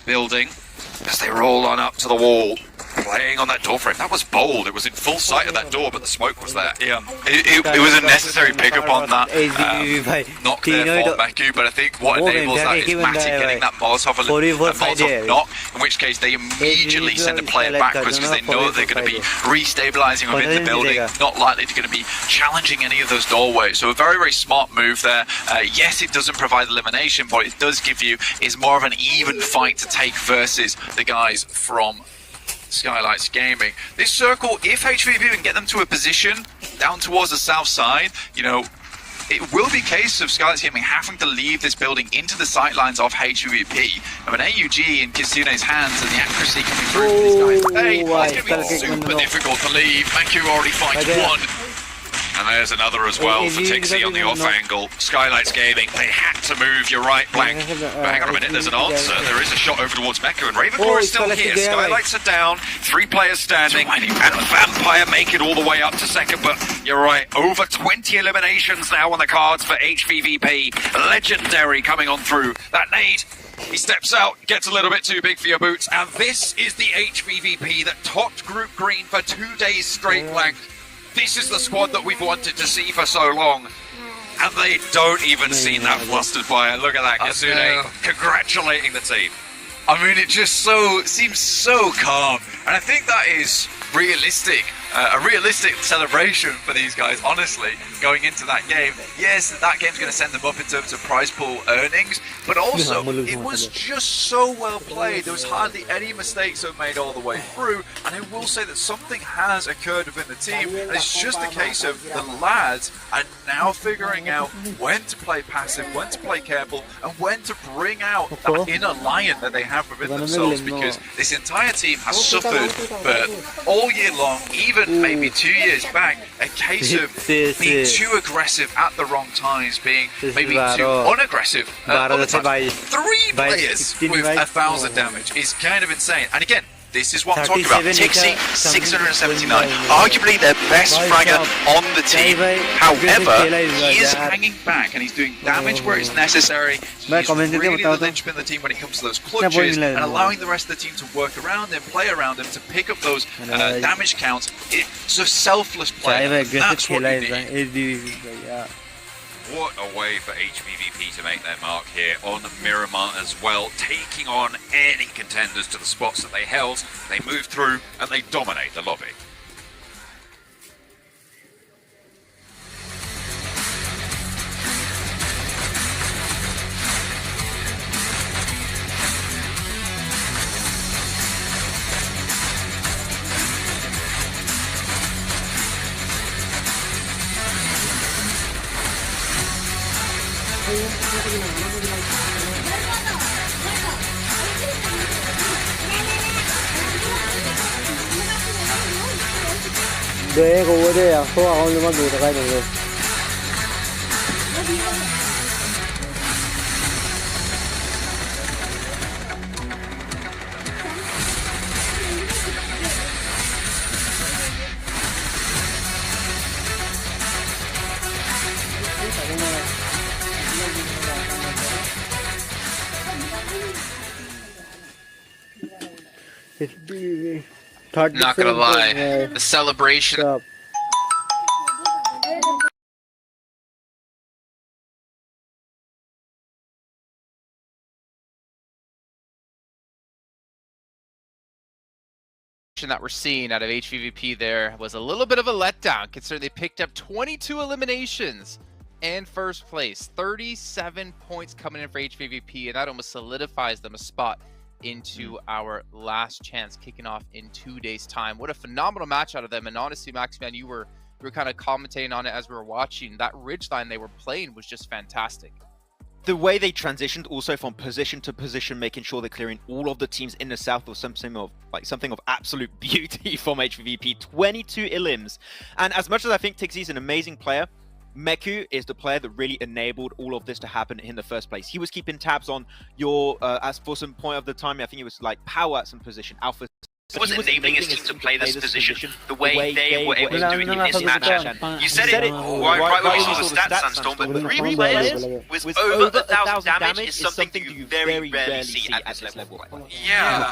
building as they roll on up to the wall, playing on that door frame. That was bold. It was in full sight of that door, but the smoke was there. Yeah, it was a necessary pickup on that. Not clear for Maku, but I think what enables that is Matty getting that Molotov knock, in which case they immediately send a player backwards because they know that they're going to be restabilizing within the building, not likely to going to be challenging any of those doorways. So a very, very smart move there. Yes, it doesn't provide elimination, but it does give you is more of an even fight to take versus the guys from Skylights Gaming. This circle, if HVP can get them to a position down towards the south side, you know, it will be a case of Skylights Gaming having to leave this building into the sightlines of HVP. And with AUG in Kitsune's hands and the accuracy coming through for these guys, it's going to be super difficult to leave. Maku already finds one. And there's another as well for Tixie on the off angle. Skylights Gaming, they had to move. You're right, Blank. But hang on a minute, there's an answer. There is a shot over towards Meku, and Ravenclaw is still here. Skylights are down, 3 players standing, and Vampire make it all the way up to second. But you're right, over 20 eliminations now on the cards for HVVP. Legendary coming on through. That nade, he steps out, gets a little bit too big for your boots, and this is the HVVP that topped Group Green for 2 days straight, Blank. This is the squad that we've wanted to see for so long. And they don't even seem that flustered by it. Look at that, Kitsune congratulating the team. I mean, it just seems so calm. And I think that is realistic. A realistic celebration for these guys, honestly, going into that game. Yes, that game's going to send them up in terms of prize pool earnings, but also, it was just so well played. There was hardly any mistakes that were made all the way through, and I will say that something has occurred within the team, and it's just a case of the lads are now figuring out when to play passive, when to play careful, and when to bring out that inner lion that they have within themselves, because this entire team has suffered for all year long, even maybe 2 years back, a case of being too aggressive at the wrong times, being maybe too unaggressive at other times. 3 players with 1,000 damage is kind of insane. And again, this is what I'm talking about. Tixie, 679, arguably their best fragger on the team. However, he is hanging back and he's doing damage where it's necessary. He's really the linchpin of the team when it comes to those clutches and allowing the rest of the team to work around him, play around him, to pick up those damage counts. It's a selfless play. That's what you need. What a way for HVVP to make their mark here on Miramar as well, taking on any contenders to the spots that they held. They move through and they dominate the lobby. 네, 그거를 소화 오늘만 들어가야 되고. Not gonna lie, the celebration. That we're seeing out of HVVP there was a little bit of a letdown, considering they picked up 22 eliminations and first place, 37 points coming in for HVVP, and that almost solidifies them a spot into our last chance, kicking off in 2 days' time. What a phenomenal match out of them. And honestly, Max, man, you were kind of commentating on it as we were watching. That ridge line they were playing was just fantastic. The way they transitioned also from position to position, making sure they're clearing all of the teams in the south, was something of absolute beauty from HVVP. 22 elims. And as much as I think Tixie's an amazing player, Meku is the player that really enabled all of this to happen in the first place. He was keeping tabs on your, as for some point of the time, I think it was like power at some position, alpha was enabling his team to play this position the way they were able to do it in this matchup. You said it right when we saw the stats, Sandstorm, but 3 players with over 1,000 damage is something that you very rarely see at this level. Yeah,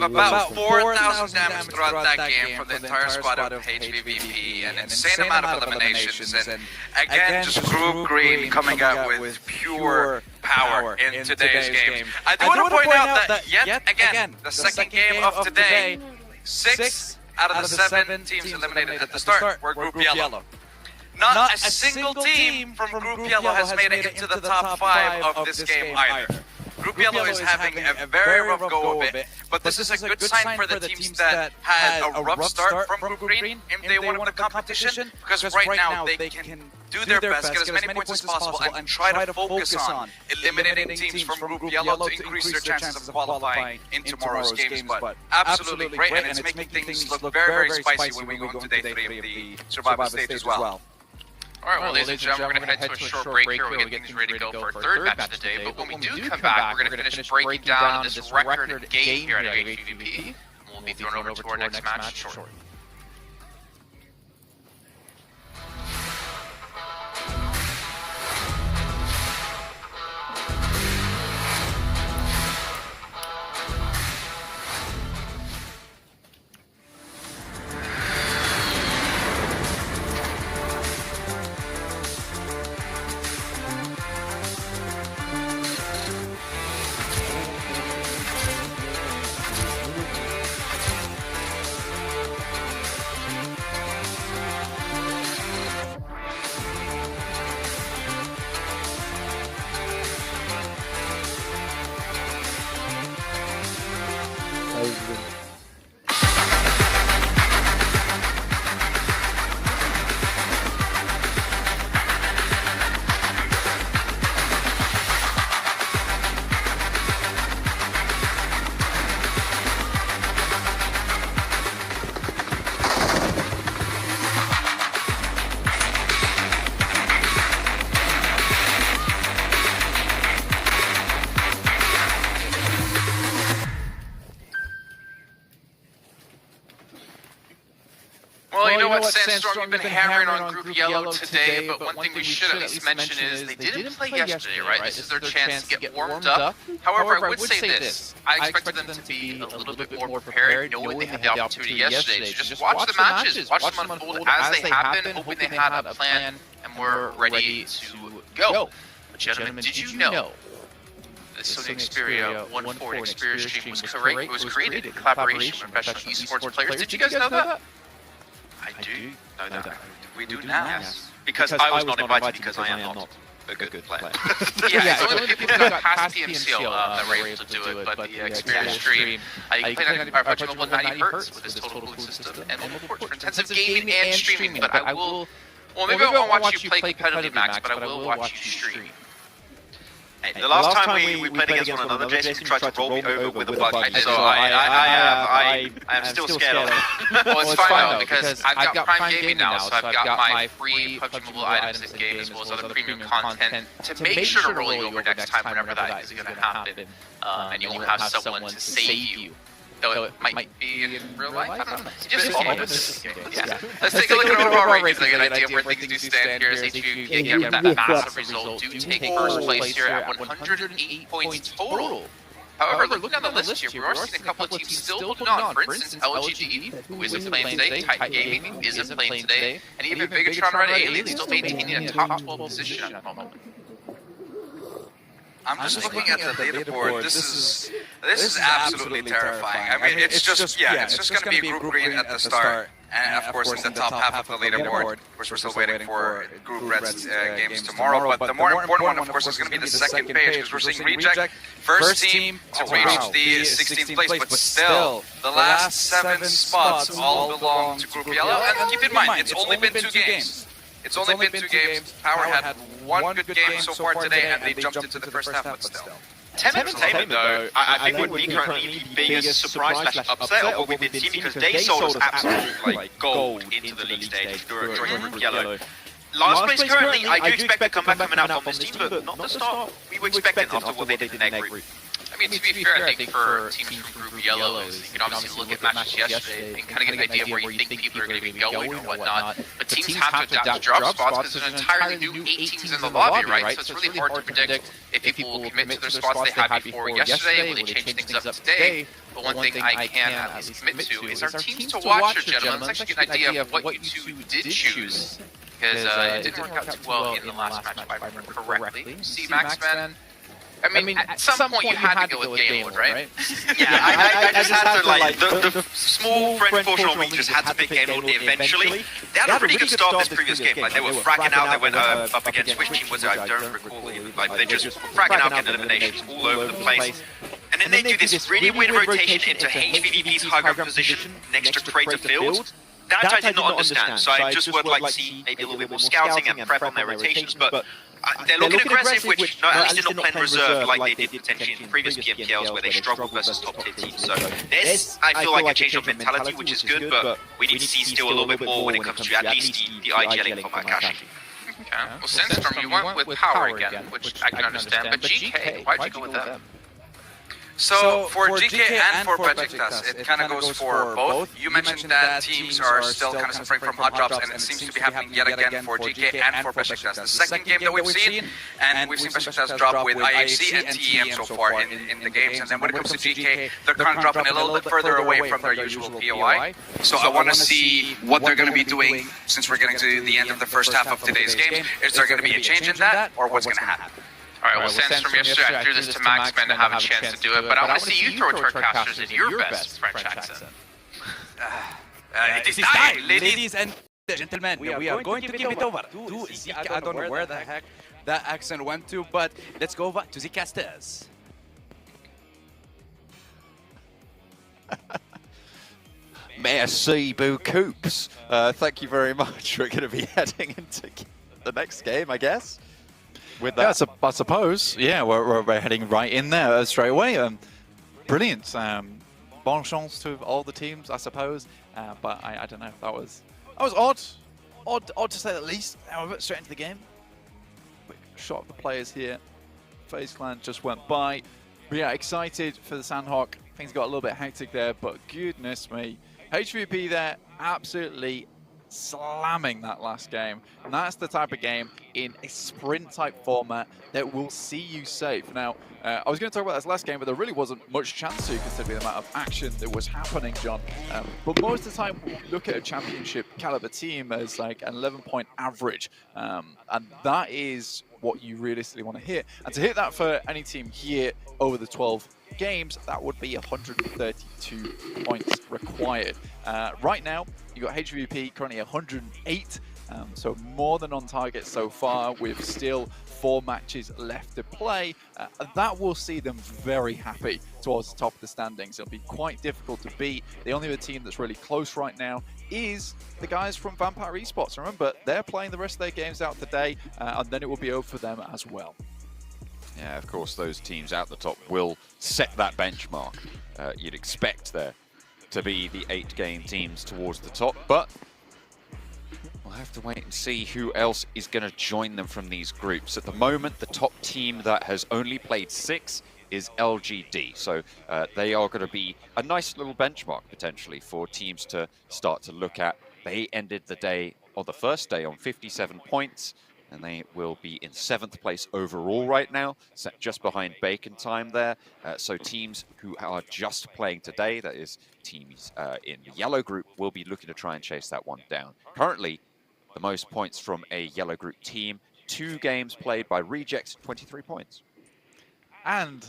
about 4,000 damage throughout that game from the entire squad of HVVP, an insane amount of eliminations, and again, just Group Green coming out with pure power in today's game. I do want to point out that yet again, the second game of today, 6 out of the 7 teams eliminated at the start were Group Yellow. Not a single team from Group Yellow has made it into the top 5 of this game either. Group Yellow is having a very rough go of it, but this is a good sign for the teams that had a rough start from Group Green in day 1 of the competition, because right now they can do their best, get as many points as possible, and try to focus on eliminating teams from Group Yellow to increase their chances of qualifying in tomorrow's games. But absolutely great, and it's making things look very, very spicy when we go into day 3 of the survival stage as well. Alright, well, ladies and gentlemen, we're going to head to a short break here. We're getting things ready to go for our third match of the day. But when we do come back, we're going to finish breaking down this record game here at HVVP. And we'll be thrown over to our next match shortly. Well, you know what, Sandstorm, you've been hammering on Group Yellow today, but one thing we should at least mention is they didn't play yesterday, right? This is their chance to get warmed up. However, I would say this. I expected them to be a little bit more prepared, knowing they had the opportunity yesterday. So just watch the matches, watch them unfold as they happen, hoping they had a plan and were ready to go. But gentlemen, did you know the Sony Xperia 1.4 Xperia stream was created in collaboration with professional esports players? Did you guys know that? I do know that. We do now. Yes. Because I was not invited because I am not a good player. Yeah, it's only the people who got past PMCL that were able to do it, but the Xperia stream, you can play on PUBG Mobile 90Hz with this total boot system and mobile ports for intensive gaming and streaming, but I will, well, maybe I won't watch you play competitively, Max, but I will watch you stream. Hey, the last time we played against one another, Jason tried to roll me over with a bug, so I am still scared of it. Well, it's fine though, because I've got Prime Gaming now, so I've got my free PUBG Mobile items in game as well as other premium content to make sure to roll you over next time whenever that is going to happen, and you won't have someone to save you. Though it might be in real life, I don't know. Just follow this game. Yeah. Let's take a look at overall rankings to get an idea of where things do stand here as HVP get that massive result. Do take first place here at 108 points total. However, looking at the list here, we are seeing a couple of teams still holding on. For instance, LGD, who isn't playing today, Titan Gaming isn't playing today, and even Bigatron Red Alien still maintaining a top 12 position at the moment. I'm just looking at the leaderboard. This is absolutely terrifying. I mean, it's just going to be Group Green at the start, and of course in the top half of the leaderboard. Of course, we're still waiting for Group Red's games tomorrow. But the more important one, of course, is going to be the second page, because we're seeing Reject, first team to reach the 16th place, but still, the last 7 spots all belong to Group Yellow. And keep in mind, it's only been 2 games. It's only been 2 games. Power had one good game so far today, and they jumped into the first half, but still. Tem Entertainment, though, I think would be currently the biggest surprise / upset of what we've been seeing, because they sold us absolute like gold into the league stage during Group Yellow. Last place currently, I do expect a comeback coming out from this team, but not the start we were expecting after what they did in their group. I mean, to be fair, I think for teams from Group Yellows, you can obviously look at matches yesterday and kind of get an idea of where you think people are going to be going and whatnot. But teams have to adapt to drop spots because there's an entirely new 8 teams in the lobby, right? So it's really hard to predict if people will commit to their spots they had before yesterday, will they change things up today. But one thing I can at least commit to is our teams to watch here, gentlemen. Let's actually get an idea of what you two did choose. Because it didn't work out too well in the last match, if I remember correctly. See, Maxman? I mean, at some point you had to go with game mode, right? Yeah, I just had to, like, the small French portional meters had to pick game mode eventually. They had a pretty good start this previous game. Like, they were fragging out, they went up against which team was it? I don't recall. Like, they just were fragging out, getting eliminations all over the place. And then they do this really weird rotation into HVVP's high ground position next to Crater Field. That I did not understand, so I just would like to see maybe a little bit more scouting and prep on their rotations, but they're looking aggressive, which at least did not play in reserve like they did potentially in previous PMPLs where they struggled versus top tier teams. So this, I feel like a change of mentality, which is good, but we need to see still a little bit more when it comes to at least the IGLing from Akashi. Okay. Well, Sandstorm, you went with Power again, which I can understand, but GK, why'd you go with them? So for GK and for Besiktas, it kind of goes for both. You mentioned that teams are still kind of suffering from hot drops, and it seems to be happening yet again for GK and for Besiktas. The second game that we've seen, and we've seen Besiktas drop with IHC and TEM so far in the games. And then when it comes to GK, they're kind of dropping a little bit further away from their usual POI. So I want to see what they're going to be doing since we're getting to the end of the first half of today's game. Is there going to be a change in that, or what's going to happen? Alright, well, Sandstorm, yesterday I threw this to Maxman to have a chance to do it, but I want to see you throw Torcasters in your best French accent. It is time, ladies and gentlemen. We are going to give it over to Zeke. I don't know where the heck that accent went to, but let's go back to the casters. Merci, Boo Coops. Thank you very much. We're going to be heading into the next game, I guess. With that. Yeah, I suppose. Yeah, we're heading right in there straight away. Brilliant. Bon chance to all the teams, I suppose. But I don't know. That was odd to say the least. However, straight into the game. Quick shot of the players here. FaZe Clan just went by. But yeah, excited for the Sandhawk. Things got a little bit hectic there, but goodness me, HVP there absolutely slamming that last game. And that's the type of game in a sprint type format that will see you safe. Now, I was going to talk about this last game, but there really wasn't much chance to, considering the amount of action that was happening, John. But most of the time, look at a championship caliber team as like an 11-point average. And that is what you realistically want to hit. And to hit that for any team here over the 12 games, that would be 132 points required. Right now, you got HVP currently 108, so more than on target so far, with still 4 matches left to play. That will see them very happy towards the top of the standings. It'll be quite difficult to beat. The only other team that's really close right now is the guys from Vampire Esports. Remember, they're playing the rest of their games out today, and then it will be over for them as well. Yeah, of course, those teams out the top will set that benchmark. You'd expect there to be the 8-game teams towards the top, but we'll have to wait and see who else is going to join them from these groups. At the moment, the top team that has only played 6 is LGD, so they are going to be a nice little benchmark potentially for teams to start to look at. They ended the day, or the first day, on 57 points. And they will be in 7th place overall right now, set just behind Bacon Time there. So teams who are just playing today, that is teams in the yellow group, will be looking to try and chase that one down. Currently, the most points from a yellow group team, 2 games played by Rejects, 23 points. And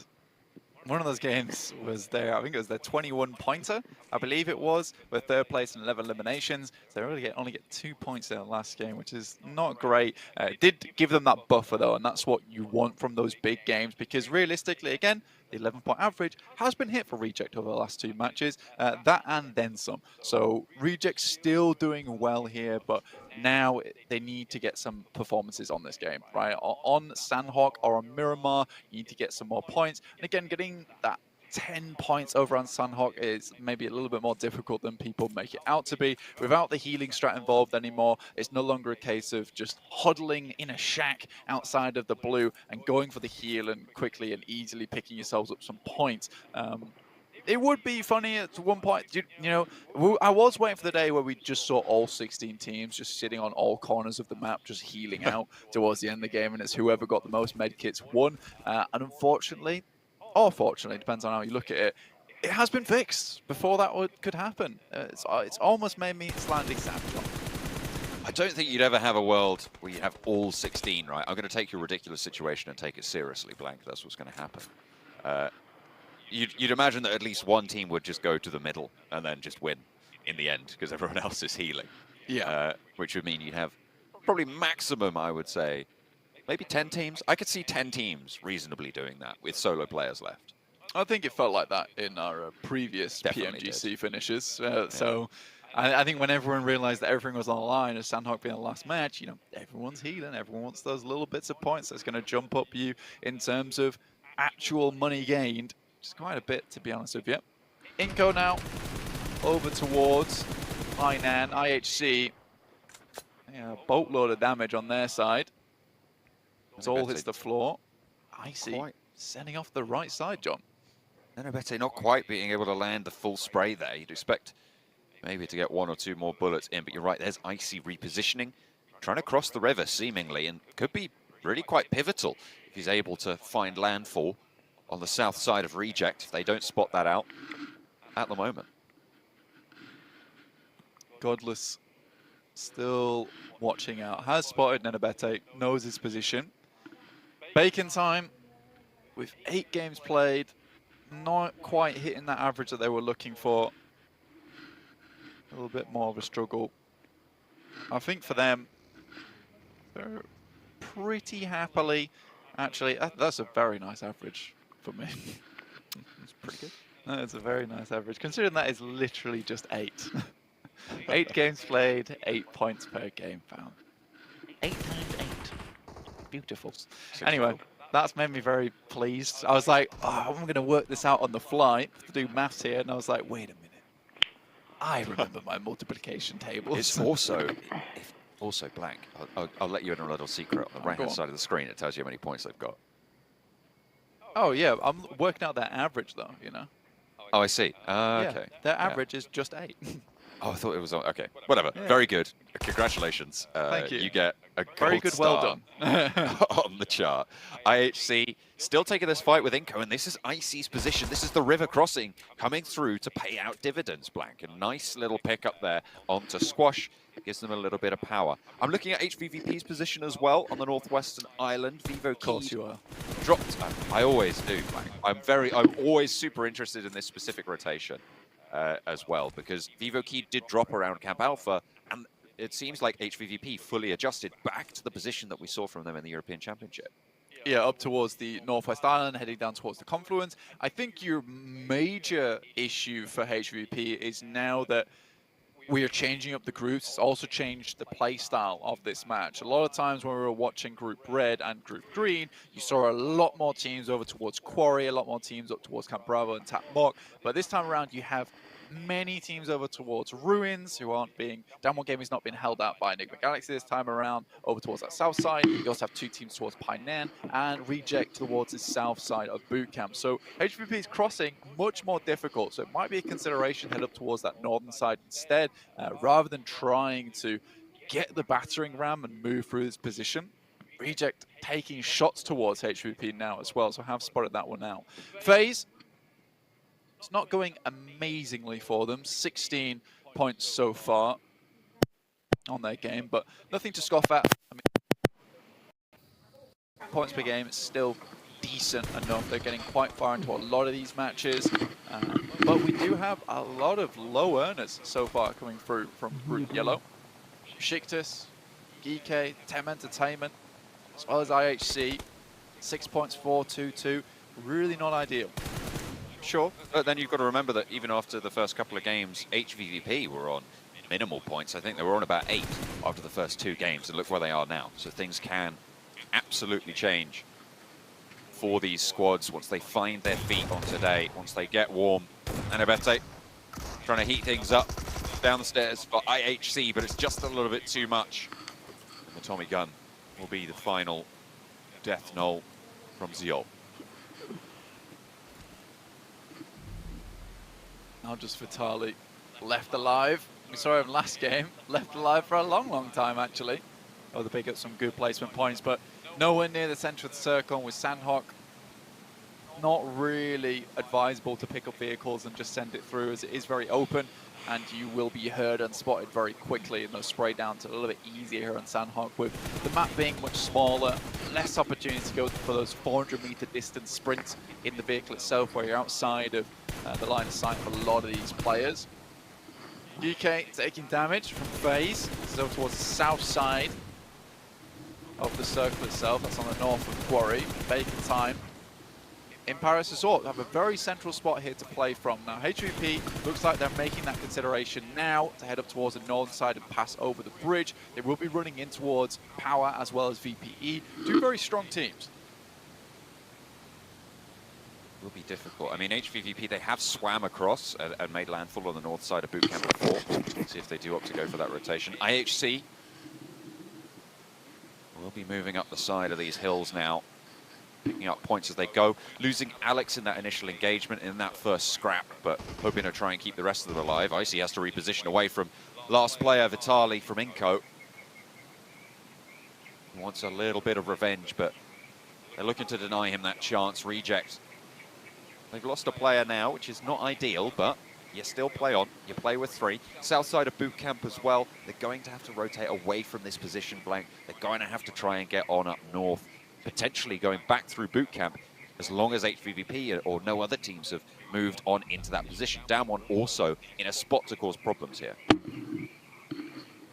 one of those games was their, I think it was their 21-pointer, I believe it was, with 3rd place and 11 eliminations. So they really only get 2 points in the last game, which is not great. It did give them that buffer, though, and that's what you want from those big games, because realistically, again, the 11-point average has been hit for Reject over the last 2 matches, that and then some. So Reject still doing well here, but now they need to get some performances on this game, right? On Sandhawk or on Miramar, you need to get some more points. And again, getting that 10 points over on Sandhawk is maybe a little bit more difficult than people make it out to be. Without the healing strat involved anymore, it's no longer a case of just huddling in a shack outside of the blue and going for the heal and quickly and easily picking yourselves up some points. It would be funny at one point, you know, I was waiting for the day where we just saw all 16 teams just sitting on all corners of the map, just healing out towards the end of the game, and it's whoever got the most medkits won. And unfortunately, or fortunately, depends on how you look at it, it has been fixed before that could happen. It's almost made me slightly sad, John. I don't think you'd ever have a world where you have all 16, right? I'm going to take your ridiculous situation and take it seriously, Blank. That's what's going to happen. You'd imagine that at least one team would just go to the middle and then just win in the end because everyone else is healing. Yeah. Which would mean you'd have probably maximum, I would say, maybe 10 teams. I could see 10 teams reasonably doing that with solo players left. I think it felt like that in our previous PMGC finishes. So I think when everyone realized that everything was on the line, as Sandhawk being the last match, you know, everyone's healing. Everyone wants those little bits of points that's going to jump up you in terms of actual money gained. Just quite a bit, to be honest with you. Inco now over towards Hainan, IHC. Yeah, boatload of damage on their side. It all hits the floor. Icy sending off the right side, John. Nenobete not quite being able to land the full spray there. You'd expect maybe to get 1 or 2 more bullets in, but you're right, there's Icy repositioning. Trying to cross the river, seemingly, and could be really quite pivotal if he's able to find landfall on the south side of Reject, if they don't spot that out at the moment. Godless still watching out. Has spotted Nenobete, knows his position. Bacon time with 8 games played, not quite hitting that average that they were looking for. A little bit more of a struggle. I think for them, they're pretty happily, actually, that's a very nice average for me. It's pretty good. That's a very nice average, considering that is literally just 8. 8 games played, 8 points per game found. 8 times 8. Beautiful. Anyway, that's made me very pleased. I was like, oh, I'm going to work this out on the fly to do maths here, and I was like, wait a minute. I remember my multiplication tables. It's also blank. I'll let you in a little secret. On the right-hand side of the screen, it tells you how many points they've got. Oh, yeah. I'm working out their average, though, you know. Oh, I see. Yeah, Okay. their average is just 8. Oh, I thought it was on. Okay, whatever. Yeah. Very good. Congratulations. Thank you. You get a Very gold good, star well done. on the chart. IHC still taking this fight with Inco, and this is Icy's position. This is the river crossing coming through to pay out dividends, Blank. A nice little pick up there onto Squash. Gives them a little bit of power. I'm looking at HVVP's position as well on the Northwestern Island. Vivo Of course you are. dropped. I always do, Blank. I'm always super interested in this specific rotation. As well, because Vivo Key did drop around Camp Alpha, and it seems like HVVP fully adjusted back to the position that we saw from them in the European Championship. Yeah, up towards the Northwest Island, heading down towards the Confluence. I think your major issue for HVVP is now that we are changing up the groups. It's also changed the play style of this match. A lot of times when we were watching Group Red and Group Green, you saw a lot more teams over towards Quarry, a lot more teams up towards Camp Bravo and Tap Mock. But this time around, you have many teams over towards Ruins, who aren't being... Downward Gaming's not been held out by Enigma Galaxy this time around, over towards that south side. You also have 2 teams towards Painan, and Reject towards the south side of Boot Camp. So HVP's crossing much more difficult, so it might be a consideration to head up towards that northern side instead, rather than trying to get the battering ram and move through this position. Reject taking shots towards HVP now as well, so I have spotted that one out. FaZe, it's not going amazingly for them. 16 points so far on their game, but nothing to scoff at. I mean, points per game is still decent enough. They're getting quite far into a lot of these matches, but we do have a lot of low earners so far coming through from Group Yellow. Shiktus, Geek, Tem Entertainment, as well as IHC. 6 points, 4-2-2. Really not ideal. Sure, but then you've got to remember that even after the first couple of games, HVVP were on minimal points. I think they were on about 8 after the first 2 games, and look where they are now. So things can absolutely change for these squads once they find their feet on today, once they get warm. And Abete trying to heat things up down the stairs for IHC, but it's just a little bit too much. And the Tommy gun will be the final death knell from Ziol. Now just Vitali left alive. We saw him last game, left alive for a long time actually. Oh, they pick up some good placement points, but nowhere near the center of the circle. With Sandhawk, not really advisable to pick up vehicles and just send it through, as it is very open and you will be heard and spotted very quickly, and those spray downs are a little bit easier here on Sandhawk, with the map being much smaller, less opportunity to go for those 400-meter distance sprints in the vehicle itself, where you're outside of the line of sight for a lot of these players. UK taking damage from FaZe, so towards the south side of the circle itself. That's on the north of Quarry. Bacon time. In Paris Resort, have a very central spot here to play from. Now, HVP looks like they're making that consideration now to head up towards the northern side and pass over the bridge. They will be running in towards Power as well as VPE. Two very strong teams. Will be difficult. I mean, HVVP, they have swam across and made landfall on the north side of bootcamp before. Let's see if they do opt to go for that rotation. IHC will be moving up the side of these hills now, picking up points as they go. Losing Alex in that initial engagement in that first scrap, but hoping to try and keep the rest of them alive. Icy has to reposition away from last player, Vitali from Inco. Wants a little bit of revenge, but they're looking to deny him that chance. Reject. They've lost a player now, which is not ideal, but you still play on. You play with 3. South side of boot camp as well. They're going to have to rotate away from this position blank. They're going to have to try and get on up north, potentially going back through boot camp, as long as HVVP or no other teams have moved on into that position. Damwon also in a spot to cause problems here.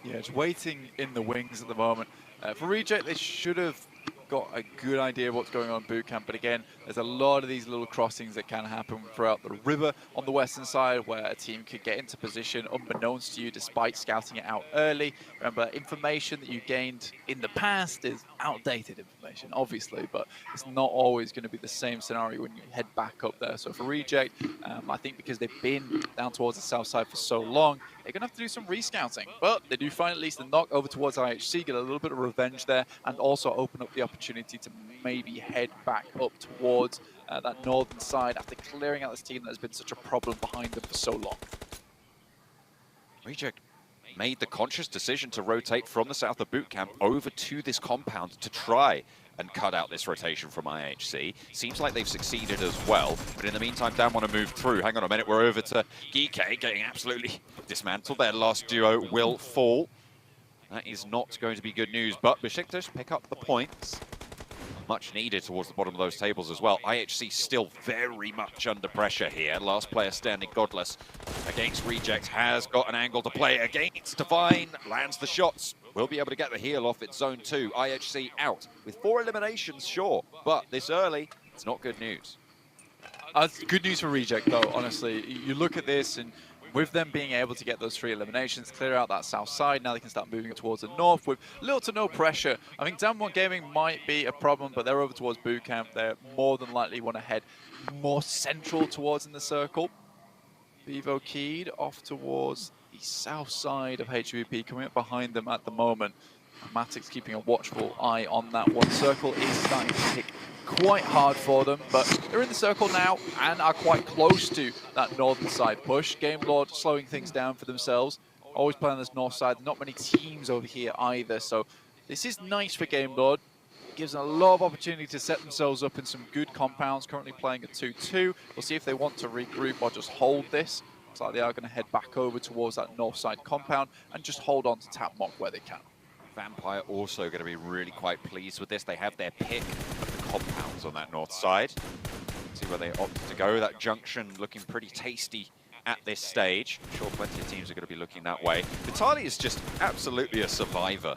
Yeah, it's waiting in the wings at the moment. For Reject, they should have got a good idea of what's going on in boot camp, but again, there's a lot of these little crossings that can happen throughout the river on the western side, where a team could get into position unbeknownst to you despite scouting it out early. Remember, information that you gained in the past is outdated information, obviously, but it's not always going to be the same scenario when you head back up there. So for Reject, I think because they've been down towards the south side for so long, they're going to have to do some rescouting, but they do find at least a knock over towards IHC, get a little bit of revenge there, and also open up the opportunity to maybe head back up towards that northern side after clearing out this team that has been such a problem behind them for so long. Reject made the conscious decision to rotate from the south of boot camp over to this compound to try and cut out this rotation from IHC. Seems like they've succeeded as well, but in the meantime, Dan want to move through. Hang on a minute, we're over to Geeke, getting absolutely dismantled. Their last duo will fall. That is not going to be good news, but Besiktas pick up the points. Much needed towards the bottom of those tables as well. IHC still very much under pressure here. Last player standing godless against Reject, has got an angle to play against Divine, lands the shots. Will be able to get the heal off at zone 2. IHC out with 4 eliminations, sure, but this early, it's not good news. It's good news for Reject though, honestly. You look at this, and with them being able to get those 3 eliminations, clear out that south side, now they can start moving towards the north with little to no pressure. I think Damwon Gaming might be a problem, but they're over towards boot camp. They're more than likely want to head more central towards in the circle. Vivo Keyed off towards the south side of HVP, coming up behind them at the moment. Matic's keeping a watchful eye on that one. Circle is starting to pick quite hard for them, but they're in the circle now and are quite close to that northern side push. Game Lord slowing things down for themselves. Always playing on this north side. Not many teams over here either, so this is nice for Game Lord. Gives them a lot of opportunity to set themselves up in some good compounds. Currently playing a 2-2. We'll see if they want to regroup or just hold this. Looks like they are going to head back over towards that north side compound and just hold on to Tap Mock where they can. Vampire also going to be really quite pleased with this. They have their pick of the compounds on that north side. See where they opt to go. That junction looking pretty tasty at this stage. I'm sure plenty of teams are going to be looking that way. Vitali is just absolutely a survivor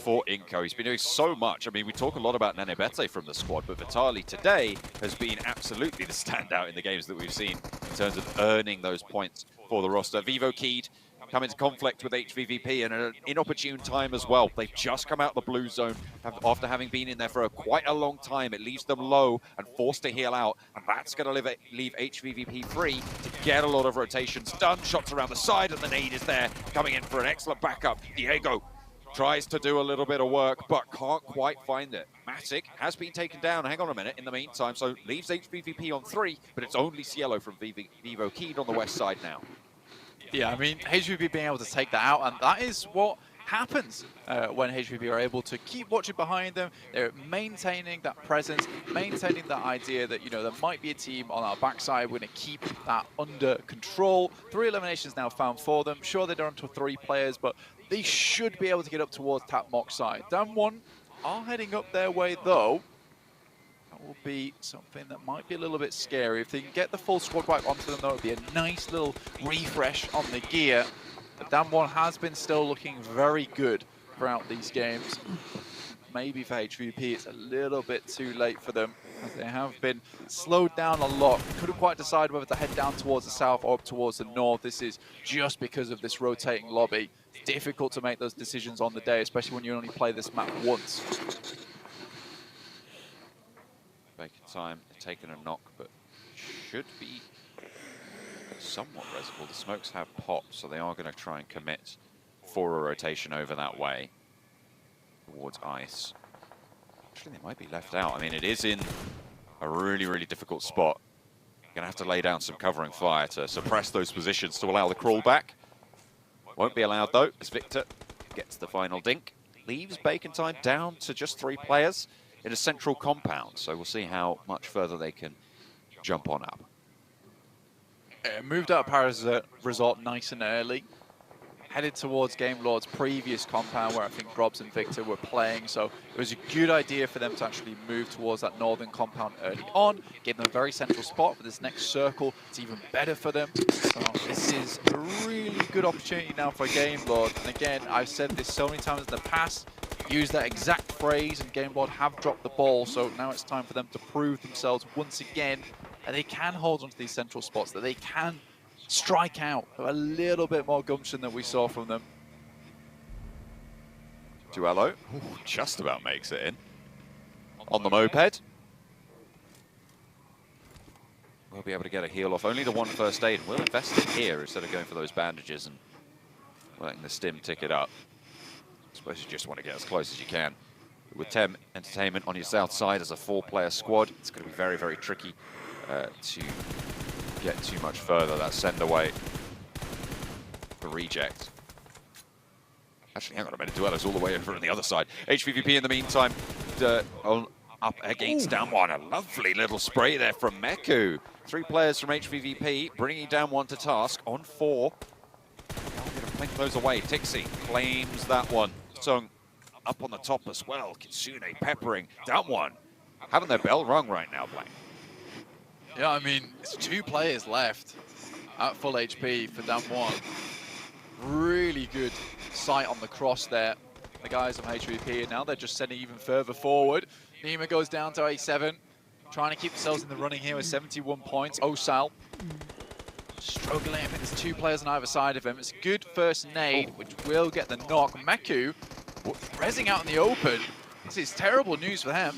for Inko. He's been doing so much. I mean, we talk a lot about Nenebete from the squad, but Vitali today has been absolutely the standout in the games that we've seen in terms of earning those points for the roster. Vivo Keyed come into conflict with HVVP and at an inopportune time as well. They've just come out of the blue zone after having been in there for quite a long time. It leaves them low and forced to heal out, and that's going to leave HVVP free to get a lot of rotations done. Shots around the side, and the nade is there, coming in for an excellent backup. Diego tries to do a little bit of work, but can't quite find it. Matic has been taken down, hang on a minute, in the meantime, so leaves HVVP on 3, but it's only Cielo from Vivo Keyed on the west side now. Yeah, I mean, HVP being able to take that out, and that is what happens when HVP are able to keep watching behind them. They're maintaining that presence, maintaining that idea that, you know, there might be a team on our backside. We're going to keep that under control. 3 eliminations now found for them. Sure, they're down to 3 players, but they should be able to get up towards Tap Mock side. Damwon are heading up their way, though. That will be something that might be a little bit scary. If they can get the full squad wipe onto them, though, it would be a nice little refresh on the gear. But Damwon has been still looking very good throughout these games. Maybe for HVP, it's a little bit too late for them, as they have been slowed down a lot. Couldn't quite decide whether to head down towards the south or up towards the north. This is just because of this rotating lobby. It's difficult to make those decisions on the day, especially when you only play this map once. Bacon time, taking a knock, but should be somewhat resible. The smokes have popped, so they are going to try and commit for a rotation over that way towards ice. Actually, they might be left out. I mean, it is in a really, really difficult spot. Going to have to lay down some covering fire to suppress those positions to allow the crawl back. Won't be allowed, though, as Victor gets the final dink. Leaves Bacon time down to just 3 players in a central compound, so we'll see how much further they can jump on up. Moved out of Paris Resort nice and early. Headed towards Game Lord's previous compound where I think Robs and Victor were playing, so it was a good idea for them to actually move towards that northern compound early on. Gave them a very central spot for this next circle. It's even better for them. So this is a really good opportunity now for Game Lord. And again, I've said this so many times in the past, use that exact phrase, and Game Lord have dropped the ball, so now it's time for them to prove themselves once again that they can hold onto these central spots, that they can strike out a little bit more gumption than we saw from them. Duello, just about makes it in. On the moped. We'll be able to get a heal off. Only the 1 first aid. We'll invest it here instead of going for those bandages and letting the stim tick it up. I suppose you just want to get as close as you can. With Tem Entertainment on your south side as a 4-player squad, it's going to be very, very tricky to get too much further. That send away, the reject. Actually, hang on a minute, Duello's all the way over on the other side. HVVP in the meantime, up against Damwon. A lovely little spray there from Meku. 3 players from HVVP, bringing Damwon to task on 4. They're going to blink those away. Tixi claims that one. Sung up on the top as well. Kitsune peppering Damwon. Having their bell rung right now, Blank. Yeah, I mean, it's 2 players left at full HP for Damwon. Really good sight on the cross there. The guys on HVP, and now they're just sending even further forward. Nima goes down to A7, trying to keep themselves in the running here with 71 points. Osal struggling. I think there's 2 players on either side of him. It's a good first nade, which will get the knock. Meku rezzing out in the open. This is terrible news for them.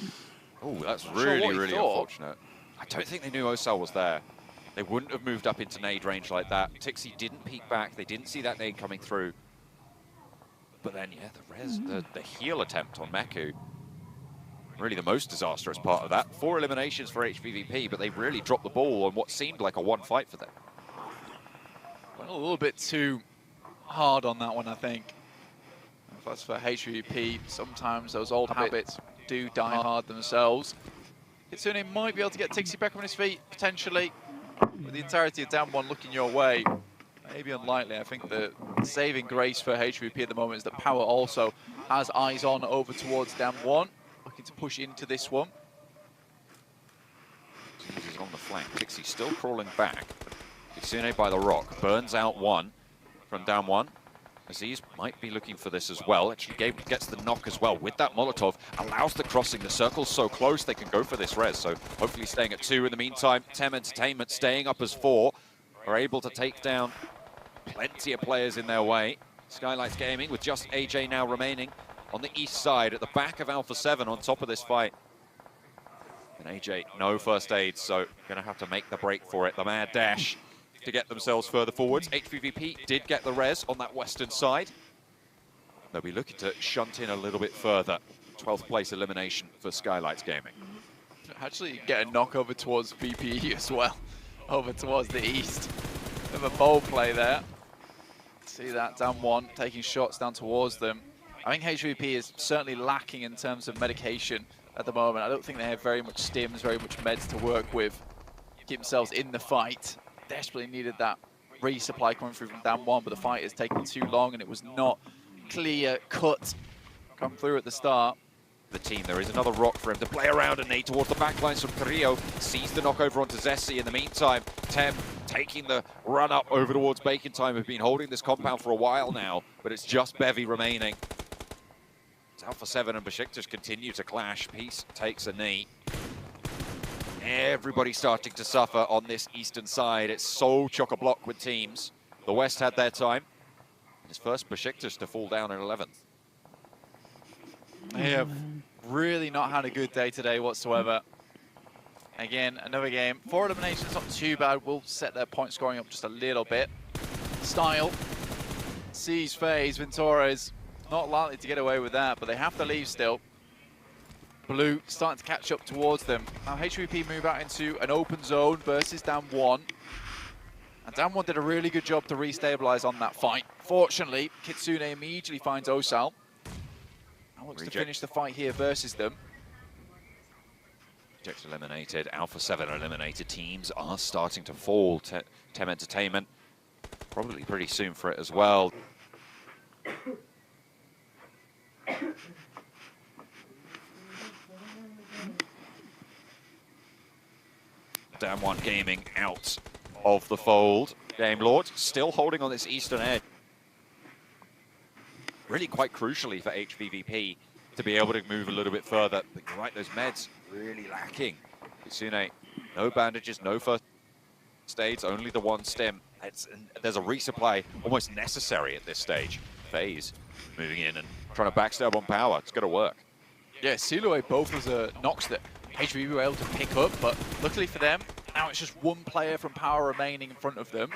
Oh, that's really, really unfortunate. I don't think they knew Osal was there. They wouldn't have moved up into nade range like that. Tixi didn't peek back. They didn't see that nade coming through. But then, yeah, the heal attempt on Meku. Really the most disastrous part of that. 4 eliminations for HVVP, but they really dropped the ball on what seemed like a 1 fight for them. Well, a little bit too hard on that one, I think. If that's for HVP, sometimes those old habits do die hard themselves. Kitsune might be able to get Tixi back on his feet, potentially. With the entirety of Damwon looking your way, maybe unlikely. I think the saving grace for HVP at the moment is that Power also has eyes on over towards Damwon, looking to push into this one. He's on the flank. Tixi still crawling back. Kitsune by the rock, burns out 1 from Damwon. Aziz might be looking for this as well. Actually, Gabe gets the knock as well with that Molotov, allows the crossing. The circle's so close, they can go for this res. So hopefully staying at 2 in the meantime. Tem Entertainment staying up as 4 are able to take down plenty of players in their way. Skylights Gaming with just AJ now remaining on the east side at the back of Alpha 7 on top of this fight. And AJ, no first aid, so gonna have to make the break for it. The mad dash to get themselves further forwards. HVVP did get the res on that western side. They'll be looking to shunt in a little bit further. 12th place elimination for Skylights Gaming. Actually get a knock over towards VPE as well, over towards the east. Bit of a bold play there. See that, down 1, taking shots down towards them. I think HVP is certainly lacking in terms of medication at the moment. I don't think they have very much stims, very much meds to work with. Keep themselves in the fight. Desperately needed that resupply coming through from down 1, but the fight is taking too long and it was not clear cut come through at the start. The team, there is another rock for him to play around and nade towards the backlines from Carrillo. Sees the knock over onto Zessi in the meantime. Tem taking the run up over towards Bacon Time. Have been holding this compound for a while now, but it's just Bevy remaining. It's Alpha 7 and Besiktas continue to clash. Peace takes a knee. Everybody starting to suffer on this eastern side. It's so chock-a-block with teams. The West had their time. It's first Besiktas to fall down in 11th. They have really not had a good day today whatsoever. Again, another game. 4 eliminations, not too bad. We'll set their point scoring up just a little bit. Style sees FaZe. Ventura's not likely to get away with that, but they have to leave still. Blue starting to catch up towards them. Now HVP move out into an open zone versus down 1. And down 1 did a really good job to restabilize on that fight. Fortunately, Kitsune immediately finds Osal. Now looks to finish the fight here versus them. Reject eliminated, Alpha 7 eliminated. Teams are starting to fall. Tem Entertainment probably pretty soon for it as well. Down 1 Gaming out of the fold. Game Lord still holding on this eastern edge. Really quite crucially for HVVP to be able to move a little bit further. But you're right, those meds really lacking. Kitsune, no bandages, no first aids, only the 1 stim. There's a resupply almost necessary at this stage. FaZe moving in and trying to backstab on power. It's got to work. Yeah, Silhouette both was knocks that HVP were able to pick up, but luckily for them, now it's just 1 player from power remaining in front of them.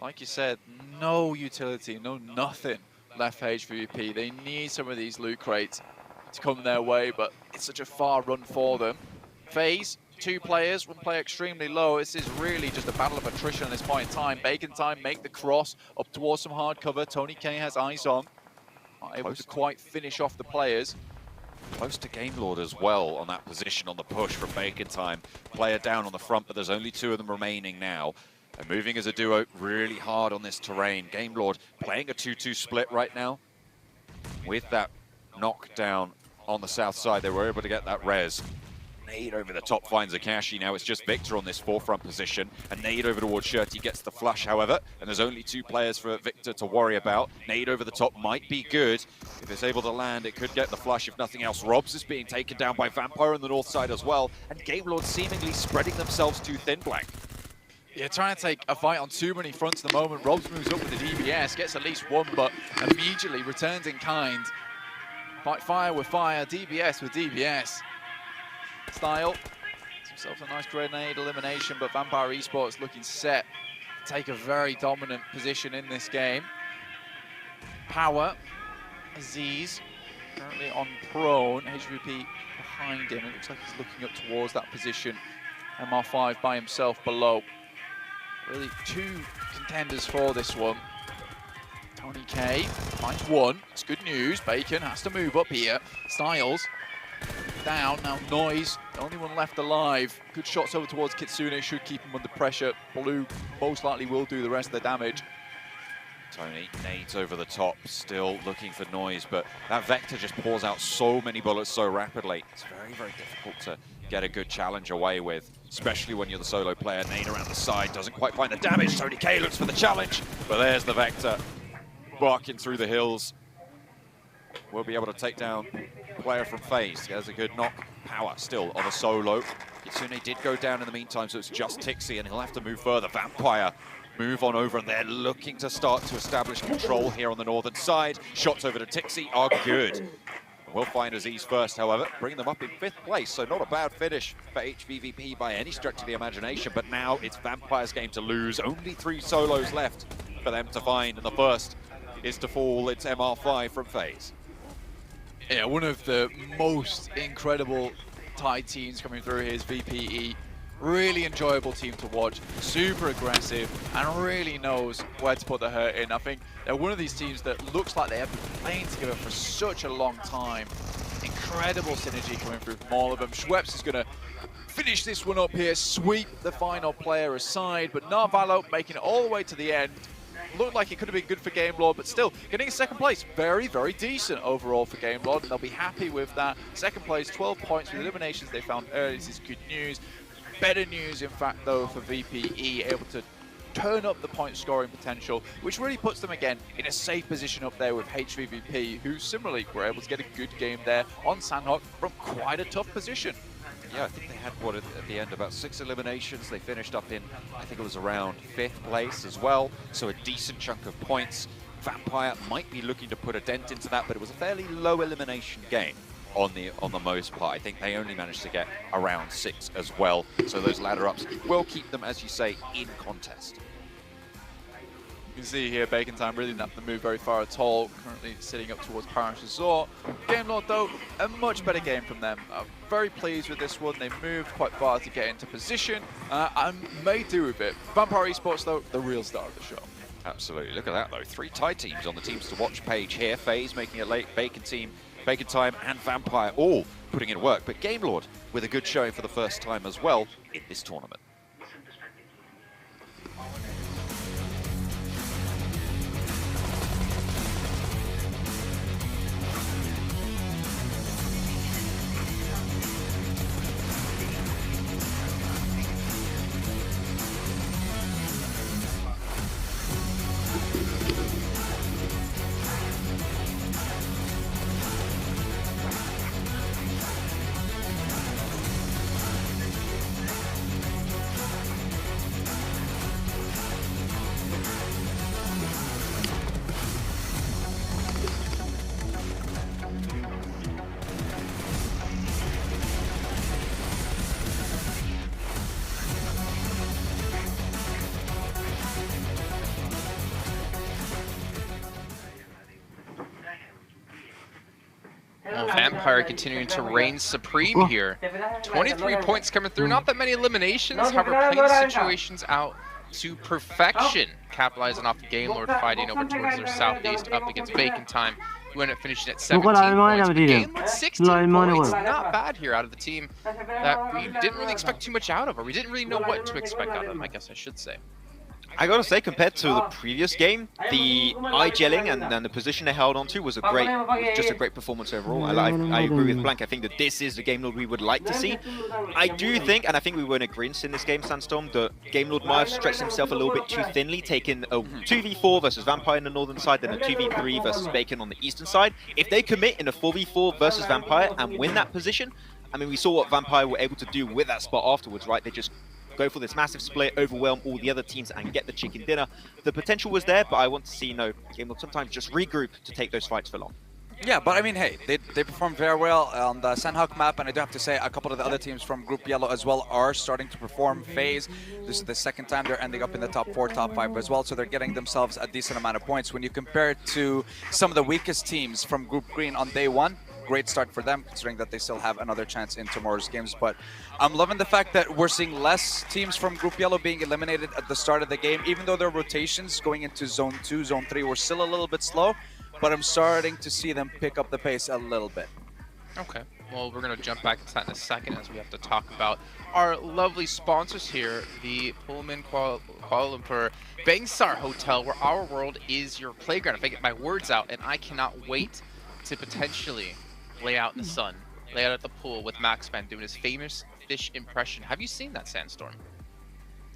Like you said, no utility, no nothing left for HVP. They need some of these loot crates to come their way, but it's such a far run for them. FaZe, 2 players, 1 player extremely low. This is really just a battle of attrition at this point in time. Bacon Time make the cross up towards some hard cover. Tony K has eyes on. Not able to quite finish off the players. Close to Game Lord as well on that position on the push from Bacon Time. Player down on the front, but there's only 2 of them remaining now. And moving as a duo really hard on this terrain. Game Lord playing a 2-2 split right now. With that knockdown on the south side, they were able to get that res. Nade over the top finds Akashi. Now it's just Victor on this forefront position. And nade over towards Shirty gets the flush, however. And there's only 2 players for Victor to worry about. Nade over the top might be good. If it's able to land, it could get the flush, if nothing else. Robs is being taken down by Vampire on the north side as well. And Game Lord seemingly spreading themselves too thin, Blank. Yeah, trying to take a fight on too many fronts at the moment. Robs moves up with the DBS, gets at least 1, but immediately returns in kind. Fight fire with fire, DBS with DBS. Style gets himself a nice grenade elimination, but Vampire Esports looking set to take a very dominant position in this game. Power, Aziz currently on prone. HVP behind him. It looks like he's looking up towards that position. MR5 by himself below. Really 2 contenders for this one. Tony K finds 1. It's good news. Bacon has to move up here. Styles down. Now Noise, the only one left alive. Good shots over towards Kitsune. Should keep him under pressure. Blue most likely will do the rest of the damage. Tony nades over the top, still looking for Noise, but that Vector just pours out so many bullets so rapidly. It's very, very difficult to get a good challenge away with, especially when you're the solo player. Nade around the side, doesn't quite find the damage. Tony K looks for the challenge, but there's the Vector. barking through the hills. Will be able to take down player from FaZe. There's a good knock. Power still on a solo. Kitsune did go down in the meantime, so it's just Tixie, and he'll have to move further. Vampire move on over, and they're looking to start to establish control here on the northern side. Shots over to Tixie are good. We'll find Aziz first, however, bringing them up in 5th place, so not a bad finish for HVVP by any stretch of the imagination, but now it's Vampire's game to lose. Only 3 solos left for them to find, and the first is to fall. It's MR5 from FaZe. Yeah, one of the most incredible Thai teams coming through here is VPE. Really enjoyable team to watch, super aggressive, and really knows where to put the hurt in. I think they're one of these teams that looks like they have been playing together for such a long time. Incredible synergy coming through from all of them. Schweppes is going to finish this one up here, sweep the final player aside, but Narvalo making it all the way to the end. Looked like it could have been good for Game Lord, but still getting a 2nd place. Very, very decent overall for Game Lord, and they'll be happy with that. 2nd place, 12 points with eliminations they found early. This is good news. Better news, in fact, though, for VPE, able to turn up the point scoring potential, which really puts them again in a safe position up there with HVVP, who similarly were able to get a good game there on Sandhawk from quite a tough position. Yeah, I think they had, what, at the end, about 6 eliminations. They finished up in, I think it was around 5th place as well, so a decent chunk of points. Vampire might be looking to put a dent into that, but it was a fairly low elimination game on the most part. I think they only managed to get around 6 as well, so those ladder ups will keep them, as you say, in contest. You can see here, Bacon Time really didn't have to move very far at all, currently sitting up towards Parish Resort. Game Lord, though, a much better game from them. I'm very pleased with this one. They moved quite far to get into position, and may do a bit. Vampire Esports, though, the real star of the show. Absolutely. Look at that, though. 3 Thai teams on the teams to watch page here. FaZe making it late. Bacon Time and Vampire all putting in work, but Game Lord with a good showing for the first time as well in this tournament. Vampire continuing to reign supreme here. 23 points coming through, not that many eliminations, however, playing the situations out to perfection. Capitalizing off the Game Lord fighting over towards their southeast up against Bacon Time, who ended up finishing at 17 points. But Game Lord 16 points, not bad here out of the team that we didn't really expect too much out of, or we didn't really know what to expect out of them, I guess I should say. I gotta say, compared to the previous game, the eye gelling and the position they held onto was just a great performance overall. I agree with Blank. I think that this is the Game Lord we would like to see. I do think, and I think we were in agreement in this game, Sandstorm, that Game Lord might have stretched himself a little bit too thinly, taking a 2v4 versus Vampire on the northern side, then a 2v3 versus Bacon on the eastern side. If they commit in a 4v4 versus Vampire and win that position, I mean, we saw what Vampire were able to do with that spot afterwards, right? They just go for this massive split, overwhelm all the other teams and get the chicken dinner. The potential was there, but I want to see, Game Lord sometimes just regroup to take those fights for long. Yeah, but I mean, hey, they performed very well on the Sandhawk map, and I do have to say a couple of the other teams from Group Yellow as well are starting to perform. FaZe, this is the 2nd time they're ending up in the top 4, top 5 as well, so they're getting themselves a decent amount of points. When you compare it to some of the weakest teams from Group Green on day 1, great start for them, considering that they still have another chance in tomorrow's games. But I'm loving the fact that we're seeing less teams from Group Yellow being eliminated at the start of the game, even though their rotations going into Zone 2, Zone 3 were still a little bit slow, but I'm starting to see them pick up the pace a little bit. Okay, well, we're going to jump back to that in a second as we have to talk about our lovely sponsors here, the Pullman Kuala Lumpur Bangsar Hotel, where our world is your playground. If I get my words out, and I cannot wait to potentially lay out in the sun, lay out at the pool with Maxman doing his famous fish impression. Have you seen that, Sandstorm?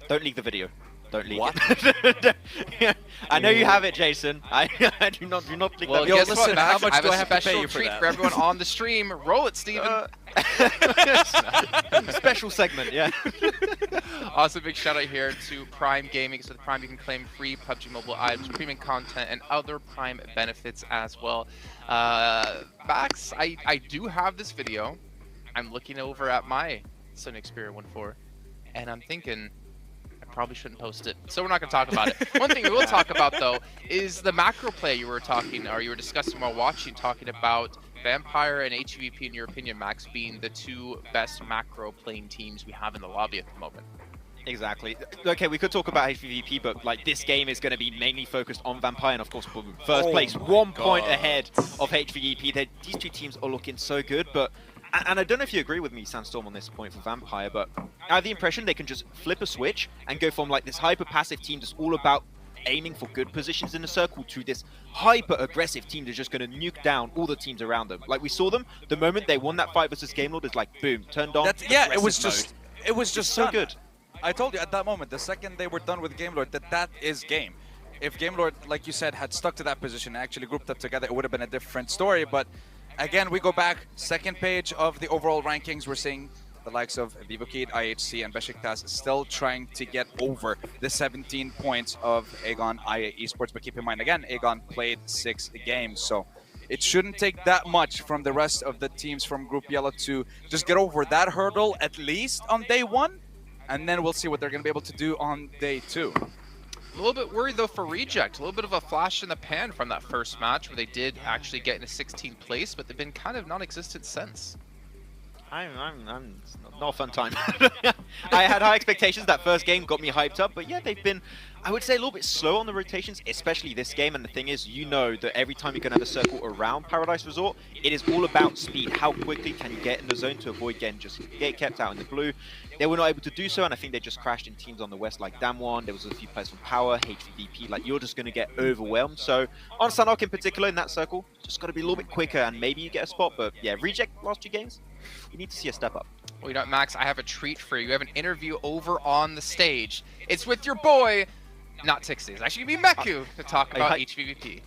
Don't leak the video. Don't leak What? it. Yeah. I know you have it, Jason. I do not click Well, that. guess listen, what, how Max? much I have do a I have to pay special you for treat that? for everyone on the stream. Roll it, Steven. Special segment, yeah. Also, big shout out here to Prime Gaming. So, with Prime, you can claim free PUBG Mobile items, premium content, and other Prime benefits as well. Max, I do have this video. I'm looking over at my Sony Xperia 1.4, and I'm thinking I probably shouldn't post it. So we're not going to talk about it. One thing we will talk about, though, is the macro play you were discussing while watching, talking about Vampire and HVP, in your opinion, Max, being the two best macro playing teams we have in the lobby at the moment. Exactly. Okay, we could talk about HVVP, but like this game is going to be mainly focused on Vampire, and of course, first place, 1 point ahead of HVVP. These two teams are looking so good, but and I don't know if you agree with me, Sandstorm, on this point for Vampire, but I have the impression they can just flip a switch and go from like this hyper passive team that's all about aiming for good positions in the circle to this hyper-aggressive team that's just going to nuke down all the teams around them. Like we saw them, the moment they won that fight versus Game Lord, it's like boom, turned on. Yeah, it was just so done. good. I told you at that moment, the second they were done with Game Lord, that is game. If Game Lord, like you said, had stuck to that position and actually grouped up together, it would have been a different story. But again, we go back, second page of the overall rankings, we're seeing the likes of Vivokid, IHC, and Besiktas still trying to get over the 17 points of Aegon IA Esports. But keep in mind, again, Aegon played 6 games, so it shouldn't take that much from the rest of the teams from Group Yellow to just get over that hurdle, at least on day 1, and then we'll see what they're going to be able to do on day 2. A little bit worried, though, for Reject. A little bit of a flash in the pan from that first match where they did actually get in a 16th place, but they've been kind of non-existent since. It's not a fun time. I had high expectations. That first game got me hyped up, but yeah, they've been, I would say, a little bit slow on the rotations, especially this game. And the thing is, you know that every time you're going to have a circle around Paradise Resort, it is all about speed. How quickly can you get in the zone to avoid getting kept out in the blue? They were not able to do so, and I think they just crashed in teams on the west like Damwon. There was a few players from Power, HVDP. Like, you're just going to get overwhelmed. So on Sanhok in particular, in that circle, just got to be a little bit quicker, and maybe you get a spot. But yeah, Reject last 2 games, you need to see a step up. Well, you know, Max, I have a treat for you. You have an interview over on the stage. It's with your boy, not Tixie. It's actually going to be Meku to talk about HVVP.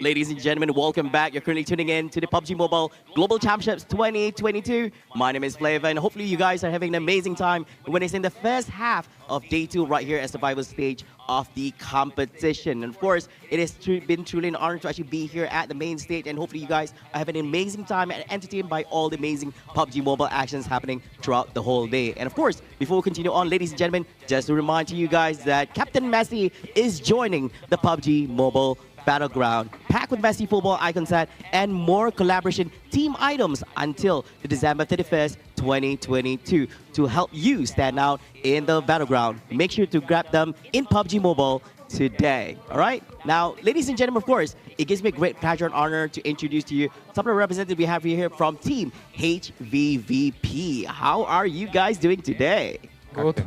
Ladies and gentlemen, welcome back. You're currently tuning in to the PUBG Mobile Global Championships 2022. My name is Flavor, and hopefully you guys are having an amazing time when it's in the first half of day 2 right here at survival stage of the competition. And of course, it has been truly an honor to actually be here at the main stage, and hopefully you guys are having an amazing time and entertained by all the amazing PUBG Mobile actions happening throughout the whole day. And of course, before we continue on, ladies and gentlemen, just to remind to you guys that Captain Messi is joining the PUBG Mobile Battleground, packed with Messi football icon set and more collaboration team items until the December 31st, 2022 to help you stand out in the Battleground. Make sure to grab them in PUBG Mobile today. All right? Now, ladies and gentlemen, of course, it gives me a great pleasure and honor to introduce to you some of the representatives we have here from Team HVVP. How are you guys doing today? Good.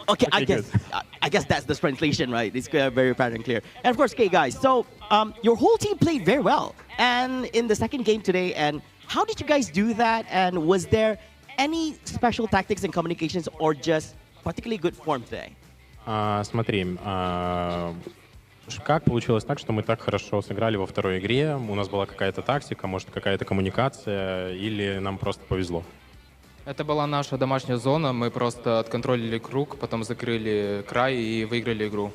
Okay, I guess that's the translation, right? It's very apparent and clear. And of course, okay, guys, so your whole team played very well and in the second game today. And how did you guys do that? And was there any special tactics and communications or just particularly good form today? Смотри, как получилось так, что мы так хорошо сыграли во второй игре? У нас была какая-то тактика, может, какая-то коммуникация, или нам просто повезло? Это была наша домашняя зона, мы просто отконтролили круг, потом закрыли край и выиграли игру.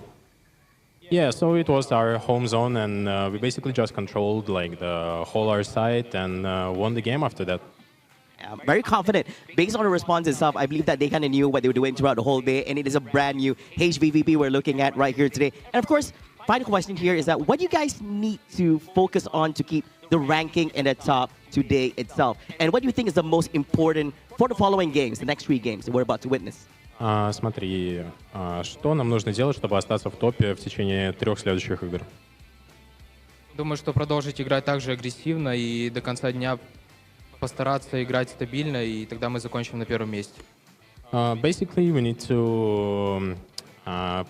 Yeah, so it was our home zone, and we basically just controlled like the whole our side and won the game after that. Yeah, very confident. Based on the response itself, I believe that they kind of knew what they were doing throughout the whole day, and it is a brand new HVVP we're looking at right here today. And of course, final question here is that what do you guys need to focus on to keep the ranking in the top today itself? And what do you think is the most important for the following games, the next 3 games that we're about to witness? Смотри, что нам нужно делать, чтобы остаться в топе в течение 3 следующих игр? Думаю, что продолжить играть так же агрессивно и до конца дня постараться играть стабильно, и тогда мы закончим на первом месте. Basically, we need to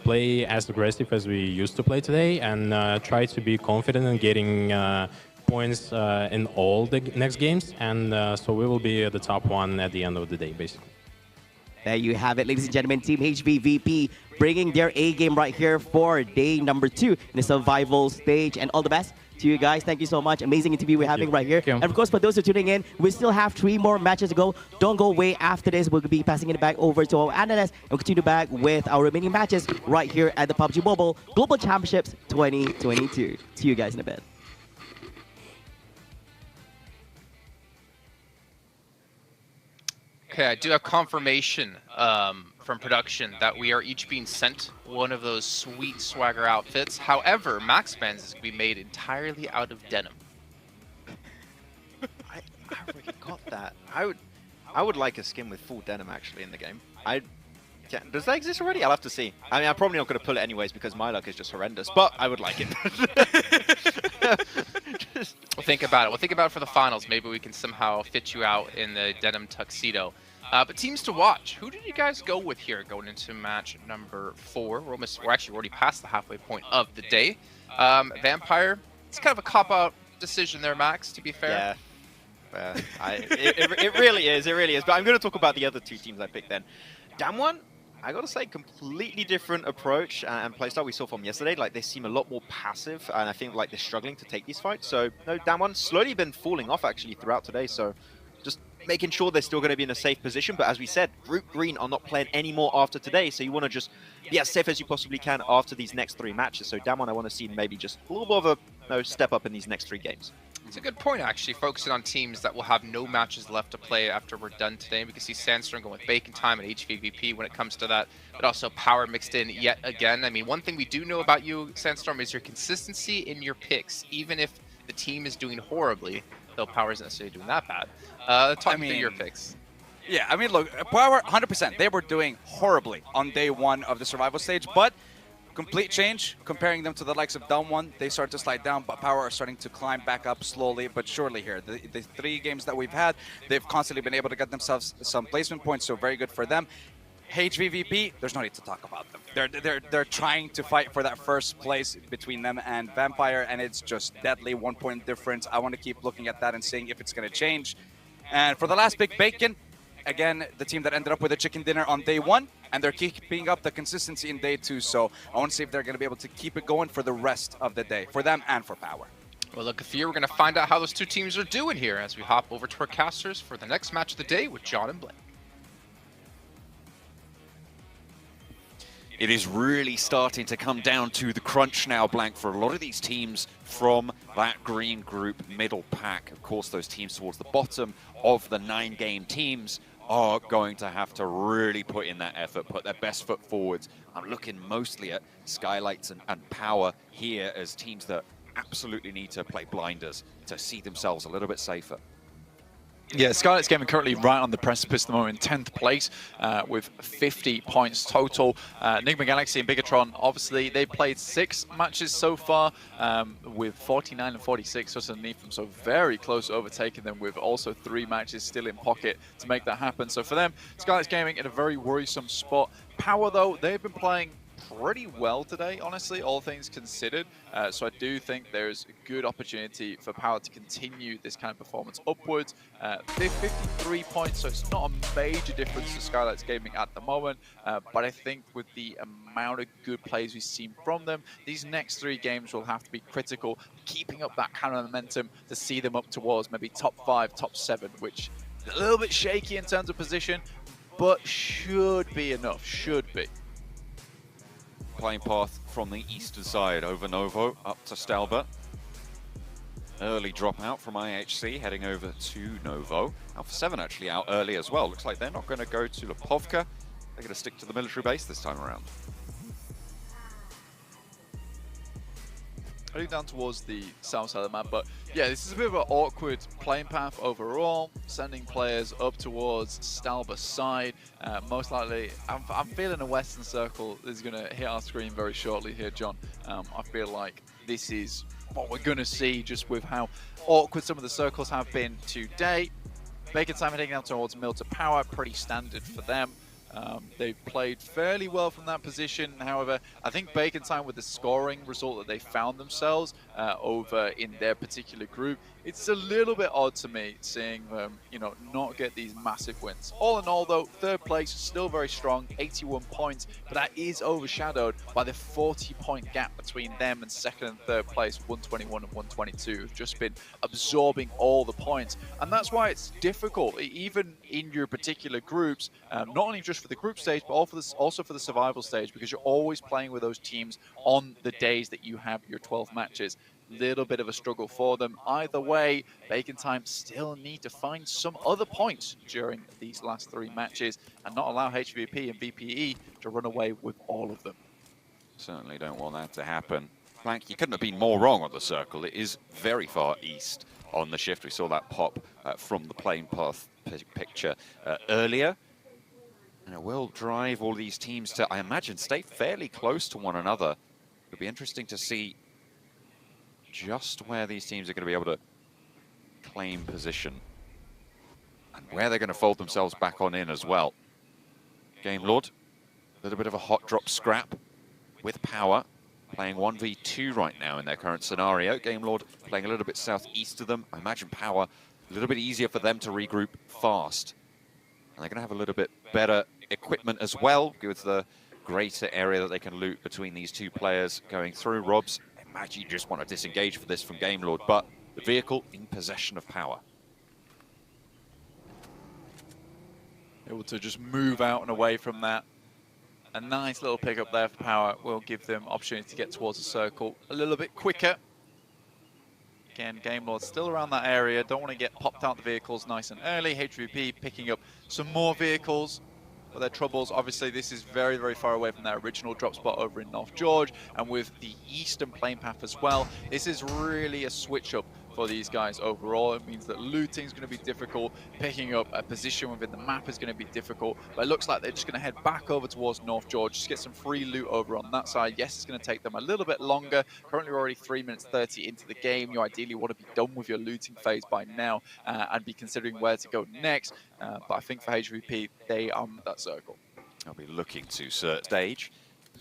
play as aggressive as we used to play today and try to be confident in getting points in all the next games, and so we will be the top 1 at the end of the day, basically. There you have it, ladies and gentlemen. Team HVVP bringing their A game right here for day number 2 in the survival stage. And all the best to you guys. Thank you so much. Amazing interview we're having right here. And of course, for those who are tuning in, we still have 3 more matches to go. Don't go away. After this, we'll be passing it back over to our analyst and we'll continue back with our remaining matches right here at the PUBG Mobile Global Championships 2022. See you guys in a bit. Okay, I do have confirmation from production that we are each being sent one of those sweet swagger outfits. However, Max Bands is going to be made entirely out of denim. I already got that. I would like a skin with full denim actually in the game. Does that exist already? I'll have to see. I mean, I'm probably not going to pull it anyways because my luck is just horrendous, but I would like it. We'll think about it. We'll think about it for the finals. Maybe we can somehow fit you out in the denim tuxedo. But teams to watch. Who did you guys go with here going into match number 4? We're actually already past the halfway point of the day. Vampire. It's kind of a cop-out decision there, Max, to be fair. Yeah. It really is. It really is. But I'm going to talk about the other 2 teams I picked then. Damwon, I gotta say, completely different approach and playstyle we saw from yesterday. Like, they seem a lot more passive, and I think like they're struggling to take these fights. So, no, Damwon slowly been falling off actually throughout today. So, just making sure they're still going to be in a safe position. But as we said, Group Green are not playing anymore after today. So you want to just be as safe as you possibly can after these next 3 matches. So Damwon, I want to see maybe just a little bit of a step up in these next 3 games. It's a good point, actually, focusing on teams that will have no matches left to play after we're done today. We can see Sandstorm going with Bacon Time and HVVP when it comes to that, but also Power mixed in yet again. I mean, one thing we do know about you, Sandstorm, is your consistency in your picks, even if the team is doing horribly, though Power isn't necessarily doing that bad. Talk me through your picks. Yeah, I mean, look, Power, 100%. They were doing horribly on day 1 of the survival stage, but complete change, comparing them to the likes of Damwon. They start to slide down, but Power are starting to climb back up slowly but surely here. The 3 games that we've had, they've constantly been able to get themselves some placement points, so very good for them. HVVP, there's no need to talk about them. They're trying to fight for that first place between them and Vampire, and it's just deadly, 1 point difference. I want to keep looking at that and seeing if it's going to change. And for the last pick, Bacon, again, the team that ended up with a chicken dinner on day 1, and they're keeping up the consistency in day 2. So I want to see if they're going to be able to keep it going for the rest of the day, for them and for Power. Well, look, we're going to find out how those 2 teams are doing here as we hop over to our casters for the next match of the day with John and Blake. It is really starting to come down to the crunch now, Blank, for a lot of these teams from that green group middle pack. Of course, those teams towards the bottom of the 9-game teams are going to have to really put in that effort, put their best foot forwards. I'm looking mostly at Skylights and Power here as teams that absolutely need to play blinders to see themselves a little bit safer. Yeah, Skylight's Gaming currently right on the precipice at the moment, in 10th place with 50 points total. Enigma Galaxy and Bigatron, obviously, they played 6 matches so far with 49 and 46 just underneath them, so very close to overtaking them with also 3 matches still in pocket to make that happen. So for them, Skylight's Gaming in a very worrisome spot. Power, though, they've been playing pretty well today, honestly, all things considered. So I do think there's a good opportunity for Power to continue this kind of performance upwards. They're 53 points, so it's not a major difference to Skylight's Gaming at the moment. But I think with the amount of good plays we've seen from them, these next 3 games will have to be critical, keeping up that kind of momentum to see them up towards maybe top 5, top 7, which is a little bit shaky in terms of position, but should be enough, should be. Playing path from the eastern side over Novo up to Stalbert. Early dropout from IHC heading over to Novo. Alpha 7 actually out early as well. Looks like they're not going to go to Lipovka. They're going to stick to the military base this time around. Heading down towards the south side of the map, but yeah, this is a bit of an awkward playing path overall, sending players up towards Stalbert's side. Most likely, I'm feeling a Western Circle is going to hit our screen very shortly here, John. I feel like this is what we're going to see just with how awkward some of the circles have been to date. Bacon Time heading down towards Mill to Power, pretty standard for them. They've played fairly well from that position. However, I think Bacon Time, with the scoring result that they found themselves over in their particular group, It's a little bit odd to me seeing them, you know, not get these massive wins. All in all, though, third place is still very strong, 81 points, but that is overshadowed by the 40-point gap between them and second and third place, 121 and 122, who've just been absorbing all the points. And that's why it's difficult, even in your particular groups, not only just for the group stage, but also for the survival stage, because you're always playing with those teams on the days that you have your 12 matches. Little bit of a struggle for them. Either way, Bacon Time still need to find some other points during these last 3 matches and not allow HVP and VPE to run away with all of them. Certainly don't want that to happen. Blank, you couldn't have been more wrong on the circle. It is very far east on the shift. We saw that pop from the plane path picture earlier. And it will drive all these teams to, I imagine, stay fairly close to one another. It'll be interesting to see just where these teams are going to be able to claim position and where they're going to fold themselves back on in as well. Game Lord, a little bit of a hot drop scrap with Power, playing 1v2 right now in their current scenario. Game Lord playing a little bit southeast of them. I imagine Power, a little bit easier for them to regroup fast. And they're going to have a little bit better equipment as well, with the greater area that they can loot between these two players going through. Robs, imagine you just want to disengage for this from Game Lord, but the vehicle in possession of Power. Able to just move out and away from that. A nice little pickup there for Power will give them opportunity to get towards the circle a little bit quicker. Again, Game Lord still around that area. Don't want to get popped out the vehicles nice and early. HVP picking up some more vehicles. But their troubles, obviously, this is very, very far away from their original drop spot over in North George. And with the eastern plane path as well, this is really a switch up for these guys overall. It means that looting is going to be difficult, picking up a position within the map is going to be difficult, but it looks like they're just going to head back over towards North George, just get some free loot over on that side. Yes, it's going to take them a little bit longer. Currently we're already 3 minutes 30 into the game. You ideally want to be done with your looting phase by now and be considering where to go next, but I think for HVP, they are that circle. They'll be looking to stage,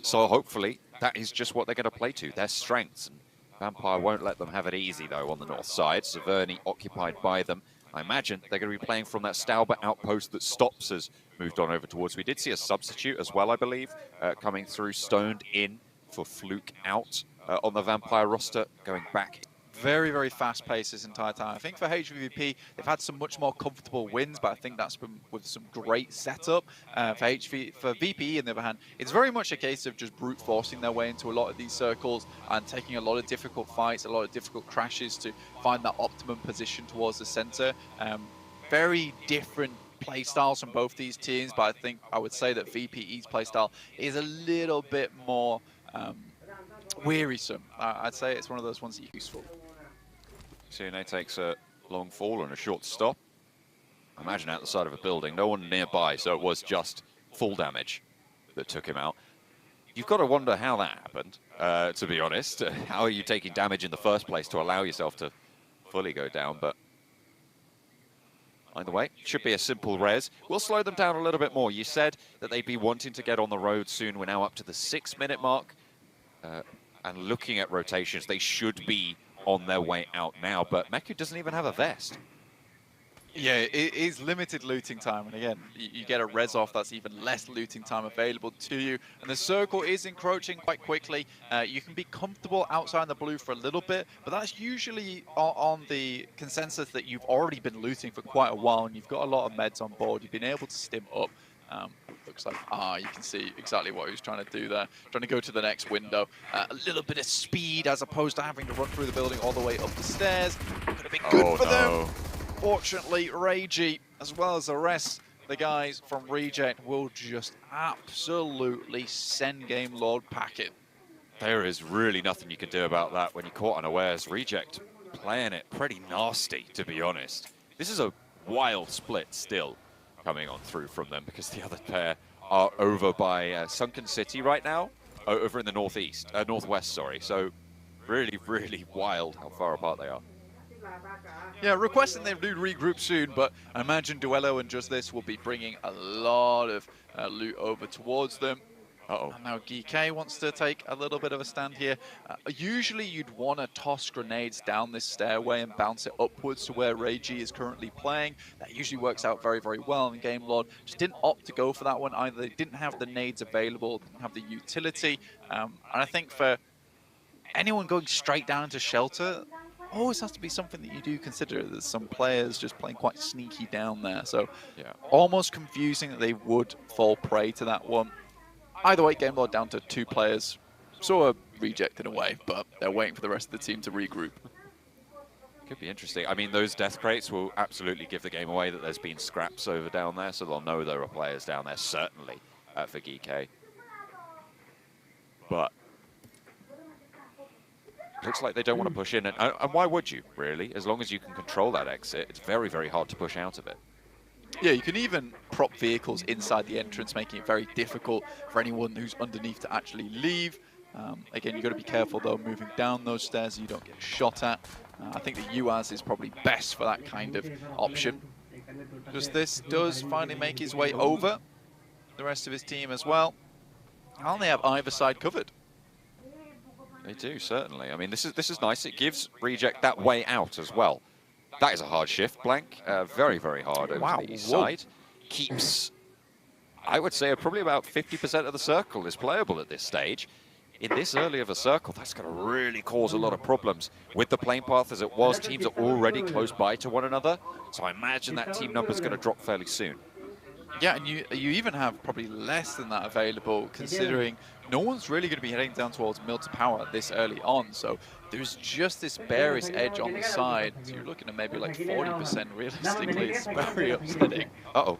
so hopefully that is just what they're going to play to, their strengths. And Vampire won't let them have it easy, though, on the north side. Severny occupied by them. I imagine they're going to be playing from that Stauber outpost that Stops has moved on over towards. We did see a substitute as well, I believe, coming through, stoned in for Fluke out on the Vampire roster, going back. Very, very fast pace this entire time. I think for HVP, they've had some much more comfortable wins, but I think that's been with some great setup. For VPE, on the other hand, it's very much a case of just brute forcing their way into a lot of these circles and taking a lot of difficult fights, a lot of difficult crashes to find that optimum position towards the center. Very different play styles from both these teams, but I think I would say that VPE's play style is a little bit more wearisome. I'd say it's one of those ones that are useful. Sune takes a long fall and a short stop. Imagine out the side of a building, no one nearby, so it was just full damage that took him out. You've got to wonder how that happened, to be honest. How are you taking damage in the first place to allow yourself to fully go down? But either way, should be a simple res. We'll slow them down a little bit more. You said that they'd be wanting to get on the road soon. We're now up to the 6-minute mark. And looking at rotations, they should be on their way out now, but Meku doesn't even have a vest. Yeah, it is limited looting time, and again, you get a res off, that's even less looting time available to you, and the circle is encroaching quite quickly. You can be comfortable outside in the blue for a little bit, but that's usually on the consensus that you've already been looting for quite a while, and you've got a lot of meds on board, you've been able to stim up. Looks like, you can see exactly what he was trying to do there. Trying to go to the next window. A little bit of speed as opposed to having to run through the building all the way up the stairs. Could have been good for them. Fortunately, Reiji, as well as the rest, the guys from Reject, will just absolutely send Game Lord packing. There is really nothing you can do about that when you're caught unawares. Reject playing it pretty nasty, to be honest. This is a wild split still coming on through from them, because the other pair are over by Sunken City right now, over in the northwest, sorry. So really, really wild how far apart they are. Yeah, requesting they do regroup soon, but I imagine Duello and Just This will be bringing a lot of loot over towards them. And now GK wants to take a little bit of a stand here. Usually you'd want to toss grenades down this stairway and bounce it upwards to where Reiji is currently playing. That usually works out very, very well. And Game Lord just didn't opt to go for that one either. They didn't have the nades available, didn't have the utility. And I think for anyone going straight down into shelter, always has to be something that you do consider. There's some players just playing quite sneaky down there. So almost confusing that they would fall prey to that one. Either way, Game Lord down to 2 players. Sort of reject in a way, but they're waiting for the rest of the team to regroup. Could be interesting. I mean, those death crates will absolutely give the game away that there's been scraps over down there, so they'll know there are players down there, certainly, for GK. But looks like they don't want to push in. And why would you, really? As long as you can control that exit, it's very, very hard to push out of it. Yeah, you can even prop vehicles inside the entrance, making it very difficult for anyone who's underneath to actually leave. Again, you've got to be careful, though, moving down those stairs so you don't get shot at. I think the UAZ is probably best for that kind of option. Because this does finally make his way over the rest of his team as well. And they have either side covered. They do, certainly. I mean, this is nice. It gives Reject that way out as well. That is a hard shift, Blank. Very, very hard over the east side. Keeps, I would say, probably about 50% of the circle is playable at this stage. In this early of a circle, that's going to really cause a lot of problems. With the plane path as it was, teams are already close by to one another. So I imagine that team number is going to drop fairly soon. Yeah, and you even have probably less than that available, considering no one's really going to be heading down towards Mill to Power this early on. So there's just this bearish edge on the side. So you're looking at maybe like 40% realistically. It's very upsetting. Uh-oh.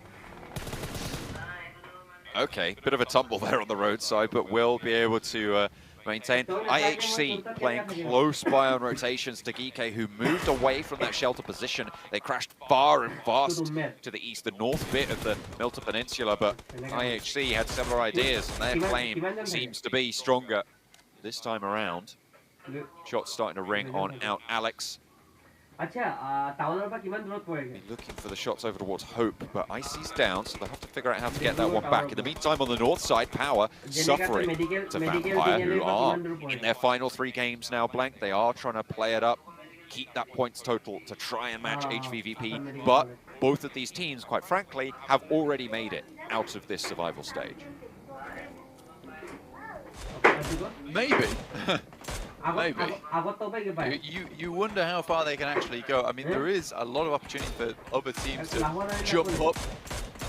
Okay, bit of a tumble there on the roadside, but will be able to maintain. IHC playing close by on rotations to Gike, who moved away from that shelter position. They crashed far and fast to the east, the north bit of the Milta Peninsula, but IHC had similar ideas, and their flame seems to be stronger this time around. Shots starting to ring on out Alex. Looking for the shots over towards Hope, but Icy's down, so they'll have to figure out how to get that one back. In the meantime, on the north side, Power suffering to Vampire, who are in their final 3 games now, Blank. They are trying to play it up, keep that points total to try and match HVVP, but both of these teams, quite frankly, have already made it out of this survival stage. Maybe. Maybe. You wonder how far they can actually go. I mean, there is a lot of opportunity for other teams to jump up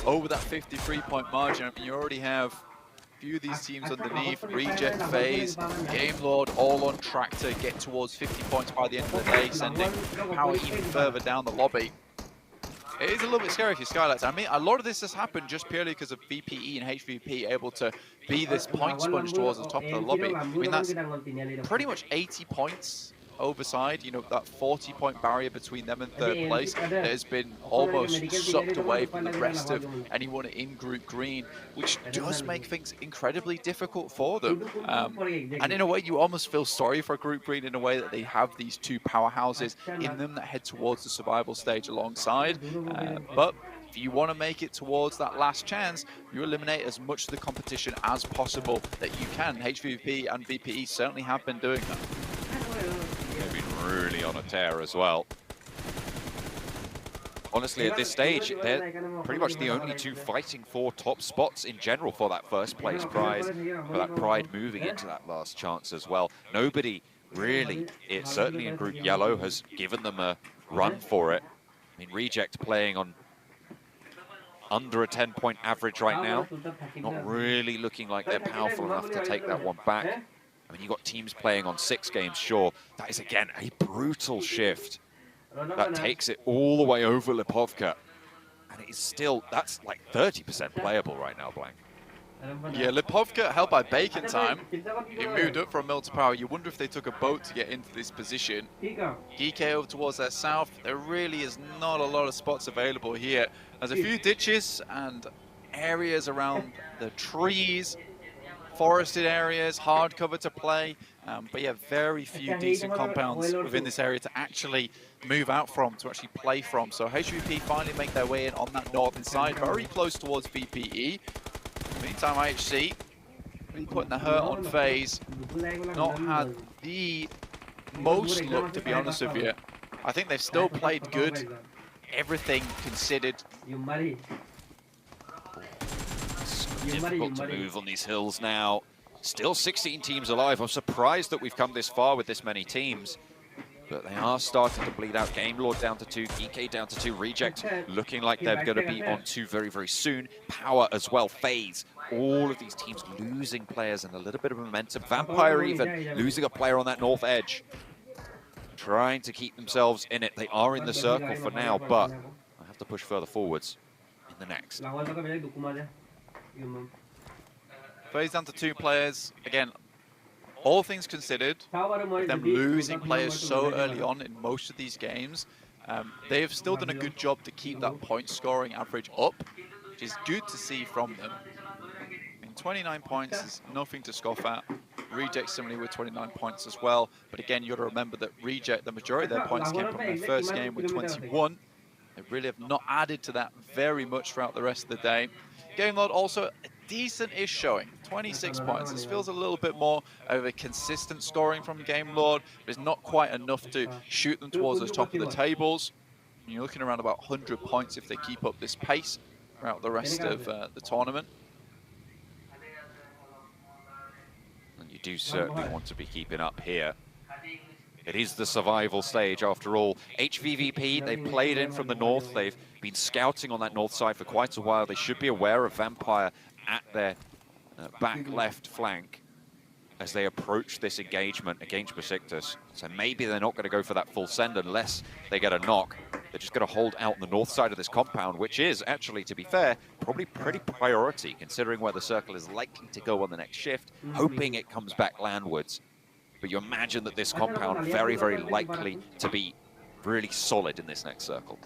over that 53-point margin. I mean, you already have a few of these teams underneath, Reject, FaZe, Game Lord, all on track to get towards 50 points by the end of the day, sending Power even further down the lobby. It is a little bit scary if you Skylights. I mean, a lot of this has happened just purely because of VPE and HVP able to be this point sponge towards the top of the lobby. I mean, that's pretty much 80 points overside, you know, that 40-point barrier between them and third place that has been almost sucked away from the rest of anyone in Group Green, which does make things incredibly difficult for them. And in a way, you almost feel sorry for Group Green in a way that they have these 2 powerhouses in them that head towards the survival stage alongside. But if you want to make it towards that last chance, you eliminate as much of the competition as possible that you can. HVP and VPE certainly have been doing that. They've been really on a tear as well. Honestly, at this stage, they're pretty much the only 2 fighting for top spots in general for that first place prize, for that pride moving into that last chance as well. Nobody really, certainly in Group Yellow, has given them a run for it. I mean, Reject playing on under a 10-point average right now. Not really looking like they're powerful enough to take that one back. I mean, you've got teams playing on 6 games, sure. That is, again, a brutal shift. That takes it all the way over Lipovka. And it is still, that's like 30% playable right now, Blank. Yeah, Lipovka held by Bacon time. He moved up from Mill to Power. You wonder if they took a boat to get into this position. Gike over towards their south. There really is not a lot of spots available here. There's a few ditches and areas around the trees, forested areas, hard cover to play. But yeah, very few decent compounds within this area to actually move out from, to actually play from. So HVP finally make their way in on that northern side, very close towards VPE. Meantime, IHC been putting the hurt on FaZe. Not had the most luck, to be honest with you. I think they've still played good, everything considered. It's difficult to move on these hills now. Still 16 teams alive. I'm surprised that we've come this far with this many teams. But they are starting to bleed out. Game Lord down to 2, EK down to 2, Reject looking like they're going to be on 2 very, very soon. Power as well, FaZe. All of these teams losing players and a little bit of momentum. Vampire even losing a player on that north edge. Trying to keep themselves in it. They are in the circle for now, but I have to push further forwards in the next. FaZe down to 2 players. Again, all things considered, with them losing players so early on in most of these games, they have still done a good job to keep that point scoring average up, which is good to see from them. I mean, 29 points is nothing to scoff at. Reject similarly with 29 points as well. But again, you got to remember that Reject, the majority of their points came from their first game with 21. They really have not added to that very much throughout the rest of the day. Game Lord also a decent-ish showing, 26 points. This feels a little bit more of a consistent scoring from Game Lord, but it's not quite enough to shoot them towards the top of the tables. And you're looking around about 100 points if they keep up this pace throughout the rest of the tournament. And you do certainly want to be keeping up here. It is the survival stage after all. HVVP, they've played in from the north. They've been scouting on that north side for quite a while. They should be aware of Vampire at their back left flank as they approach this engagement against Besiktas. So maybe they're not going to go for that full send unless they get a knock. They're just going to hold out on the north side of this compound, which is actually, to be fair, probably pretty priority considering where the circle is likely to go on the next shift, hoping it comes back landwards. But you imagine that this compound very, very likely to be really solid in this next circle.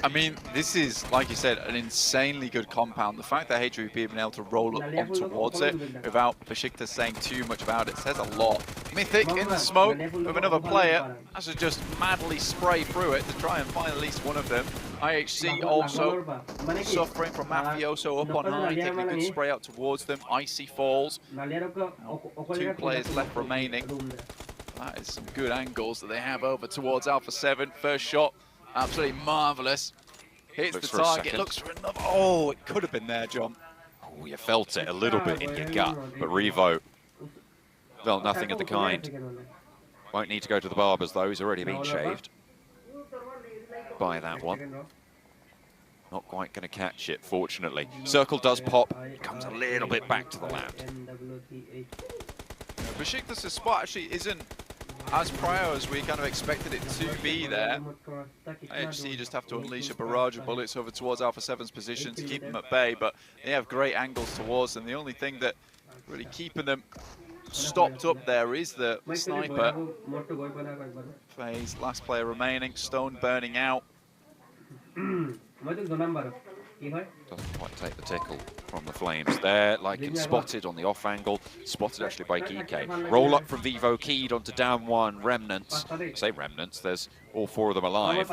I mean, this is, like you said, an insanely good compound. The fact that HVP have been able to roll up on towards it without Besiktas saying too much about it says a lot. Mythic in the smoke with another player has to just madly spray through it to try and find at least one of them. IHC also suffering from Mafioso up on high, taking a good spray out towards them. Icy falls. Now, 2 players left remaining. That is some good angles that they have over towards Alpha 7. First shot. Absolutely marvellous. Hits the target, looks for another. Oh, it could have been there, John. Oh, you felt it a little bit in your gut, but Revo felt nothing of the kind. Won't need to go to the barbers, though. He's already been shaved by that one. Not quite going to catch it, fortunately. Circle does pop. Comes a little bit back to the land. Besiktas' spot actually isn't as prior as we kind of expected it to be there. IHC just have to unleash a barrage of bullets over towards Alpha 7's position to keep them at bay, but they have great angles towards them. The only thing that really keeping them stopped up there is the sniper. FaZe, last player remaining, Stone burning out. Doesn't quite take the tickle from the Flames there. Lycan spotted on the off angle. Spotted actually by Kike. Roll up from Vivo, keyed onto down 1. Remnants. I say Remnants, there's all 4 of them alive.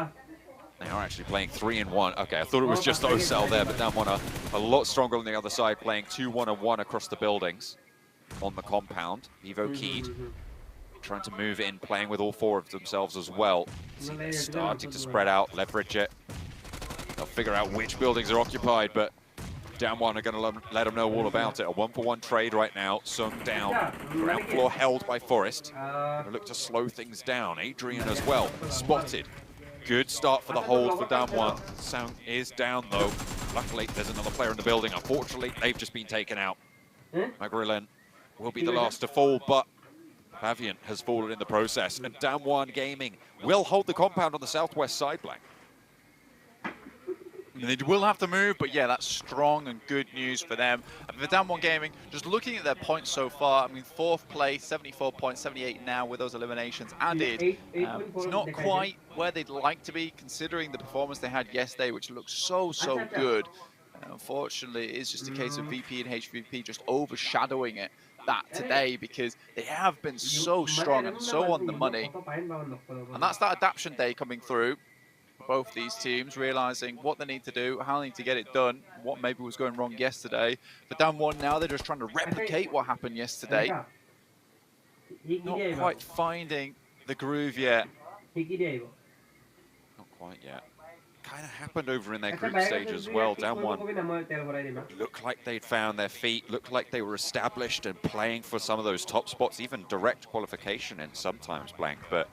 They are actually playing 3 in 1. Okay, I thought it was just Ocel there, but down 1 are a lot stronger on the other side, playing 2-1-1 across the buildings on the compound. Vivo keyed. Trying to move in, playing with all 4 of themselves as well. See, they're starting to spread out, leverage it. They'll figure out which buildings are occupied, but down 1 are going to let them know all about it. A 1-for-1 trade right now. Sung down. Ground floor held by Forest. Gonna look to slow things down. Adrian as well. Spotted. Good start for the hold for down 1. Sung is down though. Luckily, there's another player in the building. Unfortunately, they've just been taken out. Magrillen will be the last to fall, but Pavian has fallen in the process. And down 1 Gaming will hold the compound on the southwest side, Black. They will have to move, but yeah, that's strong and good news for them. And for down 1 Gaming, just looking at their points so far, I mean, 4th place, 74 points, 78 now with those eliminations added. It's not quite where they'd like to be, considering the performance they had yesterday, which looked so good. Unfortunately, it is just a case of VP and HVP just overshadowing it that today, because they have been so strong and so on the money. And that's that adaptation day coming through. both these teams, realizing what they need to do, how they need to get it done, what maybe was going wrong yesterday. For down 1 now, they're just trying to replicate what happened yesterday. Not quite finding the groove yet. Not quite yet. Kind of happened over in their group stage as well. Down 1. Looked like they'd found their feet, looked like they were established and playing for some of those top spots, even direct qualification and sometimes blank. But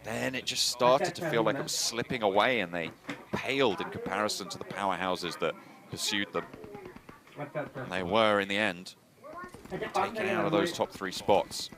then it just started to feel like it was slipping away, and they paled in comparison to the powerhouses that pursued them. And they were, in the end, taken out of those top 3 spots.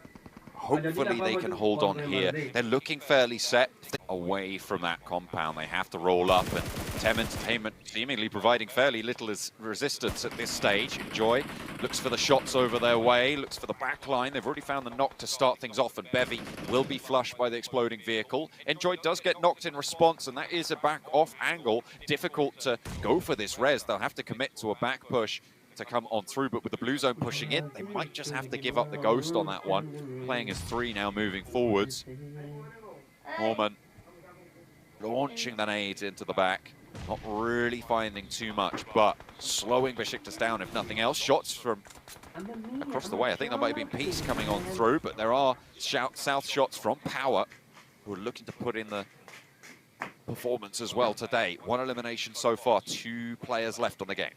Hopefully they can hold on here. They're looking fairly set away from that compound. They have to roll up, and Tem Entertainment seemingly providing fairly little resistance at this stage. Enjoy looks for the shots over their way, looks for the back line. They've already found the knock to start things off, and Bevy will be flushed by the exploding vehicle. Enjoy does get knocked in response, and that is a back off angle. Difficult to go for this res. They'll have to commit to a back push to come on through, but with the blue zone pushing in, they might just have to give up the ghost on that one. Playing as 3 now, moving forwards. Norman launching the nades into the back, not really finding too much, but slowing Besiktas down if nothing else. Shots from across the way. I think that might have been Peace coming on through, but there are south shots from Power, who are looking to put in the performance as well today. 1 elimination so far, 2 players left on the game.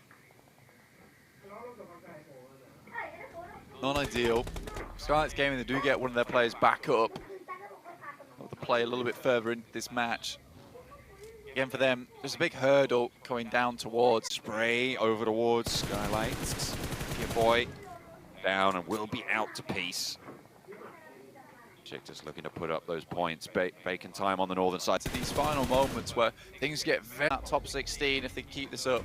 Not ideal. Scarlet's gaming, they do get one of their players back up. To play a little bit further into this match. Again, for them, there's a big hurdle going down towards. Spray over towards Skylights. Your boy down and will be out to Peace. Besiktas looking to put up those points. Bacon time on the northern side. To these final moments where things get very top 16 if they keep this up.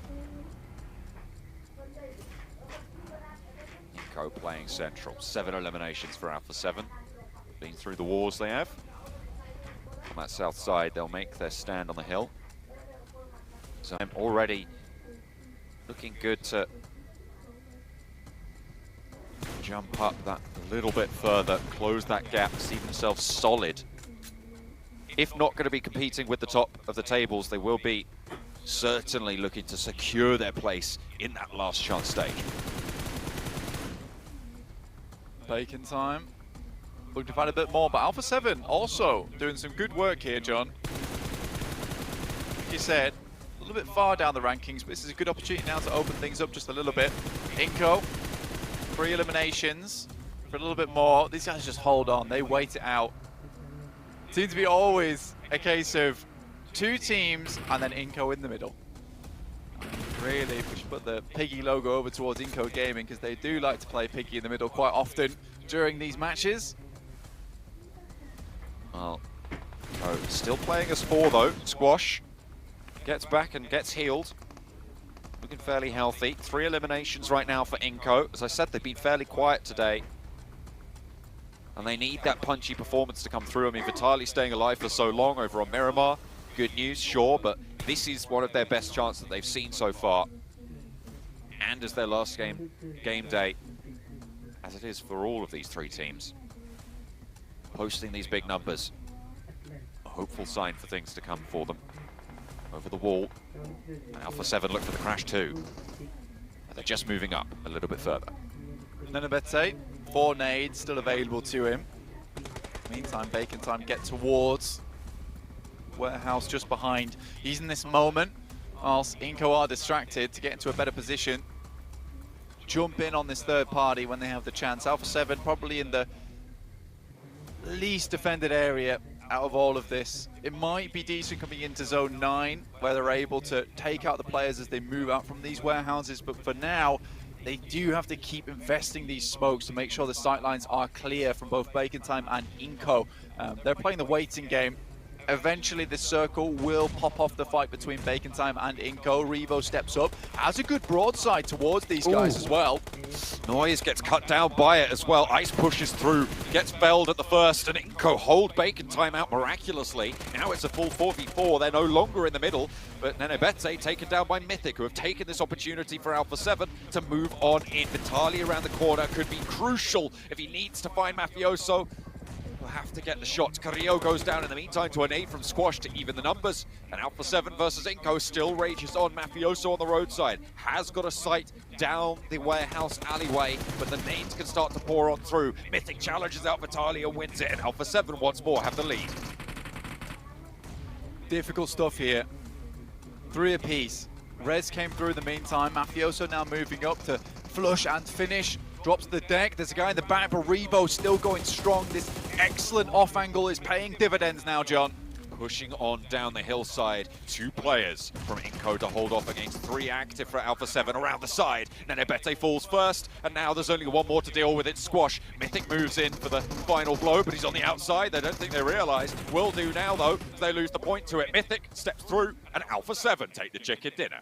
Playing central. 7 eliminations for Alpha 7. Been through the wars they have. On that south side, they'll make their stand on the hill. So I'm already looking good to jump up that a little bit further, close that gap, see themselves solid. If not going to be competing with the top of the tables, they will be certainly looking to secure their place in that last chance stage. Bacon time. Looking to find a bit more, but Alpha 7 also doing some good work here, John. Like you said, a little bit far down the rankings, but this is a good opportunity now to open things up just a little bit. Inco, 3 eliminations for a little bit more. These guys just hold on, they wait it out. Seems to be always a case of 2 teams and then Inco in the middle. Really, we should put the Piggy logo over towards Inco Gaming, because they do like to play Piggy in the middle quite often during these matches. Well, still playing as 4 though. Squash gets back and gets healed. Looking fairly healthy. 3 eliminations right now for Inco. As I said, they've been fairly quiet today. And they need that punchy performance to come through. I mean, Vitali staying alive for so long over on Miramar. Good news, sure, but this is one of their best chances that they've seen so far. And as their last game day, as it is for all of these 3 teams. Posting these big numbers. A hopeful sign for things to come for them. Over the wall. Alpha 7 look for the crash too. And they're just moving up a little bit further. Nenebete, 4 nades still available to him. Meantime, Bacon time get towards Warehouse just behind. Using this moment, whilst Inco are distracted, to get into a better position. Jump in on this third party when they have the chance. Alpha 7 probably in the least defended area out of all of this. It might be decent coming into Zone 9, where they're able to take out the players as they move out from these warehouses, but for now, they do have to keep investing these smokes to make sure the sightlines are clear from both Bacon Time and Inco. They're playing the waiting game. Eventually, the circle will pop off the fight between Bacon Time and Inco. Revo steps up, has a good broadside towards these guys as well. Noise gets cut down by it as well. Ice pushes through, gets felled at the first, and Inco hold Bacon Time out miraculously. Now it's a full 4v4. They're no longer in the middle, but Nenebete taken down by Mythic, who have taken this opportunity for Alpha 7 to move on in. Vitali around the corner could be crucial if he needs to find Mafioso. will have to get the shot. Carrillo goes down in the meantime to a nade from Squash to even the numbers. And Alpha 7 versus Inco still rages on. Mafioso on the roadside has got a sight down the warehouse alleyway, but the nades can start to pour on through. Mythic challenges out Vitalia, wins it, and Alpha 7 once more have the lead. Difficult stuff here. 3 apiece. Rez came through in the meantime. Mafioso now moving up to flush and finish. Drops the deck. There's a guy in the back, but Revo still going strong. This excellent off angle is paying dividends now, John. Pushing on down the hillside. 2 players from Inco to hold off against 3 active for Alpha 7 around the side. Nenebete falls first, and now there's only one more to deal with. It's Squash. Mythic moves in for the final blow, but he's on the outside. They don't think they realize. Will do now, though. They lose the point to it. Mythic steps through, and Alpha 7 take the chicken dinner.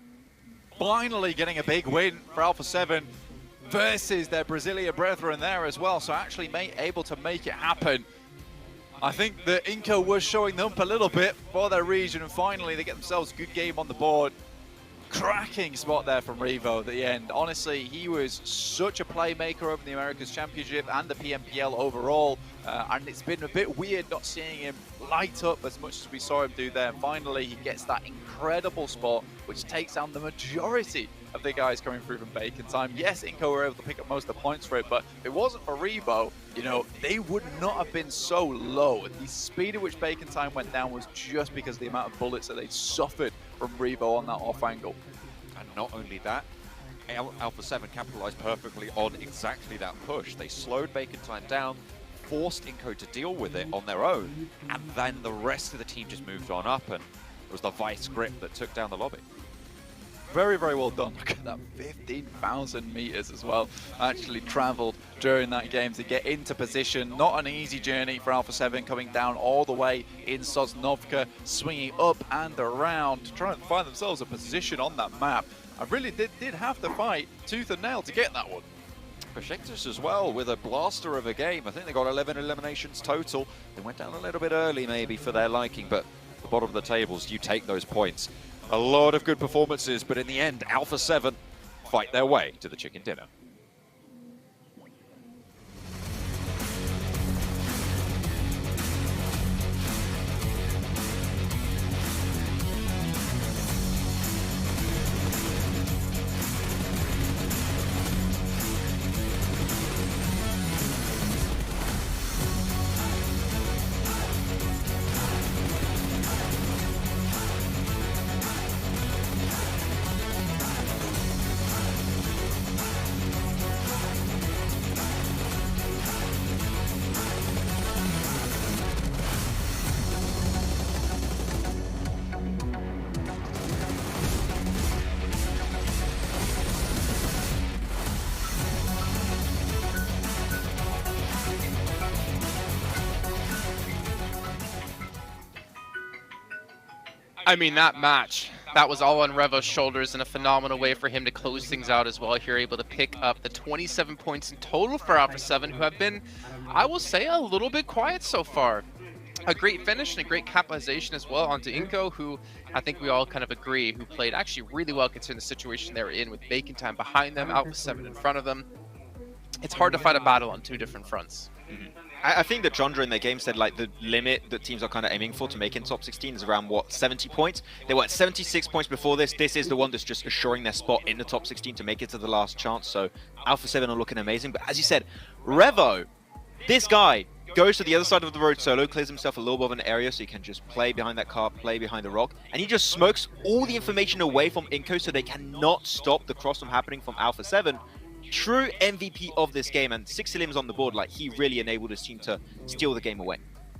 Finally getting a big win for Alpha 7 versus their Brasilia brethren there as well, so actually able to make it happen. I think that Inco was showing them up a little bit for their region, and finally they get themselves a good game on the board. Cracking spot there from Revo at the end. Honestly, he was such a playmaker over the Americas Championship and the PMPL overall, and it's been a bit weird not seeing him light up as much as we saw him do there. And finally, he gets that incredible spot, which takes down the majority of the guys coming through from Bacon Time. Yes, Inco were able to pick up most of the points for it, but if it wasn't for Revo, you know, they would not have been so low. The speed at which Bacon Time went down was just because of the amount of bullets that they suffered from Revo on that off angle. And not only that, Alpha 7 capitalized perfectly on exactly that push. They slowed Bacon Time down, forced Inco to deal with it on their own, and then the rest of the team just moved on up, and it was the vice grip that took down the lobby. Very, very well done. Look at that, 15,000 meters as well. Actually traveled during that game to get into position. Not an easy journey for Alpha 7, coming down all the way in Sosnovka, swinging up and around, trying to find themselves a position on that map. I really did have to fight tooth and nail to get that one. Projectus as well with a blaster of a game. I think they got 11 eliminations total. They went down a little bit early maybe for their liking, but at the bottom of the tables, you take those points. A lot of good performances, but in the end, Alpha 7 fight their way to the chicken dinner. I mean, that match, that was all on Revo's shoulders, and a phenomenal way for him to close things out as well here, able to pick up the 27 points in total for Alpha 7, who have been, I will say, a little bit quiet so far. A great finish and a great capitalization as well onto Inco, who I think we all kind of agree, who played actually really well considering the situation they were in with Bacon Time behind them, Alpha 7 in front of them. It's hard to fight a battle on 2 different fronts. I think that Jondra in their game said like the limit that teams are kind of aiming for to make in top 16 is around, what, 70 points? They were at 76 points before this. This is the one that's just assuring their spot in the top 16 to make it to the last chance. So Alpha 7 are looking amazing. But as you said, Revo, this guy goes to the other side of the road solo, clears himself a little bit of an area so he can just play behind that car, play behind the rock, and he just smokes all the information away from Inco so they cannot stop the cross from happening from Alpha 7. True MVP of this game, and 6 limbs on the board. Like, he really enabled his team to steal the game away.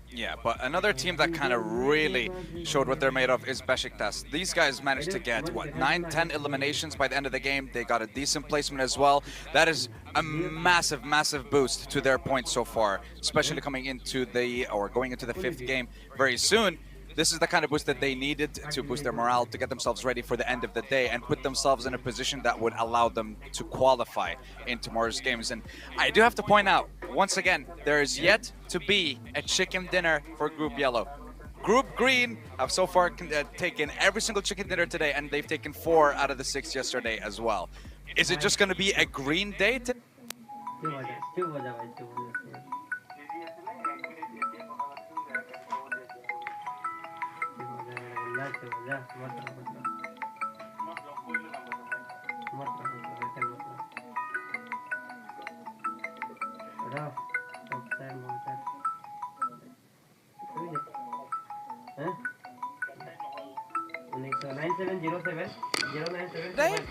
Yeah, but another team that kind of really showed what they're made of is Besiktas. These guys managed to get, what, 9-10 eliminations by the end of the game. They got a decent placement as well. That is a massive, massive boost to their points so far, especially coming into the, or going into the 5th game very soon. This is the kind of boost that they needed to boost their morale, to get themselves ready for the end of the day and put themselves in a position that would allow them to qualify in tomorrow's games. And I do have to point out, once again, there is yet to be a chicken dinner for Group Yellow. Group Green have so far taken every single chicken dinner today, and they've taken 4 out of the 6 yesterday as well. Is it just going to be a green day?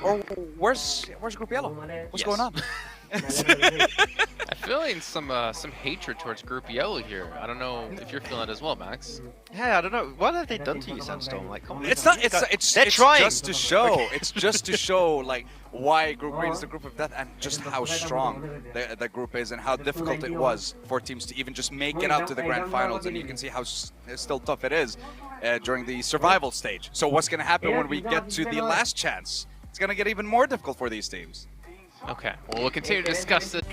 Or where's Group Yellow? What's going on? I'm feeling some hatred towards Group Yellow here. I don't know if you're feeling it as well, Max. Hey, I don't know. What have they done to you, Sandstorm? Like, come on. It's not. It's trying. just to show. It's just to show like why Group Green is the group of death and just how strong the group is and how difficult it was for teams to even just make it out to the grand finals. And you can see how still tough it is during the survival stage. So what's going to happen when we get to the last chance? It's going to get even more difficult for these teams. Okay, well, we'll continue to discuss this.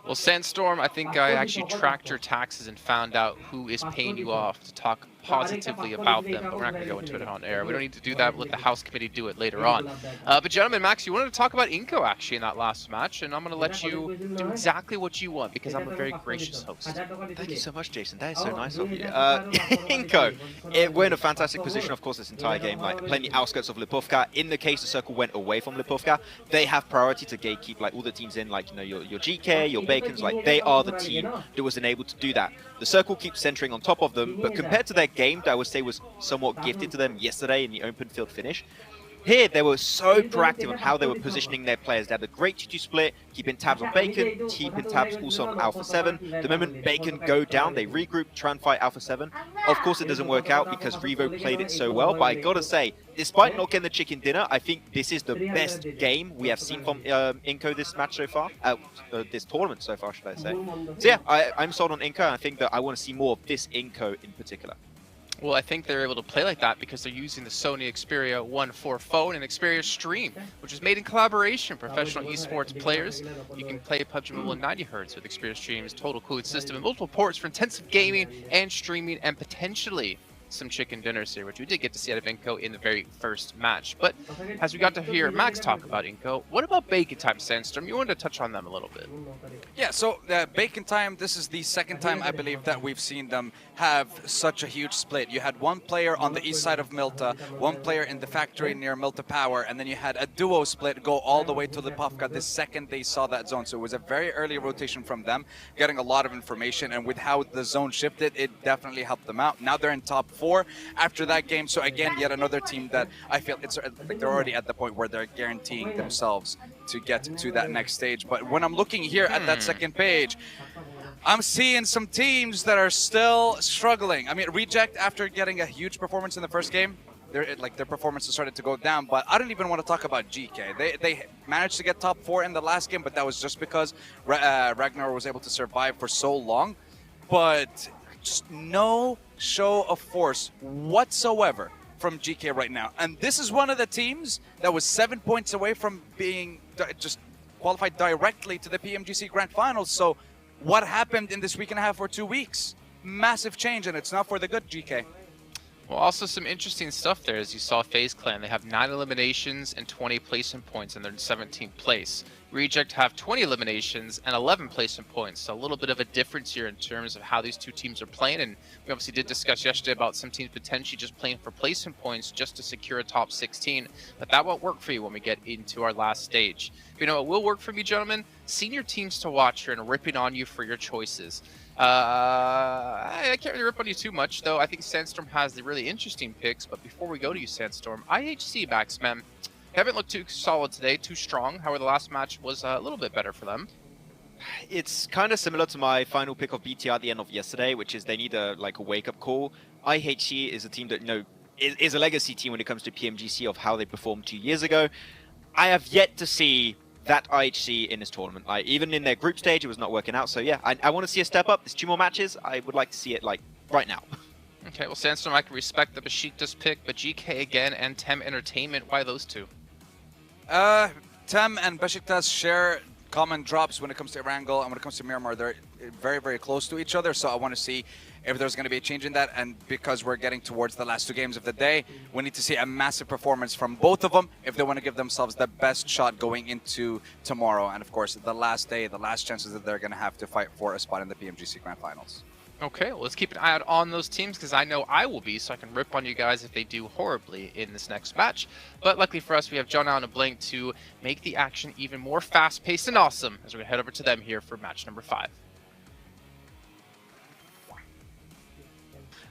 Well, Sandstorm, I think I actually tracked your taxes and found out who is paying you off to talk positively about them, but we're not going to go into it on air. We don't need to do that. We'll let the House Committee do it later on. But gentlemen, Max, you wanted to talk about Inko actually in that last match, and I'm going to let you do exactly what you want because I'm a very gracious host. Thank you so much, Jason. That is so nice of you. Inko, we're in a fantastic position, of course, this entire game, like playing the outskirts of Lipovka. In the case the circle went away from Lipovka, they have priority to gatekeep like all the teams in, like, you know, your GK, your Bacons, like they are the team that was enabled to do that. The circle keeps centering on top of them, but compared to their game that I would say was somewhat gifted to them yesterday in the open field finish, here they were so proactive on how they were positioning their players. They had a great 2-2 split, keeping tabs on Bacon, keeping tabs also on Alpha 7. The moment Bacon go down, they regroup, try and fight Alpha 7. Of course it doesn't work out because Revo played it so well, but I gotta say, despite not getting the chicken dinner, I think this is the best game we have seen from Inko this match so far, this tournament so far, should I say. So yeah, I'm sold on Inko, and I think that I want to see more of this Inko in particular. Well, I think they're able to play like that because they're using the Sony Xperia 1.4 phone and Xperia Stream, which is made in collaboration with professional esports players. You can play PUBG Mobile in 90 Hz with Xperia Stream's total cooling system and multiple ports for intensive gaming and streaming and potentially some chicken dinners here, which we did get to see out of Inko in the very first match. But as we got to hear Max talk about Inko, what about Bacon Time, Sandstorm? You wanted to touch on them a little bit. Yeah, so Bacon Time, this is the second time I believe that we've seen them have such a huge split. You had one player on the east side of Milta, one player in the factory near Milta Power, and then you had a duo split go all the way to Lipovka the second they saw that zone. So it was a very early rotation from them, getting a lot of information, and with how the zone shifted, it definitely helped them out. Now they're in top 4 after that game, so again, yet another team that I feel it's like they're already at the point where they're guaranteeing themselves to get to that next stage. But when I'm looking here at that second page, I'm seeing some teams that are still struggling. I mean, Reject, after getting a huge performance in the first game, their performances started to go down, but I don't even want to talk about GK. They managed to get top 4 in the last game, but that was just because Ragnar was able to survive for so long. But just no show of force whatsoever from GK right now. And this is one of the teams that was 7 points away from being just qualified directly to the PMGC Grand Finals. So what happened in this week and a half or 2 weeks? Massive change, and it's not for the good, GK. Well, also some interesting stuff there, as you saw FaZe Clan. They have 9 eliminations and 20 placement points, and they're in 17th place. Reject have 20 eliminations and 11 placement points, so a little bit of a difference here in terms of how these two teams are playing. And we obviously did discuss yesterday about some teams potentially just playing for placement points just to secure a top 16, but that won't work for you when we get into our last stage. But you know what will work for me, gentlemen? Senior teams to watch here and ripping on you for your choices. I can't really rip on you too much, though. I think Sandstorm has the really interesting picks, but before we go to you, Sandstorm, IHC backs, man. haven't looked too solid today, too strong. However, the last match was a little bit better for them. It's kind of similar to my final pick of BTR at the end of yesterday, which is they need a wake-up call. IHC is a team that is a legacy team when it comes to PMGC of how they performed 2 years ago. I have yet to see that IHC in this tournament. Even in their group stage, it was not working out. So yeah, I want to see a step up. There's 2 more matches. I would like to see it right now. Okay, well, Sandstorm, I can respect the Besiktas pick, but GK again and Tem Entertainment, why those 2? Tem and Besiktas share common drops when it comes to Erangel and when it comes to Miramar. They're very, very close to each other, so I want to see if there's going to be a change in that. And because we're getting towards the last 2 games of the day, we need to see a massive performance from both of them if they want to give themselves the best shot going into tomorrow. And of course, the last day, the last chances that they're going to have to fight for a spot in the PMGC Grand Finals. Okay, well, let's keep an eye out on those teams because I know I will be, so I can rip on you guys if they do horribly in this next match. But luckily for us, we have John Allen and Blink to make the action even more fast-paced and awesome as we head over to them here for match number 5.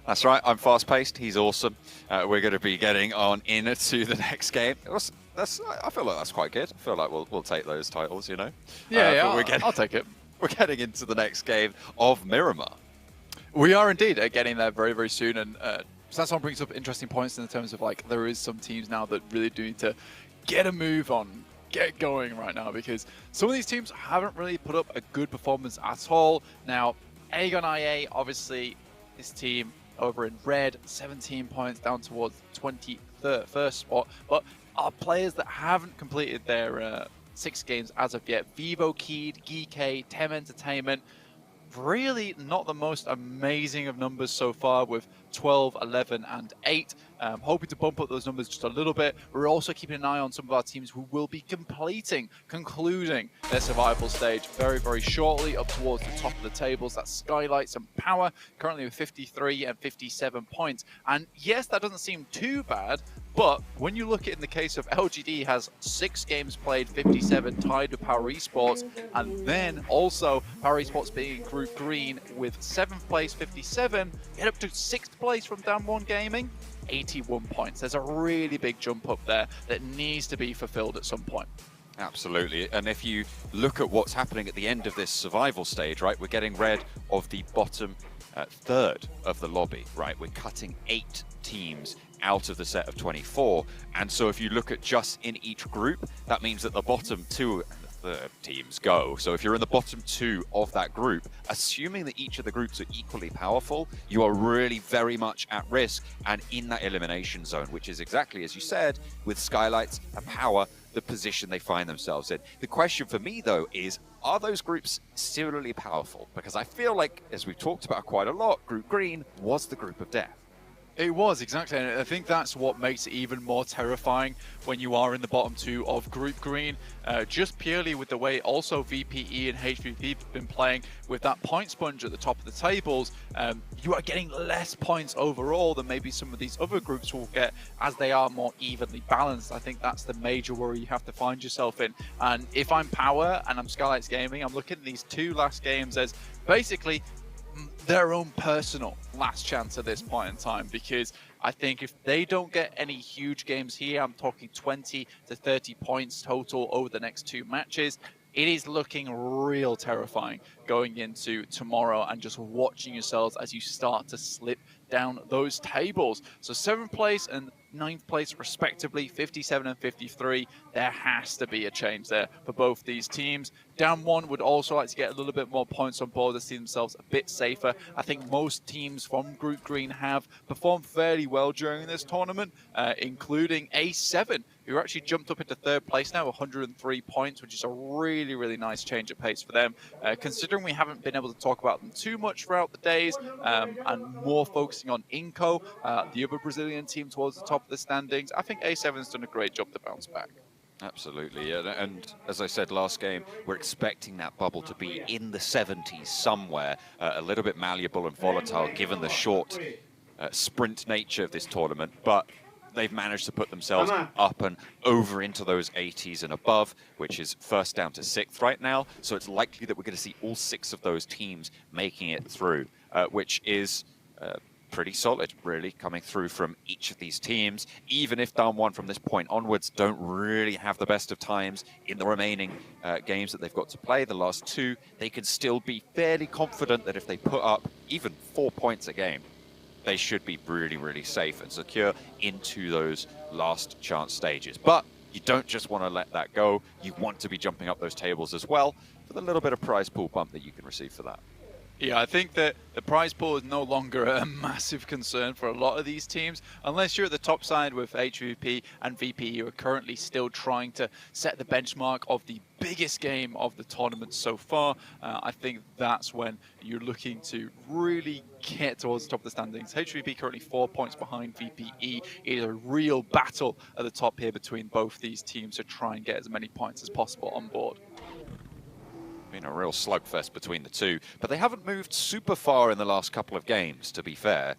That's right, I'm fast-paced, he's awesome. We're going to be getting on into the next game. I feel like that's quite good. I feel like we'll take those titles, you know? I'll take it. We're getting into the next game of Miramar. We are indeed getting there very, very soon, and Sandstorm brings up interesting points in terms of there is some teams now that really do need to get a move on, get going right now, because some of these teams haven't really put up a good performance at all. Now, Aegon IA, obviously, this team over in red, 17 points down towards 21st spot, but are players that haven't completed their 6 games as of yet. Vivo, Keed, Geek, Tem Entertainment, really not the most amazing of numbers so far with 12, 11, and 8. Hoping to bump up those numbers just a little bit. We're also keeping an eye on some of our teams who will be concluding their survival stage very, very shortly up towards the top of the tables. That's Skylights and Power, currently with 53 and 57 points. And yes, that doesn't seem too bad, but when you look at it in the case of LGD has 6 games played, 57, tied with Power Esports, and then also Power Esports being in Group Green with 7th place, 57, get up to 6th place from Down 1 Gaming, 81 points. There's a really big jump up there that needs to be fulfilled at some point. Absolutely, and if you look at what's happening at the end of this survival stage, right, we're getting rid of the bottom third of the lobby, right? We're cutting 8 teams out of the set of 24, and so if you look at just in each group, that means that the bottom 2 teams go. So if you're in the bottom 2 of that group, assuming that each of the groups are equally powerful, you are really very much at risk and in that elimination zone, which is exactly as you said with Skylights and Power, the position they find themselves in. The question for me though is, are those groups similarly powerful? Because I feel like, as we've talked about quite a lot, Group Green was the group of death. It was, exactly, and I think that's what makes it even more terrifying when you are in the bottom 2 of Group Green, just purely with the way also VPE and HVP have been playing with that point sponge at the top of the tables. You are getting less points overall than maybe some of these other groups will get as they are more evenly balanced. I think that's the major worry you have to find yourself in, and if I'm Power and I'm Skylights Gaming, I'm looking at these 2 last games as basically their own personal last chance at this point in time, because I think if they don't get any huge games here, I'm talking 20 to 30 points total over the next 2 matches, it is looking real terrifying going into tomorrow and just watching yourselves as you start to slip down those tables. So 7th place and 9th place respectively, 57 and 53. There has to be a change there for both these teams. Down 1 would also like to get a little bit more points on board to see themselves a bit safer. I think most teams from Group Green have performed fairly well during this tournament, including A7, who actually jumped up into 3rd place now, 103 points, which is a really, really nice change of pace for them. Considering we haven't been able to talk about them too much throughout the days, and more focusing on Inco, the other Brazilian team towards the top of the standings, I think A7's done a great job to bounce back. Absolutely, yeah. And as I said last game, we're expecting that bubble to be in the 70s somewhere, a little bit malleable and volatile given the short sprint nature of this tournament, but they've managed to put themselves up and over into those 80s and above, which is first down to 6th right now. So it's likely that we're going to see all 6 of those teams making it through, which is pretty solid, really, coming through from each of these teams. Even if down one from this point onwards don't really have the best of times in the remaining games that they've got to play, the last two, they can still be fairly confident that if they put up even 4 points a game, they should be really, really safe and secure into those last chance stages. But you don't just want to let that go. You want to be jumping up those tables as well for the little bit of prize pool bump that you can receive for that. Yeah, I think that the prize pool is no longer a massive concern for a lot of these teams, unless you're at the top side with HVP and VP, who are currently still trying to set the benchmark of the biggest game of the tournament so far. I think that's when you're looking to really get towards the top of the standings. HVP currently 4 points behind VPE. It is a real battle at the top here between both these teams to try and get as many points as possible on board. Been a real slugfest between the two, but they haven't moved super far in the last couple of games, to be fair.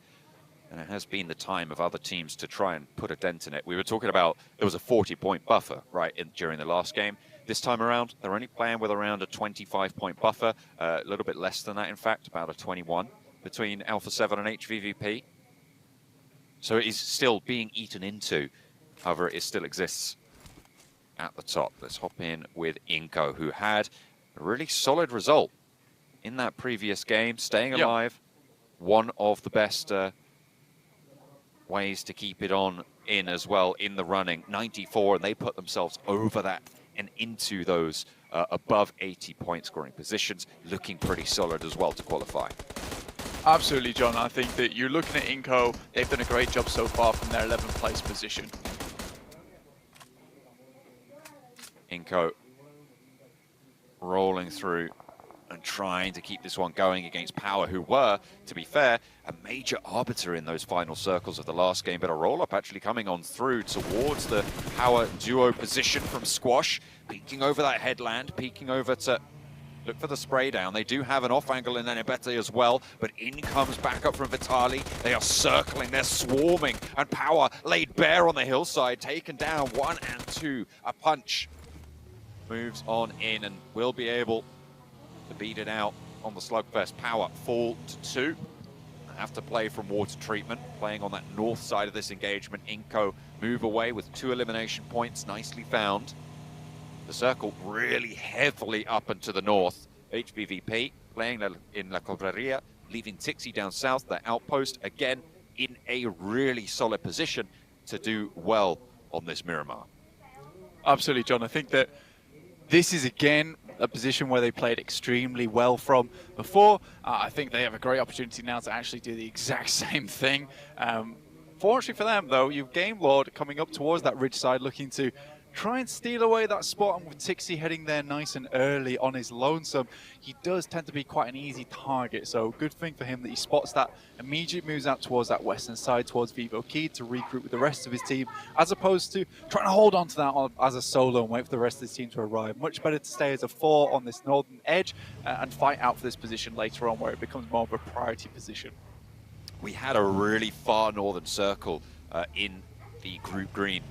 And it has been the time of other teams to try and put a dent in it. We were talking about there was a 40-point buffer, right, during the last game. This time around, they're only playing with around a 25-point buffer, a little bit less than that, in fact, about a 21 between Alpha 7 and HVVP. So it is still being eaten into. However, it still exists at the top. Let's hop in with Inko, who had a really solid result in that previous game, staying alive. One of the best ways to keep it on in as well in the running. 94, and they put themselves over that and into those above 80 point scoring positions, looking pretty solid as well to qualify. Absolutely, John. I think that you're looking at Inko. They've done a great job so far from their 11th place position. Inko rolling through and trying to keep this one going against Power, who were, to be fair, a major arbiter in those final circles of the last game, but a roll-up actually coming on through towards the Power duo position from Squash, peeking over that headland, peeking over to look for the spray down. They do have an off angle in Nenebete as well, but in comes back up from Vitali. They are circling, they're swarming, and Power laid bare on the hillside, taken down 1 and 2. A punch moves on in and will be able to beat it out on the slugfest. Power fall to 2. Have to play from water treatment, playing on that north side of this engagement. Inko move away with 2 elimination points, nicely found. The circle really heavily up and to the north. HBVP playing in La Cobreria, leaving Tixi down south, their outpost, again in a really solid position to do well on this Miramar. Absolutely, John. I think that this is, again, a position where they played extremely well from before. I think they have a great opportunity now to actually do the exact same thing. Fortunately for them, though, you've Game Lord coming up towards that ridge side, looking to try and steal away that spot, and with Tixi heading there nice and early on his lonesome, he does tend to be quite an easy target. So good thing for him that he spots that, immediately moves out towards that western side, towards Vivo Key to regroup with the rest of his team, as opposed to trying to hold on to that as a solo and wait for the rest of his team to arrive. Much better to stay as a 4 on this northern edge and fight out for this position later on, where it becomes more of a priority position. We had a really far northern circle in the Group Green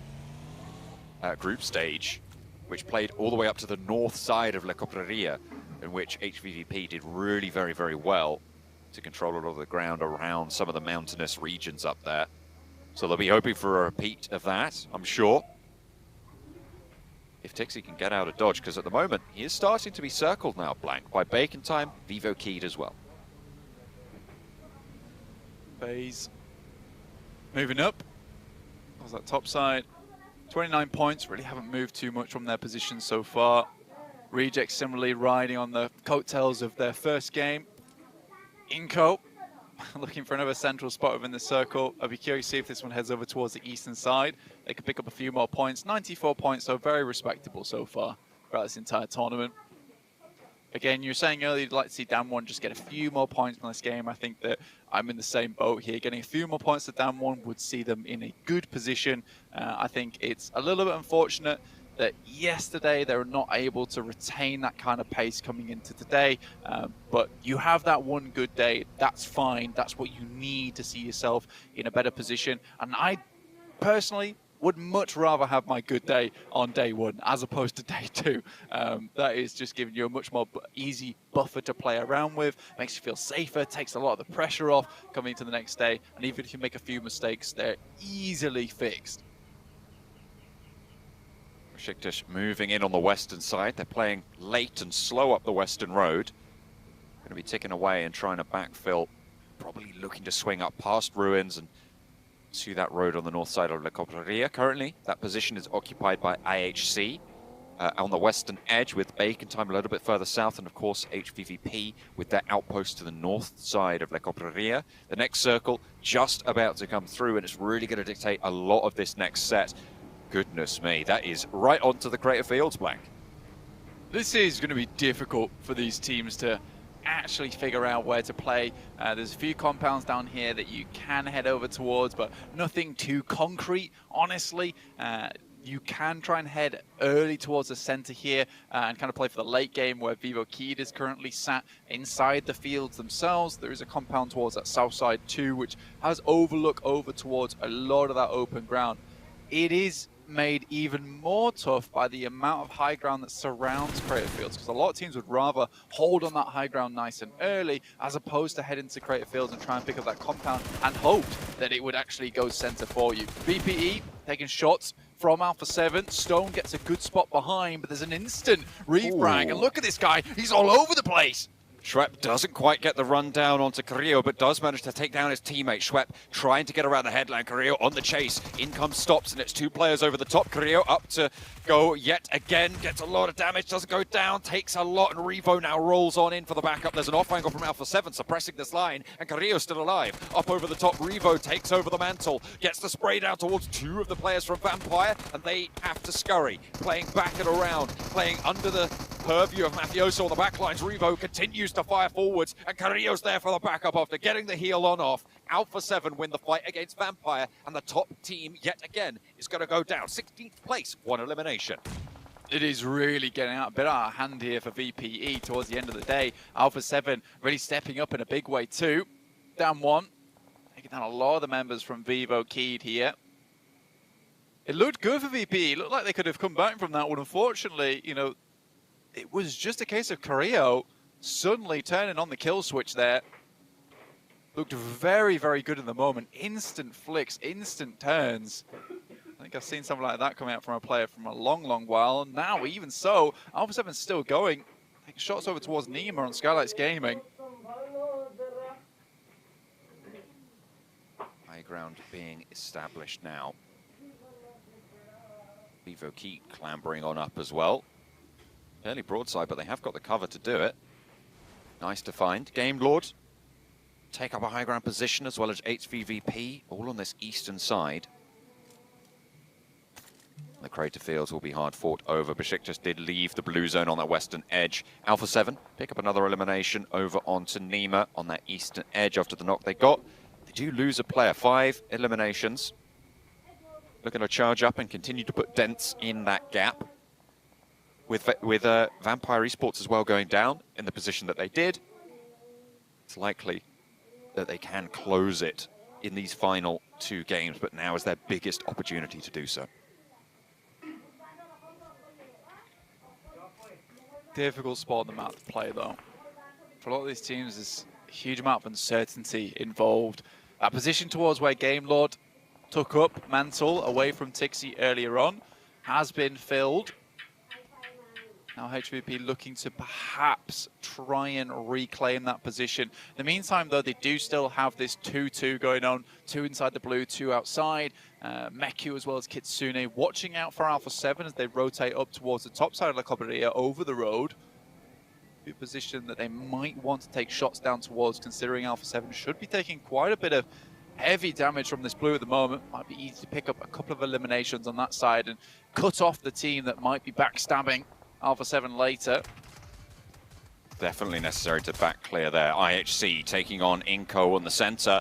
group stage, which played all the way up to the north side of La Copperia, in which HVVP did really very, very well to control a lot of the ground around some of the mountainous regions up there. So they'll be hoping for a repeat of that, I'm sure, if Tixi can get out of dodge, because at the moment he is starting to be circled now, Blank, by Bacon Time, Vivo Keyed as well. FaZe moving up. How's that top side? 29 points, really haven't moved too much from their position so far. Reject similarly riding on the coattails of their first game. Inko looking for another central spot within the circle. I'll be curious to see if this one heads over towards the eastern side. They could pick up a few more points. 94 points, so very respectable so far throughout this entire tournament. Again, you were saying earlier you'd like to see Damwon just get a few more points in this game. I think that I'm in the same boat here. Getting a few more points to Damwon would see them in a good position. I think it's a little bit unfortunate that yesterday they were not able to retain that kind of pace coming into today. But you have that one good day. That's fine. That's what you need to see yourself in a better position. And I personally would much rather have my good day on day 1 as opposed to day 2. That is just giving you a much more easy buffer to play around with, makes you feel safer, takes a lot of the pressure off coming into the next day, and even if you make a few mistakes, they're easily fixed. Besiktas moving in on the western side. They're playing late and slow up the western road. Going to be ticking away and trying to backfill, probably looking to swing up past Ruins and to that road on the north side of La Copleria. Currently, that position is occupied by IHC on the western edge, with Bacon Time a little bit further south, and of course HVVP with their outpost to the north side of La Copleria. The next circle just about to come through, and it's really going to dictate a lot of this next set. Goodness me, that is right onto the Crater Fields, Blank. This is going to be difficult for these teams to actually figure out where to play. There's a few compounds down here that you can head over towards, but nothing too concrete, honestly. You can try and head early towards the center here and kind of play for the late game, where Vivo Keed is currently sat inside the fields themselves. There is a compound towards that south side too, which has overlook over towards a lot of that open ground. It is made even more tough by the amount of high ground that surrounds Crater Fields, because a lot of teams would rather hold on that high ground nice and early as opposed to head into Crater Fields and try and pick up that compound and hope that it would actually go center for you. VPE taking shots from Alpha 7. Stone gets a good spot behind, but there's an instant refrag, and look at this guy, he's all over the place. Schwepp doesn't quite get the run down onto Carrillo, but does manage to take down his teammate. Schwepp trying to get around the headland. Carrillo on the chase. In comes Stops, and it's 2 players over the top. Carrillo up to go yet again. Gets a lot of damage, doesn't go down, takes a lot, and Revo now rolls on in for the backup. There's an off angle from Alpha 7 suppressing this line, and Carrillo's still alive. Up over the top, Revo takes over the mantle, gets the spray down towards 2 of the players from Vampire, and they have to scurry. Playing back and around, playing under the purview of Mafioso on the backlines. Revo continues to fire forwards, and Carrillo's there for the backup after getting the heal on off. Alpha 7 win the fight against Vampire, and the top team yet again is going to go down. 16th place, 1 elimination. It is really getting a bit out of hand here for VPE towards the end of the day. Alpha 7 really stepping up in a big way too. Down 1, taking down a lot of the members from Vivo Keed here. It looked good for VPE. It looked like they could have come back from that one. Unfortunately, you know, it was just a case of Carrillo suddenly turning on the kill switch there. Looked very, very good in the moment. Instant flicks, instant turns. I think I've seen something like that coming out from a player from a long, long while. Now, even so, Alpha 7's still going. Taking shots over towards Nima on Skylights Gaming. High ground being established now. Vivo Keat clambering on up as well. Fairly broadside, but they have got the cover to do it. Nice to find. Game Lord take up a high ground position, as well as HVVP, all on this eastern side. The Crater Fields will be hard fought over. Besiktas did leave the blue zone on that western edge. Alpha 7 pick up another elimination over onto Nima on that eastern edge after the knock they got. They do lose a player. 5 eliminations. Looking to charge up and continue to put dents in that gap. With Vampire Esports as well going down in the position that they did, it's likely that they can close it in these final 2 games, but now is their biggest opportunity to do so. Difficult spot on the map to play, though. For a lot of these teams, there's a huge amount of uncertainty involved. That position towards where Game Lord took up Mantle away from Tixie earlier on has been filled. Now HVP looking to perhaps try and reclaim that position. In the meantime, though, they do still have this 2-2 going on. 2 inside the blue, 2 outside. Meku as well as Kitsune watching out for Alpha 7 as they rotate up towards the top side of La Cobreria over the road. A position that they might want to take shots down towards, considering Alpha 7 should be taking quite a bit of heavy damage from this blue at the moment. Might be easy to pick up a couple of eliminations on that side and cut off the team that might be backstabbing Alpha 7 later. Definitely necessary to back clear there. IHC taking on Inco on the center.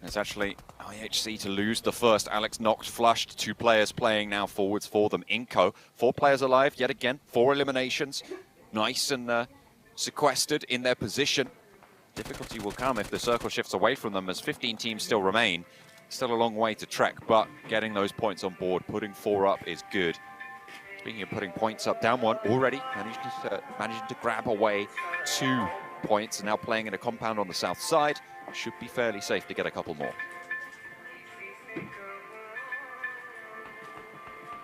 It's actually IHC to lose the first. Alex knocked flushed. 2 players playing now forwards for them. Inco, 4 players alive yet again. 4 eliminations. Nice and sequestered in their position. Difficulty will come if the circle shifts away from them, as 15 teams still remain. Still a long way to trek, but getting those points on board, putting 4 up is good. Speaking of putting points up, down 1 already, managing to grab away 2 points, and now playing in a compound on the south side. Should be fairly safe to get a couple more.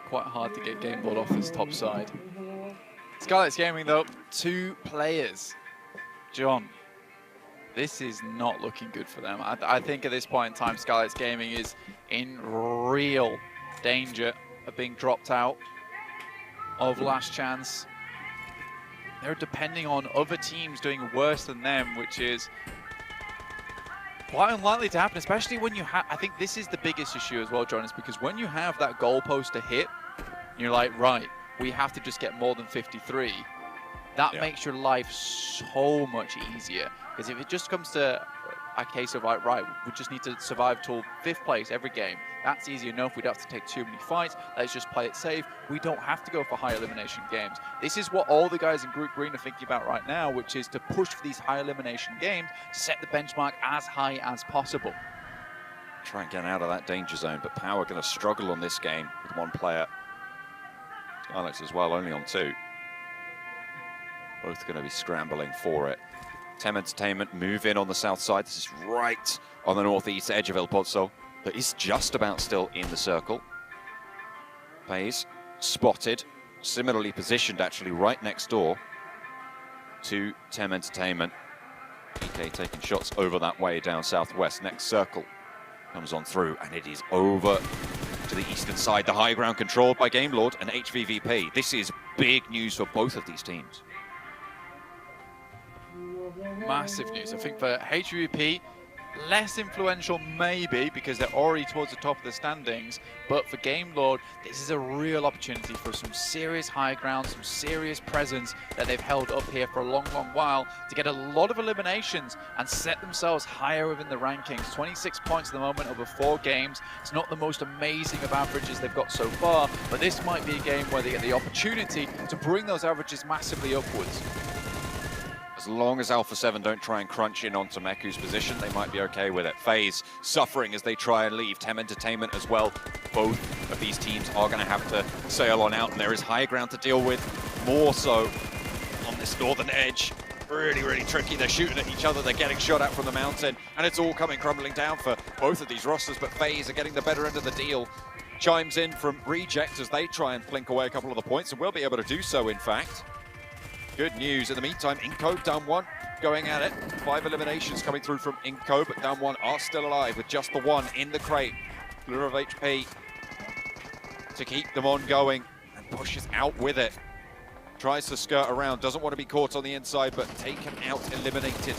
Quite hard to get game board off this top side. Scarlet's Gaming, though, 2 players. John, this is not looking good for them. I think at this point in time, Scarlet's Gaming is in real danger of being dropped out of Last Chance. They're depending on other teams doing worse than them, which is quite unlikely to happen, especially when you have, I think this is the biggest issue as well, John, is because when you have that goalpost to hit, you're like, right, we have to just get more than 53. That makes your life so much easier. Because if it just comes to a case of like, right, we just need to survive till 5th place every game, that's easy enough. We'd have to take too many fights. Let's just play it safe. We don't have to go for high elimination games. This is what all the guys in Group Green are thinking about right now, which is to push for these high elimination games to set the benchmark as high as possible. Try and get out of that danger zone, but Power going to struggle on this game with 1 player. Alex as well, only on 2. Both going to be scrambling for it. Tem Entertainment move in on the south side. This is right on the northeast edge of El Pozo. That is just about still in the circle. FaZe spotted, similarly positioned actually right next door to Tem Entertainment. PK taking shots over that way down southwest. Next circle comes on through, and it is over to the eastern side. The high ground controlled by Game Lord and HVVP. This is big news for both of these teams. Massive news. I think for HVP, less influential maybe because they're already towards the top of the standings, but for Game Lord, this is a real opportunity for some serious high ground, some serious presence that they've held up here for a long, long while to get a lot of eliminations and set themselves higher within the rankings. 26 points at the moment over 4 games. It's not the most amazing of averages they've got so far, but this might be a game where they get the opportunity to bring those averages massively upwards. As long as Alpha 7 don't try and crunch in onto Meku's position, they might be okay with it. FaZe suffering as they try and leave. Tem Entertainment as well. Both of these teams are going to have to sail on out, and there is high ground to deal with, more so on this northern edge. Really, really tricky. They're shooting at each other. They're getting shot at from the mountain, and it's all coming crumbling down for both of these rosters, but FaZe are getting the better end of the deal. Chimes in from Reject as they try and flink away a couple of the points, and will be able to do so, in fact. Good news. In the meantime, Inco down 1, going at it. 5 eliminations coming through from Inco, but down 1 are still alive with just the 1 in the crate. Blur of HP to keep them on going and pushes out with it. Tries to skirt around, doesn't want to be caught on the inside, but taken out, eliminated.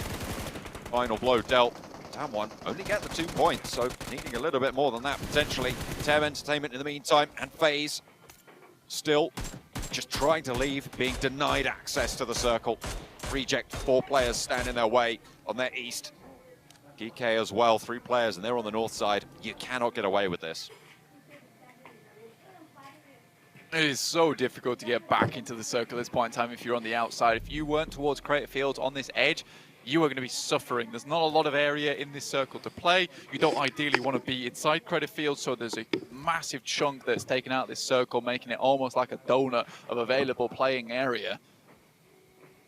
Final blow dealt. Down 1, only get the 2 points, so needing a little bit more than that potentially. Tem Entertainment in the meantime, and FaZe still just trying to leave, being denied access to the circle. Reject, 4 players stand in their way on their east. GK as well, 3 players, and they're on the north side. You cannot get away with this. It is so difficult to get back into the circle at this point in time if you're on the outside. If you weren't towards Creative Fields on this edge, you are going to be suffering. There's not a lot of area in this circle to play. You don't ideally want to be inside Creative Fields, so there's a massive chunk that's taken out of this circle, making it almost like a donut of available playing area.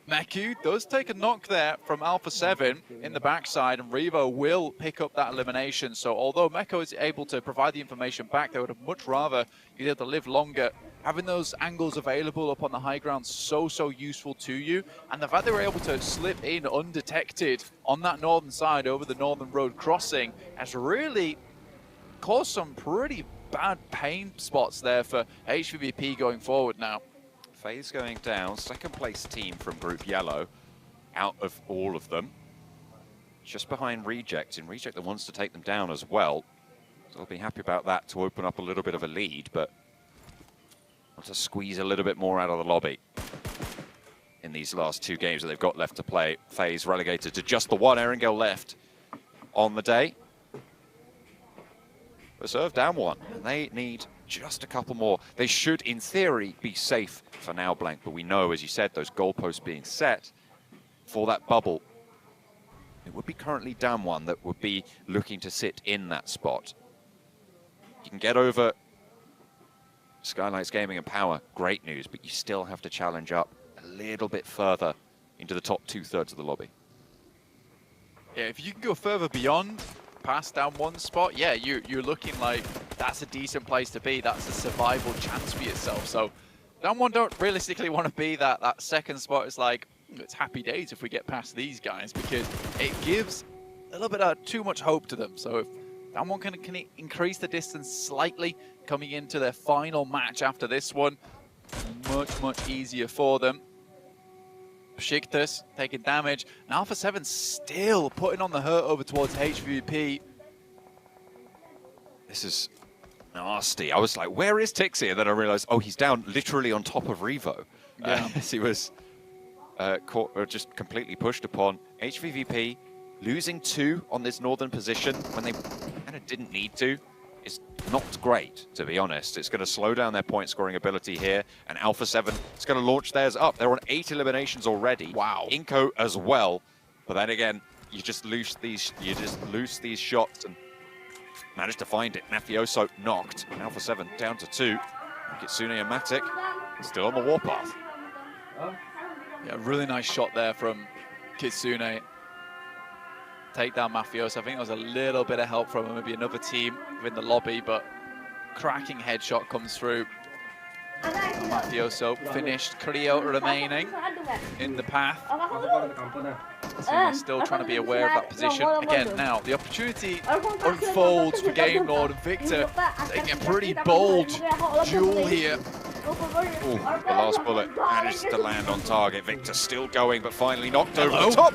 Meku does take a knock there from Alpha 7 in the backside, and Revo will pick up that elimination. So although Meku is able to provide the information back, they would have much rather be able to live longer. Having those angles available up on the high ground so useful to you, and the fact they were able to slip in undetected on that northern side over the northern road crossing has really caused some pretty bad pain spots there for HVVP going forward now. FaZe going down, second place team from Group Yellow out of all of them. Just behind Reject, and Reject that wants to take them down as well. So I'll be happy about that to open up a little bit of a lead, but want to squeeze a little bit more out of the lobby in these last 2 games that they've got left to play. FaZe relegated to just the 1 Erangel left on the day. Reserve down 1, and they need just a couple more. They should, in theory, be safe for now, Blank, but we know, as you said, those goalposts being set for that bubble. It would be currently down 1 that would be looking to sit in that spot. You can get over Skylights Gaming and Power, great news, but you still have to challenge up a little bit further into the top 2/3 of the lobby. Yeah, if you can go further beyond, past down one spot, yeah, you're looking like that's a decent place to be. That's a survival chance for yourself. So down one don't realistically want to be that second spot. It's like, it's happy days if we get past these guys, because it gives a little bit of too much hope to them. So if down one can increase the distance slightly coming into their final match after this one, much easier for them. Besiktas taking damage, and Alpha 7 still putting on the hurt over towards HVP. This is nasty. I was like, where is Tixie? And then I realized, oh, he's down literally on top of Revo. Yeah. He was caught, or just completely pushed upon. HVVP losing 2 on this northern position when they kind of didn't need to is not great, to be honest. It's going to slow down their point scoring ability here, and Alpha 7 is going to launch theirs up. They're on 8 eliminations already. Wow. Inco as well, but then again, you just lose these shots and manage to find it. Mafioso knocked. Alpha 7 down to 2. Kitsune and Matic still on the warpath. Yeah, really nice shot there from Kitsune. Take down Mafioso. I think there was a little bit of help from him, maybe another team within the lobby, but cracking headshot comes through. Mafioso finished. Creo remaining in the path. So still trying to be aware of that position. Again, now the opportunity unfolds for Game Lord and Victor taking a pretty bold duel here. Ooh, the last bullet managed to land on target. Victor still going, but finally knocked over the top.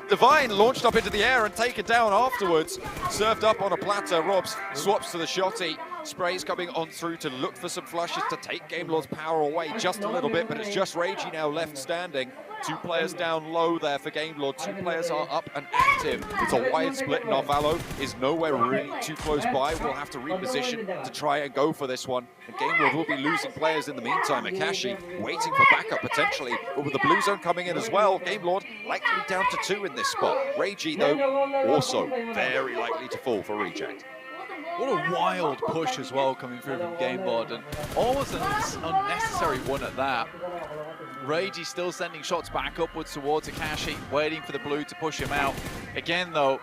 Divine launched up into the air and taken down afterwards. Served up on a platter. Robs swaps to the shotty. Sprays coming on through to look for some flushes to take Game Lord's power away just a little bit, but it's just Reiji now left standing. 2 players down low there for Game Lord. 2 players are up and active. It's a wide split. Narvalo is nowhere really too close by. We'll have to reposition to try and go for this one. And Game Lord will be losing players in the meantime. Akashi waiting for backup potentially, but with the blue zone coming in as well, Game Lord likely down to 2 in this spot. Reiji, though, also very likely to fall for reject. What a wild push as well coming through from Game Lord, and almost an unnecessary one at that. Reiji still sending shots back upwards towards Akashi, waiting for the blue to push him out. Again, though,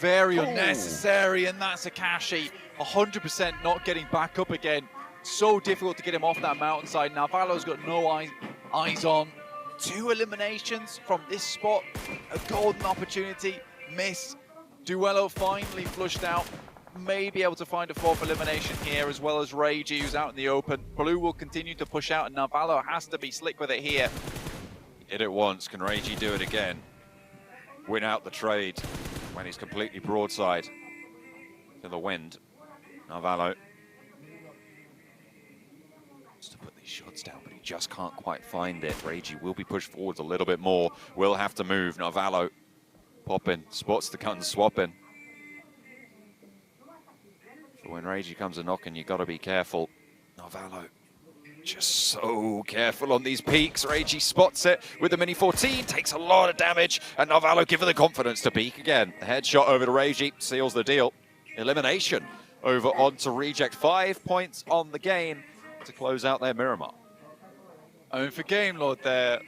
very unnecessary, and that's Akashi 100% not getting back up again. So difficult to get him off that mountainside. Now Valo's got no eyes on. 2 eliminations from this spot. A golden opportunity missed. Duello finally flushed out. May be able to find a 4th elimination here, as well as Reiji, who's out in the open. Blue will continue to push out, and Narvalo has to be slick with it here. Hit it once. Can Reiji do it again? Win out the trade when he's completely broadside to the wind. Narvalo wants to put these shots down, but he just can't quite find it. Reiji will be pushed forwards a little bit more. Will have to move. Narvalo popping, spots the gun, swapping. But when Reiji comes a knocking, you've got to be careful. Narvalo just so careful on these peaks. Reiji spots it with the Mini 14, takes a lot of damage, and Narvalo given the confidence to peek again. The headshot over to Reiji seals the deal. Elimination over onto Reject. 5 points on the game to close out their Miramar. I mean, for Game Lord there,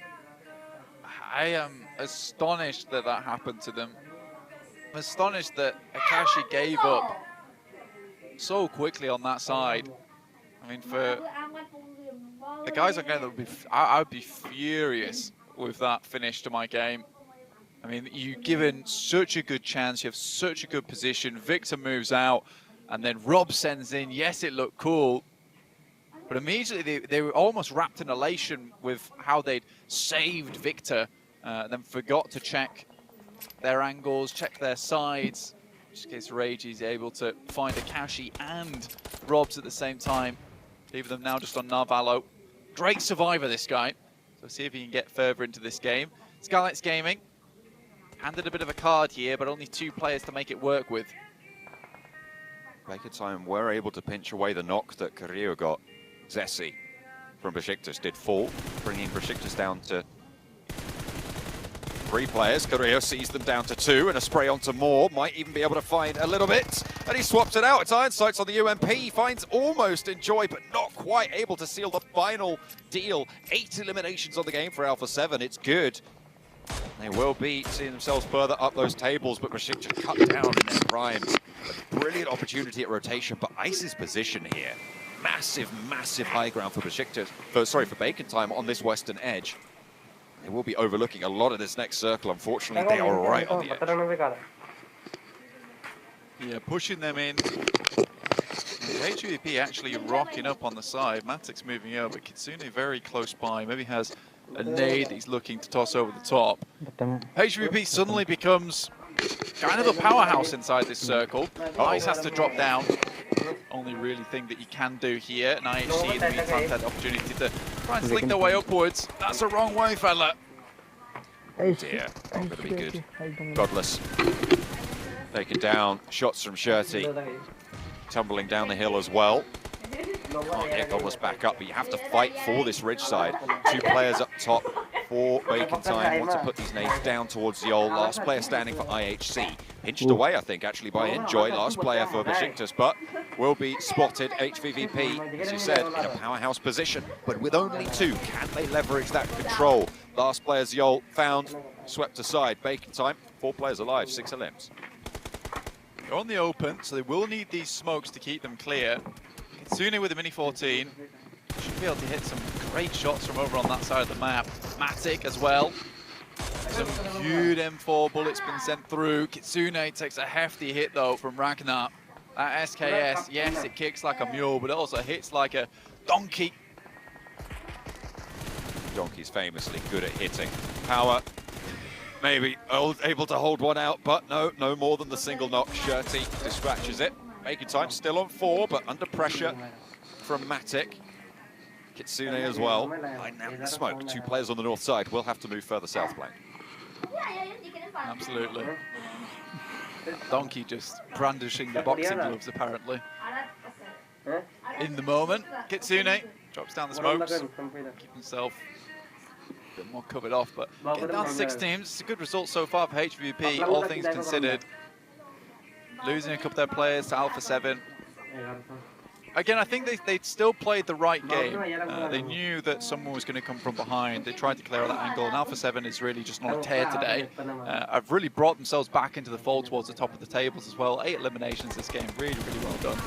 I am astonished that that happened to them. I'm astonished that Akashi gave up so quickly on that side. I mean, for the guys on game, I would be furious with that finish to my game. I mean, you've given such a good chance, you have such a good position. Victor moves out, and then Rob sends in. Yes, it looked cool, but immediately they were almost wrapped in elation with how they'd saved Victor, and then forgot to check their angles, check their sides. Just in case Reiji's able to find Akashi and Robs at the same time. Leaving them now just on Narvalo. Great survivor, this guy. So see if he can get further into this game. Skylights Gaming handed a bit of a card here, but only 2 players to make it work with. Baker Time were able to pinch away the knock that Carrillo got. Zessi from Besiktas did fall, bringing Besiktas down to 3 players. Carrillo sees them down to 2 and a spray onto more. Might even be able to find a little bit. And he swaps it out. It's Iron Sights on the UMP. He finds almost Enjoy, but not quite able to seal the final deal. 8 eliminations on the game for Alpha 7. It's good. They will be seeing themselves further up those tables, but Besiktas cut down in their primes. A brilliant opportunity at rotation, but Ice's position here. Massive, massive high ground for Besiktas. For Bacon Time on this western edge. They will be overlooking a lot of this next circle. Unfortunately, they are right on the edge. Yeah, pushing them in. HVP actually rocking up on the side. Matic's moving over. Kitsune very close by. Maybe has a nade he's looking to toss over the top. HVP suddenly becomes kind of the powerhouse inside this circle. Ice has to drop down. Only really thing that you can do here. And IHC in the meantime had the opportunity to try and sling their way upwards. That's the wrong way, fella. Oh dear, not going to be good. Godless. Taken down. Shots from Shirty. Tumbling down the hill as well. Can't get Godless back up, but you have to fight for this ridge side. 2 players up top for Bacon Time. Want to put these nades down towards the old last player standing for IHC. Pinched away, I think, actually by Enjoy, last player for Besiktas, but will be spotted. HVVP, as you said, in a powerhouse position, but with only 2, can they leverage that control? Last player Zol found, swept aside. Bacon Time, 4 players alive, 6 elims. They're on the open, so they will need these smokes to keep them clear. Kitsune with a Mini 14 should be able to hit some great shots from over on that side of the map. Matic as well. Some good M4 bullets been sent through. Kitsune takes a hefty hit though from Ragnar. That SKS, yes, it kicks like a mule, but it also hits like a donkey. Donkey's famously good at hitting. Power, maybe able to hold one out, but no more than the single knock. Shirty dispatches it. Bacon Time still on 4, but under pressure from Matic. Kitsune as well. Hiding out in the smoke. 2 players on the north side will have to move further south flank. Absolutely. Donkey just brandishing the boxing gloves, apparently. In the moment, Kitsune drops down the smokes. Keep himself a bit more covered off, but getting down to 6 teams. It's a good result so far for HVP, all things considered. Losing a couple of their players to Alpha 7. Again, I think they still played the right game. They knew that someone was going to come from behind. They tried to clear out that angle, and Alpha 7 is really just on a tear today. I've really brought themselves back into the fold towards the top of the tables as well. 8 eliminations this game, really, really well done.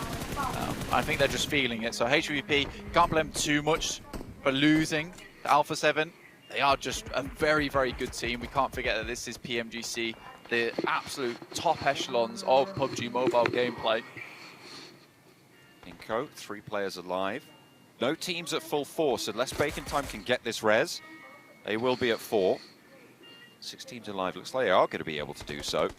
I think they're just feeling it. So HVP, can't blame them too much for losing to Alpha 7. They are just a very, very good team. We can't forget that this is PMGC, the absolute top echelons of PUBG Mobile gameplay. Inco, 3 players alive. No teams at full force unless Bacon Time can get this res. They will be at 4. 6 teams alive. Looks like they are going to be able to do so.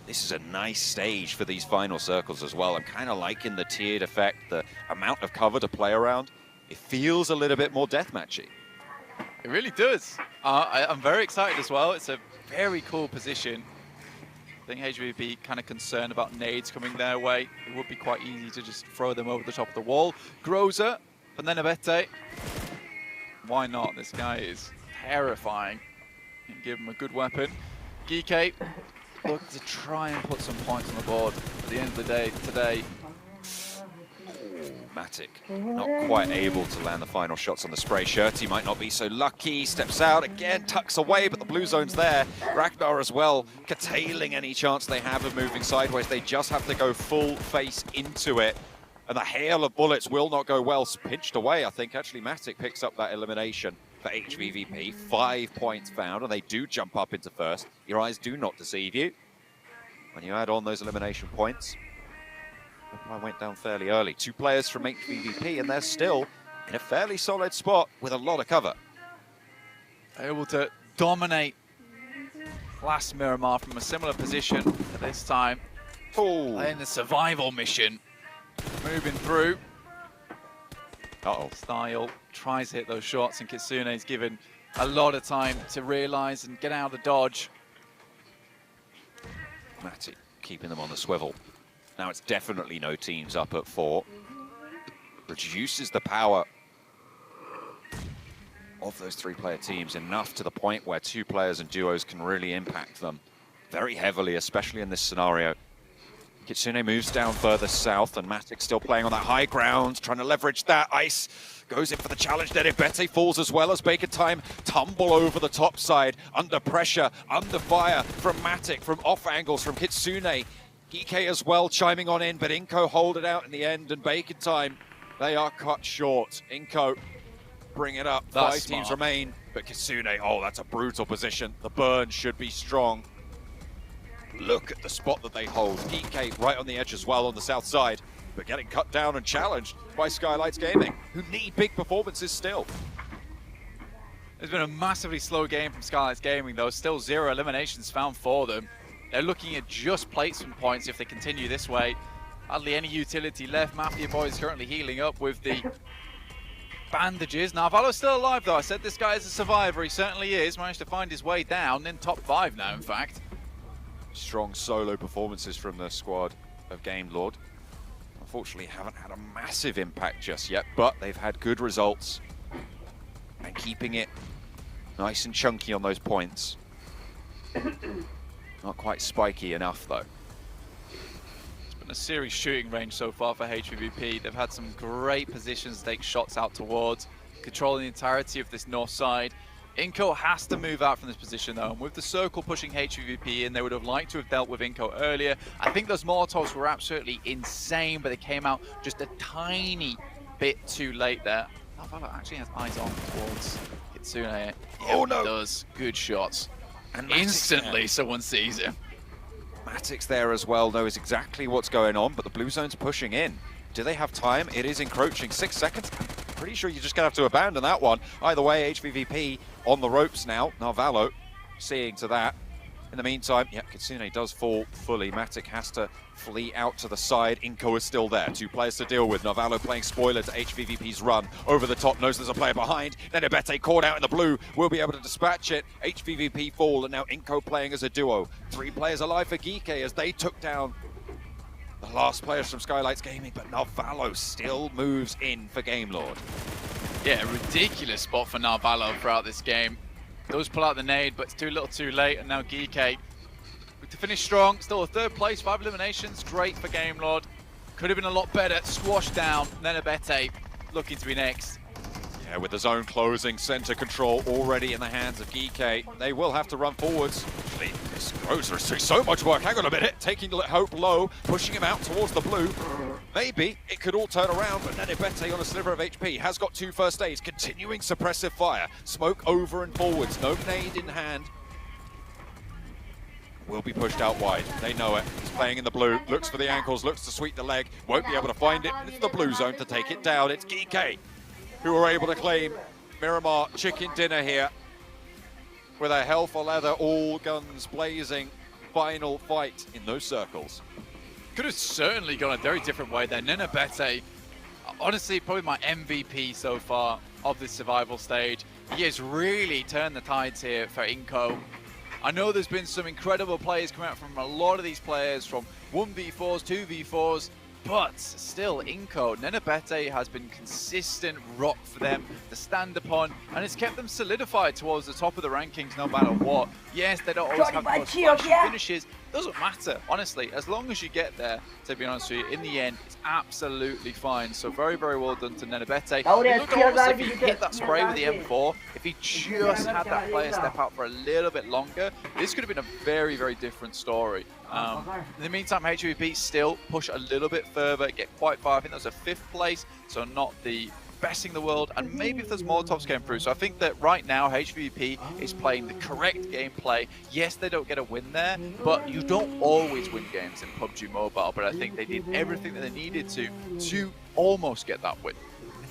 This is a nice stage for these final circles as well. I'm kind of liking the tiered effect, the amount of cover to play around. It feels a little bit more deathmatchy. It really does. I'm very excited as well. It's a very cool position. I think HVP kind of concerned about nades coming their way. It would be quite easy to just throw them over the top of the wall. Groza, and then Abete. Why not? This guy is terrifying. And give him a good weapon. Geeke, look to try and put some points on the board. At the end of the day, today, Matic not quite able to land the final shots on the spray. Shirty might not be so lucky. Steps out again, tucks away, but the blue zone's there. Ragnar as well, curtailing any chance they have of moving sideways. They just have to go full face into it. And the hail of bullets will not go well. Pinched away, I think. Actually, Matic picks up that elimination for HVVP. 5 points found, and they do jump up into first. Your eyes do not deceive you. When you add on those elimination points, I went down fairly early. 2 players from HVVP, and they're still in a fairly solid spot with a lot of cover. Able to dominate last Miramar from a similar position at this time. Playing the survival mission. Moving through. Style tries to hit those shots, and Kitsune's given a lot of time to realize and get out of the dodge. Matic keeping them on the swivel. Now it's definitely no teams up at 4. Reduces the power of those three-player teams, enough to the point where two players and duos can really impact them very heavily, especially in this scenario. Kitsune moves down further south, and Matic still playing on that high ground, trying to leverage that. Ice goes in for the challenge. Nenebete falls as well as Baker Time tumble over the top side, under pressure, under fire from Matic, from off angles from Kitsune. Geeke as well chiming on in, but Inko hold it out in the end, and Baker Time, they are cut short. Inko bring it up. That's 5 teams smart. remain, but Kitsune, oh, that's a brutal position. The burn should be strong. Look at the spot that they hold. Geeke right on the edge as well on the south side, but getting cut down and challenged by Skylights Gaming, who need big performances still. It's been a massively slow game from Skylights Gaming, though. Still 0 eliminations found for them. They're looking at just placement points if they continue this way. Hardly any utility left. Mafia Boy is currently healing up with the bandages. Narvalo's still alive, though. I said this guy is a survivor. He certainly is. Managed to find his way down in top 5 now, in fact. Strong solo performances from the squad of Game Lord. Unfortunately, haven't had a massive impact just yet, but they've had good results and keeping it nice and chunky on those points. Not quite spiky enough, though. It's been a serious shooting range so far for HVVP. They've had some great positions to take shots out towards, controlling the entirety of this north side. Inko has to move out from this position, though, and with the circle pushing HVVP in, they would have liked to have dealt with Inko earlier. I think those Molotovs were absolutely insane, but they came out just a tiny bit too late there. Narvalo actually has eyes on towards Kitsune. Yeah, oh no! He does. Good shots. And Instantly, someone sees him. Matic's there as well, knows exactly what's going on, but the blue zone's pushing in. Do they have time? It is encroaching. 6 seconds. Pretty sure you're just going to have to abandon that one. Either way, HVVP on the ropes now. Narvalo seeing to that. In the meantime, yeah, Kitsune does fall fully. Matic has to flee out to the side. Inko is still there. 2 players to deal with. Narvalo playing spoiler to HVVP's run. Over the top, knows there's a player behind. Nenebete caught out in the blue. Will be able to dispatch it. HVVP fall, and now Inko playing as a duo. 3 players alive for Geeke as they took down the last players from Skylights Gaming, but Narvalo still moves in for Game Lord. Yeah, ridiculous spot for Narvalo throughout this game. Does pull out the nade, but it's too little too late, and now Geeke to finish strong. Still a 3rd place, 5 eliminations, great for Game Lord. Could have been a lot better, squashed down. Nenebete looking to be next. Yeah, with the zone closing, center control already in the hands of Geeke. They will have to run forwards. Actually, this Grozer is doing so much work. Hang on a minute, taking Hope low, pushing him out towards the blue. Maybe it could all turn around, but Nenebete on a sliver of HP has got 2 first aids, continuing suppressive fire. Smoke over and forwards, no nade in hand. Will be pushed out wide. They know it. He's playing in the blue, looks for the ankles, looks to sweep the leg, won't be able to find it. It's the blue zone to take it down. It's Geeke who are able to claim Miramar chicken dinner here with a hell for leather, all guns blazing final fight in those circles. Could have certainly gone a very different way there. Nenebete, honestly, probably my MVP so far of this survival stage. He has really turned the tides here for Inko. I know there's been some incredible players coming out from a lot of these players, from 1v4s, 2v4s, but still, Inko, Nenebete has been consistent rock for them to stand upon, and it's kept them solidified towards the top of the rankings no matter what. Yes, they don't always have the most flashy finishes. Doesn't matter, honestly, as long as you get there, to be honest with you, in the end, it's absolutely fine. So very, very well done to Nenebete. Look, honestly, if he hit that spray with the M4, if he just had that player step out for a little bit longer, this could have been a very, very different story. In the meantime, HVP still push a little bit further, get quite far. I think that was a 5th place, so not the best in the world, and maybe if there's Molotovs came through. So I think that right now HVP is playing the correct gameplay. Yes, they don't get a win there, but you don't always win games in PUBG Mobile, but I think they did everything that they needed to almost get that win.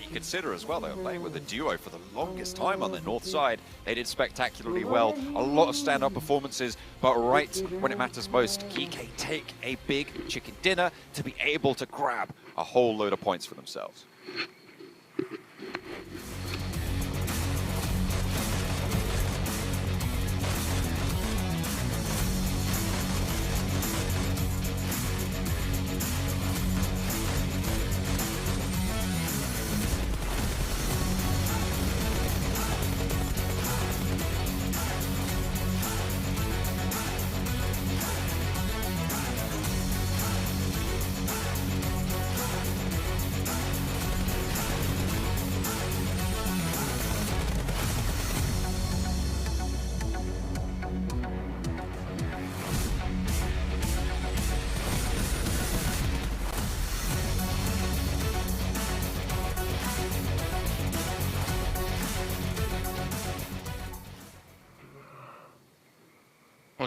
You consider as well, they were playing with a duo for the longest time on the north side. They did spectacularly well, a lot of stand-up performances, but right when it matters most, Geeke take a big chicken dinner to be able to grab a whole load of points for themselves.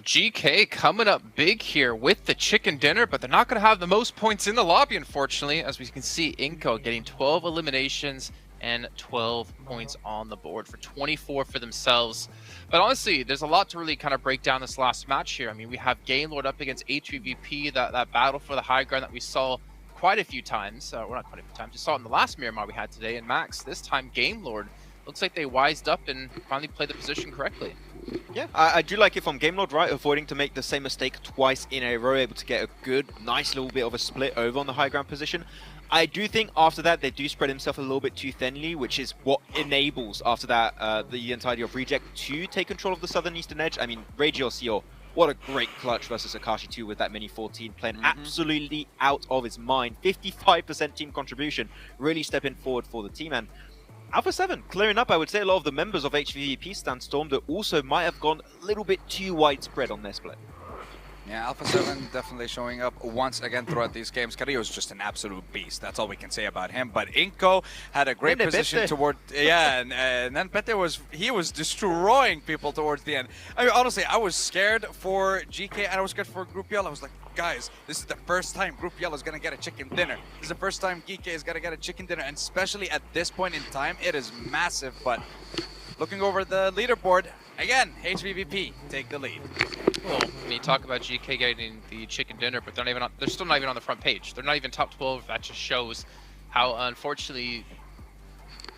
Well, GK coming up big here with the chicken dinner, but they're not going to have the most points in the lobby, unfortunately. As we can see, Inco getting 12 eliminations and 12 points on the board for 24 for themselves. But honestly, there's a lot to really kind of break down this last match here. I mean, we have Gamelord up against HVVP, that battle for the high ground that we saw quite a few times. Well, not quite a few times. We saw it in the last Miramar we had today. And Max, this time Gamelord, looks like they wised up and finally played the position correctly. Yeah, I do like it from Gamelord, right? Avoiding to make the same mistake twice in a row, able to get a good, nice little bit of a split over on the high ground position. I do think after that, they do spread himself a little bit too thinly, which is what enables, after that, the entirety of Reject to take control of the southern eastern edge. I mean, Regiosio, what a great clutch versus Akashi 2 with that mini 14, playing absolutely out of his mind. 55% team contribution, really stepping forward for the team. And Alpha 7 clearing up, I would say, a lot of the members of HVVP Sandstorm that also might have gone a little bit too widespread on their split. Yeah, Alpha 7 definitely showing up once again throughout these games. Carrillo is just an absolute beast. That's all we can say about him. But Inco had a great position toward... Yeah, and then Pete was destroying people towards the end. I mean, honestly, I was scared for GK and I was scared for Group Yellow. I was like, guys, this is the first time Group Yellow is going to get a chicken dinner. This is the first time GK is going to get a chicken dinner. And especially at this point in time, it is massive. But looking over the leaderboard, again, HVVP take the lead. Well, when you talk about GK getting the chicken dinner, but they're still not even on the front page. They're not even top 12. That just shows how, unfortunately,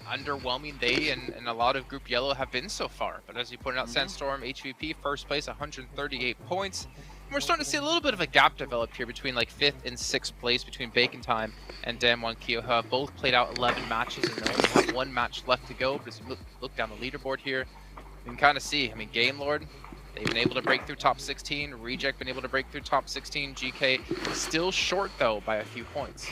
underwhelming they and a lot of Group Yellow have been so far. But as you pointed out, Sandstorm, HVP, first place, 138 points. And we're starting to see a little bit of a gap develop here between like 5th and 6th place between Bacon Time and Damwon Kyo, who have both played out 11 matches and they only have 1 match left to go. But as you look down the leaderboard here, you can kind of see, I mean, Gamelord, they've been able to break through top 16. Reject been able to break through top 16. GK still short, though, by a few points.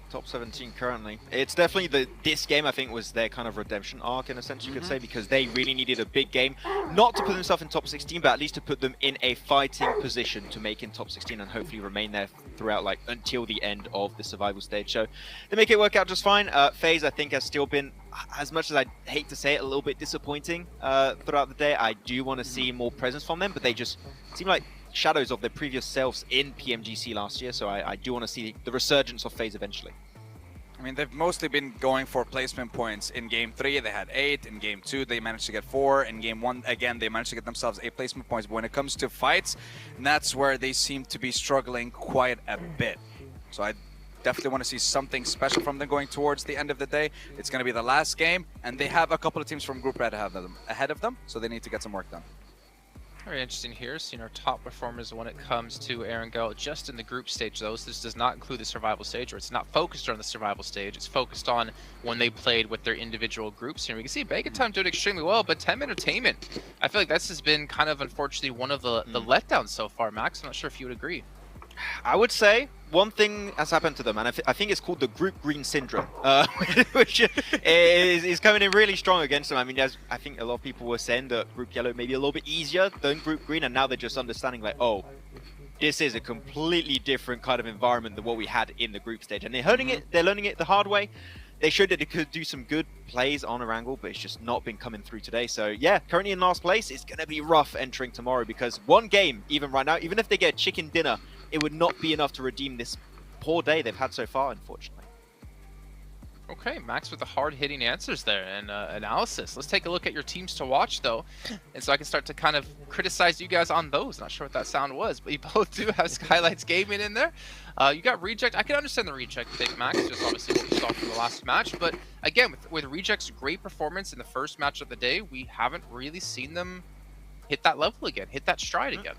Top 17 currently. It's definitely this game, I think, was their kind of redemption arc in a sense, you could say, because they really needed a big game, not to put themselves in top 16, but at least to put them in a fighting position to make in top 16 and hopefully remain there throughout, like, until the end of the survival stage. So they make it work out just fine. FaZe, I think, has still been, as much as I hate to say it, a little bit disappointing throughout the day. I do want to see more presence from them, but they just seem like shadows of their previous selves in PMGC last year, so I do want to see the resurgence of FaZe eventually. I mean, they've mostly been going for placement points. In Game 3, they had 8. In Game 2, they managed to get 4. In Game 1, again, they managed to get themselves 8 placement points. But when it comes to fights, that's where they seem to be struggling quite a bit. So I definitely want to see something special from them going towards the end of the day. It's going to be the last game, and they have a couple of teams from Group Red ahead of them, so they need to get some work done. Very interesting here, seeing our top performers when it comes to Erangel just in the group stage, though. So this does not include the survival stage, or it's not focused on the survival stage. It's focused on when they played with their individual groups. Here we can see Bacon Time doing extremely well, but 10 Entertainment, I feel like this has been kind of, unfortunately, one of the letdowns so far. Max, I'm not sure if you would agree. I would say one thing has happened to them, and I think it's called the Group Green Syndrome, which is coming in really strong against them. I mean, I think a lot of people were saying that Group Yellow may be a little bit easier than Group Green, and now they're just understanding, like, oh, this is a completely different kind of environment than what we had in the group stage. And they're learning it the hard way. They showed that they could do some good plays on Erangel, but it's just not been coming through today. So yeah, currently in last place, it's going to be rough entering tomorrow, because one game, even right now, even if they get a chicken dinner, it would not be enough to redeem this poor day they've had so far, unfortunately. Okay, Max with the hard-hitting answers there and analysis. Let's take a look at your teams to watch, though, and so I can start to kind of criticize you guys on those. Not sure what that sound was, but you both do have Skylights Gaming in there. You got Reject. I can understand the Reject thing, Max, just obviously what we saw from the last match. But again, with Reject's great performance in the first match of the day, we haven't really seen them hit that level again, hit that stride again.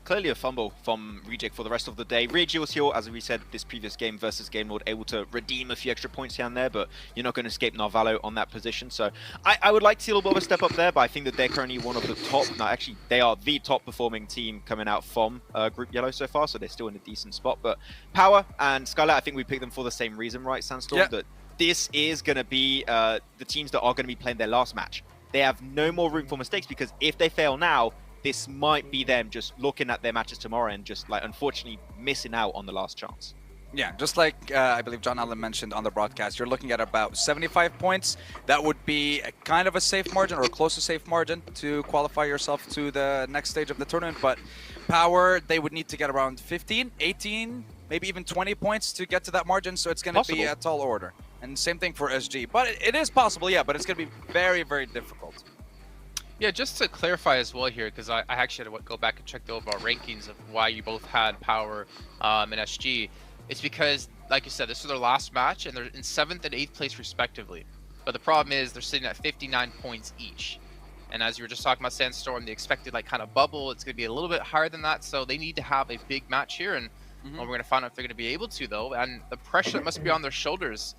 Clearly a fumble from Reject for the rest of the day. Reggie was here, as we said, this previous game versus Gamelord, able to redeem a few extra points here and there, but you're not going to escape Narvalo on that position. So I would like to see a little bit of a step up there, but I think that they're currently one of the top, no, actually, they are the top performing team coming out from Group Yellow so far, so they're still in a decent spot. But Power and Skylight, I think we picked them for the same reason, right, Sandstorm? Yeah. That this is going to be the teams that are going to be playing their last match. They have no more room for mistakes, because if they fail now, this might be them just looking at their matches tomorrow and just, like, unfortunately missing out on the last chance. Yeah, just like I believe John Allen mentioned on the broadcast, you're looking at about 75 points. That would be a kind of a safe margin or close to safe margin to qualify yourself to the next stage of the tournament. But Power, they would need to get around 15, 18, maybe even 20 points to get to that margin. So it's going to be a tall order. And same thing for SG. But it is possible, yeah, but it's going to be very, very difficult. Yeah, just to clarify as well here, because I actually had to go back and check the overall rankings of why you both had Power and SG. It's because, like you said, this is their last match, and they're in 7th and 8th place respectively. But the problem is they're sitting at 59 points each. And as you were just talking about Sandstorm, the expected like kind of bubble, it's going to be a little bit higher than that. So they need to have a big match here, and we're going to find out if they're going to be able to, though. And the pressure that must be on their shoulders,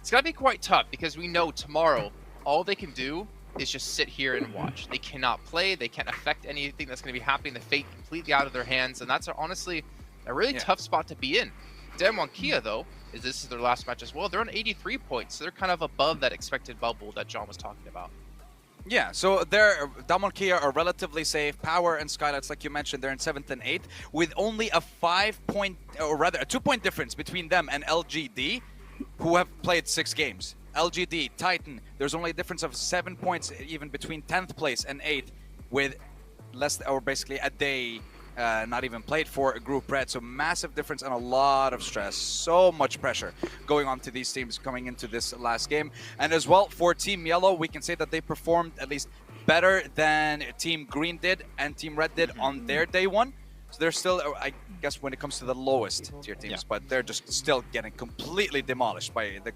it's going to be quite tough, because we know tomorrow all they can do is just sit here and watch. They cannot play. They can't affect anything that's going to be happening. The fate completely out of their hands, and that's honestly a really tough spot to be in. Damwon Kia, though, this is their last match as well. They're on 83 points, so they're kind of above that expected bubble that John was talking about. Yeah, so Damwon Kia are relatively safe. Power and Skylights, like you mentioned, they're in 7th and 8th, with only a 5-point, or rather a 2-point difference between them and LGD, who have played 6 games. LGD, Titan, there's only a difference of 7 points even between 10th place and 8th, with less, or basically a day not even played for Group Red. So massive difference and a lot of stress. So much pressure going on to these teams coming into this last game. And as well, for Team Yellow, we can say that they performed at least better than Team Green did and Team Red did on their day one. So they're still, I guess, when it comes to the lowest tier teams, but they're just still getting completely demolished by the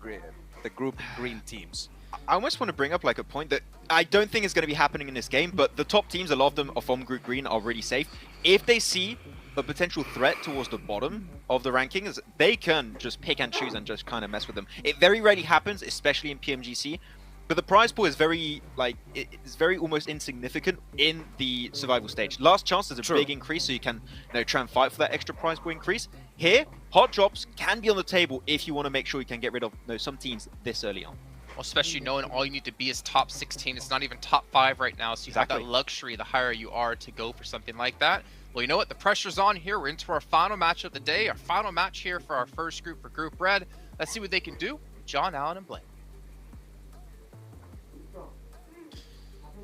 Group Green teams. I almost want to bring up like a point that I don't think is going to be happening in this game, but the top teams, a lot of them are from Group Green, are really safe. If they see a potential threat towards the bottom of the rankings, they can just pick and choose and just kind of mess with them. It very rarely happens, especially in PMGC, but the prize pool is very, like, it's very almost insignificant in the survival stage. Last chance is a big increase, so you can try and fight for that extra prize pool increase. Here, hot drops can be on the table if you want to make sure you can get rid of some teams this early on. Especially knowing all you need to be is top 16. It's not even top 5 right now, so you have that luxury the higher you are to go for something like that. Well, you know what? The pressure's on here. We're into our final match of the day, our final match here for our first group for Group Red. Let's see what they can do. John, Allen, and Blake.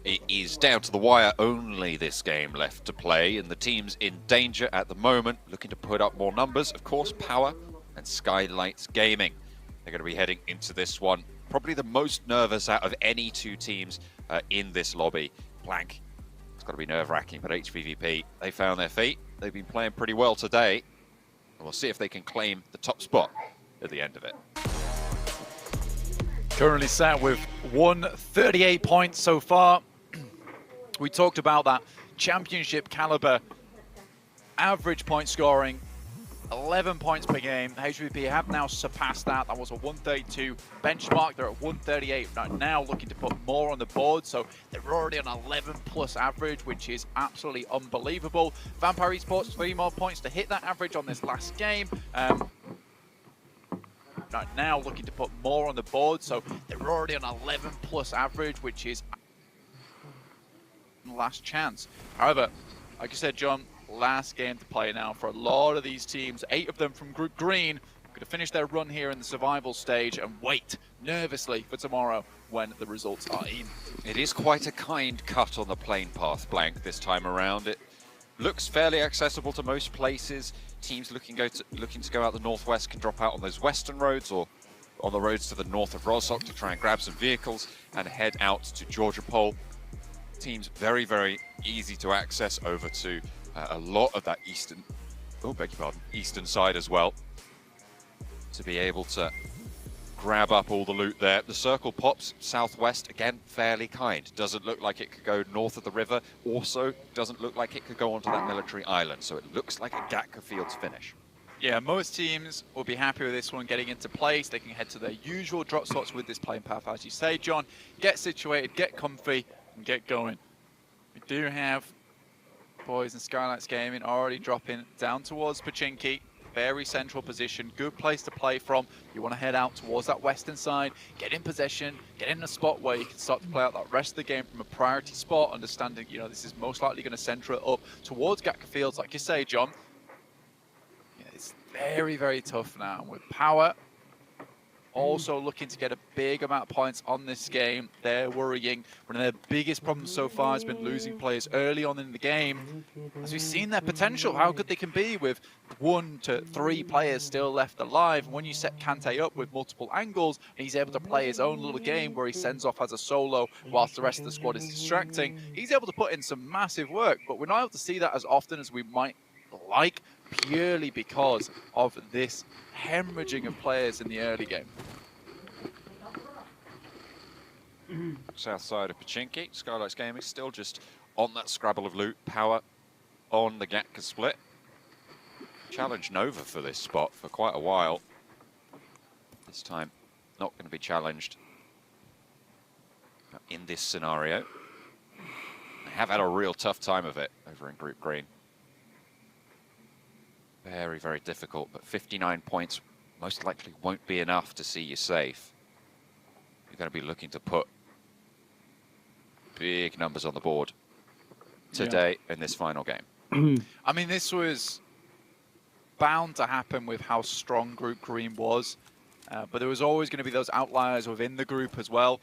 It is down to the wire only this game left to play, and the teams in danger at the moment, looking to put up more numbers. Of course, Power and Skylights Gaming. They're going to be heading into this one. Probably the most nervous out of any 2 teams in this lobby. Blank, it's got to be nerve-wracking, but HVVP, they found their feet. They've been playing pretty well today. And we'll see if they can claim the top spot at the end of it. Currently sat with 138 points so far. We talked about that championship caliber average point scoring. 11 points per game. HVP have now surpassed that. That was a 132 benchmark. They're at 138 right now, looking to put more on the board. So they're already on 11 plus average, which is absolutely unbelievable. Vampire Esports, 3 more points to hit that average on this last game. Right now, looking to put more on the board. So they're already on 11 plus average, which is last chance. However, like you said, John, last game to play now for a lot of these teams. 8 of them from Group Green. Going to finish their run here in the survival stage and wait nervously for tomorrow when the results are in. It is quite a kind cut on the plane path, Blank, this time around. It looks fairly accessible to most places. Teams looking to go out the northwest can drop out on those western roads or on the roads to the north of Rosok to try and grab some vehicles and head out to Georgia Pole. Teams very, very easy to access over to a lot of that eastern side as well, to be able to grab up all the loot there. The circle pops southwest, again, fairly kind. Doesn't look like it could go north of the river. Also, doesn't look like it could go onto that military island. So it looks like a Gatka Fields finish. Yeah, most teams will be happy with this one getting into place. They can head to their usual drop spots with this playing path, as you say, John. Get situated, get comfy, and get going. We do have Boys and Skylights Gaming already dropping down towards Pachinki. Very central position, good place to play from. You want to head out towards that western side, get in possession, get in a spot where you can start to play out that rest of the game from a priority spot, understanding, this is most likely going to center it up towards Gatka Fields, like you say, John. it's very, very tough now. With Power also looking to get a big amount of points on this game, they're worrying. One of their biggest problems so far has been losing players early on in the game. As we've seen their potential, how good they can be with 1 to 3 players still left alive. And when you set Kante up with multiple angles, and he's able to play his own little game where he sends off as a solo whilst the rest of the squad is distracting, he's able to put in some massive work. But we're not able to see that as often as we might like, purely because of this hemorrhaging of players in the early game. South side of Pachinki, Skylights Gaming still just on that scrabble of loot. Power on the Gatka split. Challenged Nova for this spot for quite a while. This time not going to be challenged in this scenario. They have had a real tough time of it over in Group Green. Very, very difficult, but 59 points most likely won't be enough to see you safe. You're going to be looking to put big numbers on the board today in this final game. I mean, this was bound to happen with how strong Group Green was, but there was always going to be those outliers within the group as well,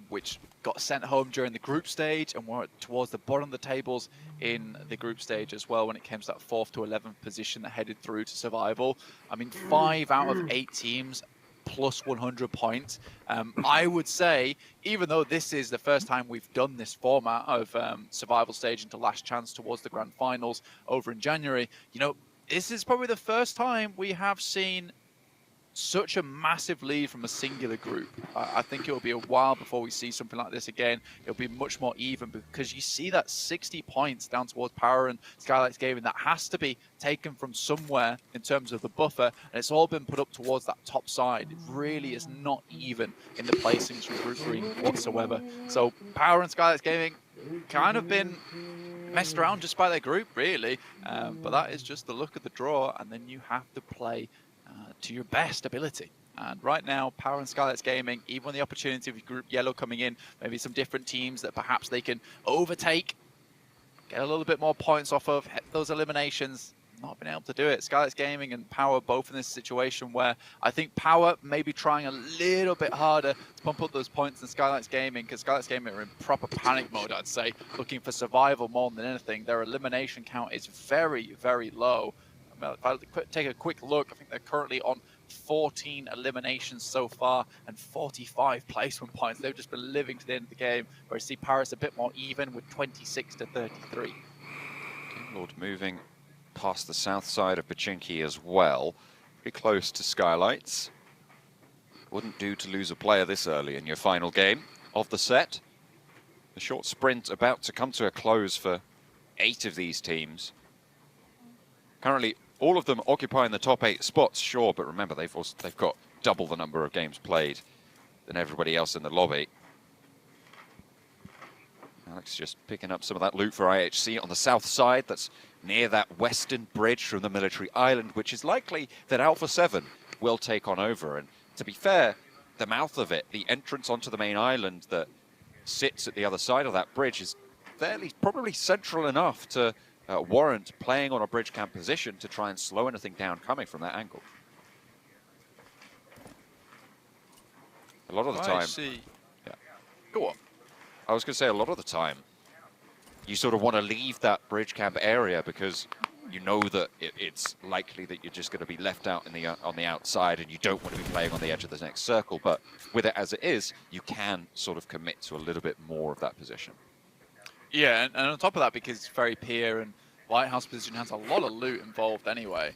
which got sent home during the group stage and were towards the bottom of the tables in the group stage as well when it came to that 4th to 11th position that headed through to survival. I mean, 5 out of 8 teams plus 100 points. I would say, even though this is the first time we've done this format of survival stage into last chance towards the grand finals over in January, you know, this is probably the first time we have seen such a massive lead from a singular group. I think it will be a while before we see something like this again. It'll be much more even because you see that 60 points down towards Power and Skylights Gaming that has to be taken from somewhere in terms of the buffer, and it's all been put up towards that top side. It really is not even in the placings from Group Green whatsoever. So Power and Skylights Gaming kind of been messed around just by their group, really. But that is just the look of the draw, and then you have to play to your best ability. And right now, Power and Skylights Gaming, even with the opportunity of Group Yellow coming in, maybe some different teams that perhaps they can overtake, get a little bit more points off of, hit those eliminations, not been able to do it. Skylights Gaming and Power both in this situation where I think Power may be trying a little bit harder to pump up those points than Skylights Gaming, because Skylights Gaming are in proper panic mode, I'd say, looking for survival more than anything. Their elimination count is very, very low. If I take a quick look, I think they're currently on 14 eliminations so far and 45 placement points. They've just been living to the end of the game, where I see Paris a bit more even with 26 to 33. Game Lord moving past the south side of Pachinki as well. Pretty close to Skylights. Wouldn't do to lose a player this early in your final game of the set. The short sprint about to come to a close for 8 of these teams. Currently, all of them occupying the top 8 spots, sure, but remember, they've got double the number of games played than everybody else in the lobby. Alex just picking up some of that loot for IHC on the south side. That's near that western bridge from the military island, which is likely that Alpha 7 will take on over. And to be fair, the mouth of it, the entrance onto the main island that sits at the other side of that bridge, is probably central enough to warrant playing on a bridge camp position to try and slow anything down coming from that angle. A lot of the time... Yeah. Go on. I was going to say, a lot of the time, you sort of want to leave that bridge camp area because you know that it's likely that you're just going to be left out on the outside and you don't want to be playing on the edge of the next circle. But with it as it is, you can sort of commit to a little bit more of that position. Yeah, and on top of that, because it's very peer and Lighthouse position has a lot of loot involved anyway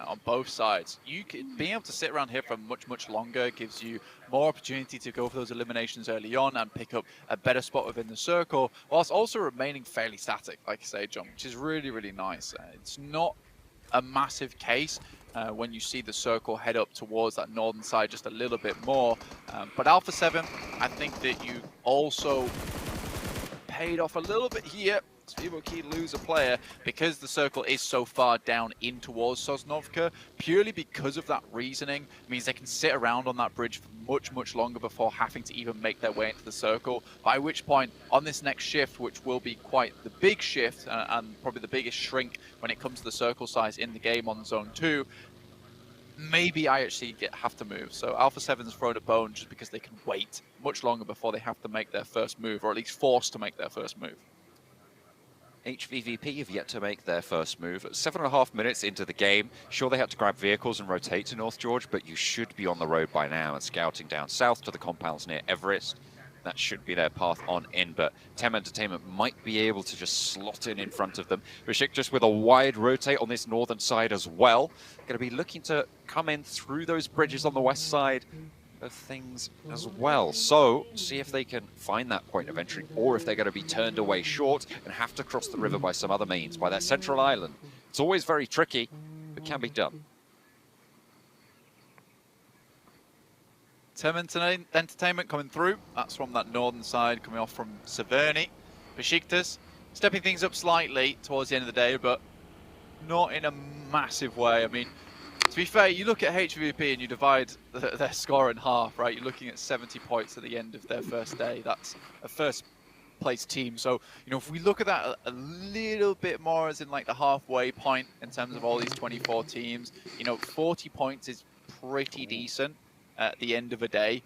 on both sides. Being able to sit around here for much longer gives you more opportunity to go for those eliminations early on and pick up a better spot within the circle, whilst also remaining fairly static, like you say, John, which is really, really nice. It's not a massive case when you see the circle head up towards that northern side just a little bit more. But Alpha 7, I think that you also paid off a little bit here. Pmgc lose a player because the circle is so far down in towards Sosnovka, purely because of that reasoning, means they can sit around on that bridge for much longer before having to even make their way into the circle, by which point, on this next shift, which will be quite the big shift, and probably the biggest shrink when it comes to the circle size in the game on Zone 2, maybe I actually have to move. So Alpha 7's thrown a bone just because they can wait much longer before they have to make their first move, or at least forced to make their first move. HVVP have yet to make their first move. 7.5 minutes into the game, sure they had to grab vehicles and rotate to North George, but you should be on the road by now and scouting down south to the compounds near Everest. That should be their path on in, but Tem Entertainment might be able to just slot in front of them. Rashik just with a wide rotate on this northern side as well. Going to be looking to come in through those bridges on the west side of things as well. So, see if they can find that point of entry, or if they're going to be turned away short and have to cross the river by some other means, by that central island. It's always very tricky, but can be done. Tem Entertainment coming through. That's from that northern side, coming off from Severny. Besiktas stepping things up slightly towards the end of the day, but not in a massive way. I mean, to be fair, you look at HVP and you divide their score in half, right? You're looking at 70 points at the end of their first day. That's a first place team. So, you know, if we look at that a little bit more as in like the halfway point in terms of all these 24 teams, you know, 40 points is pretty decent at the end of a day.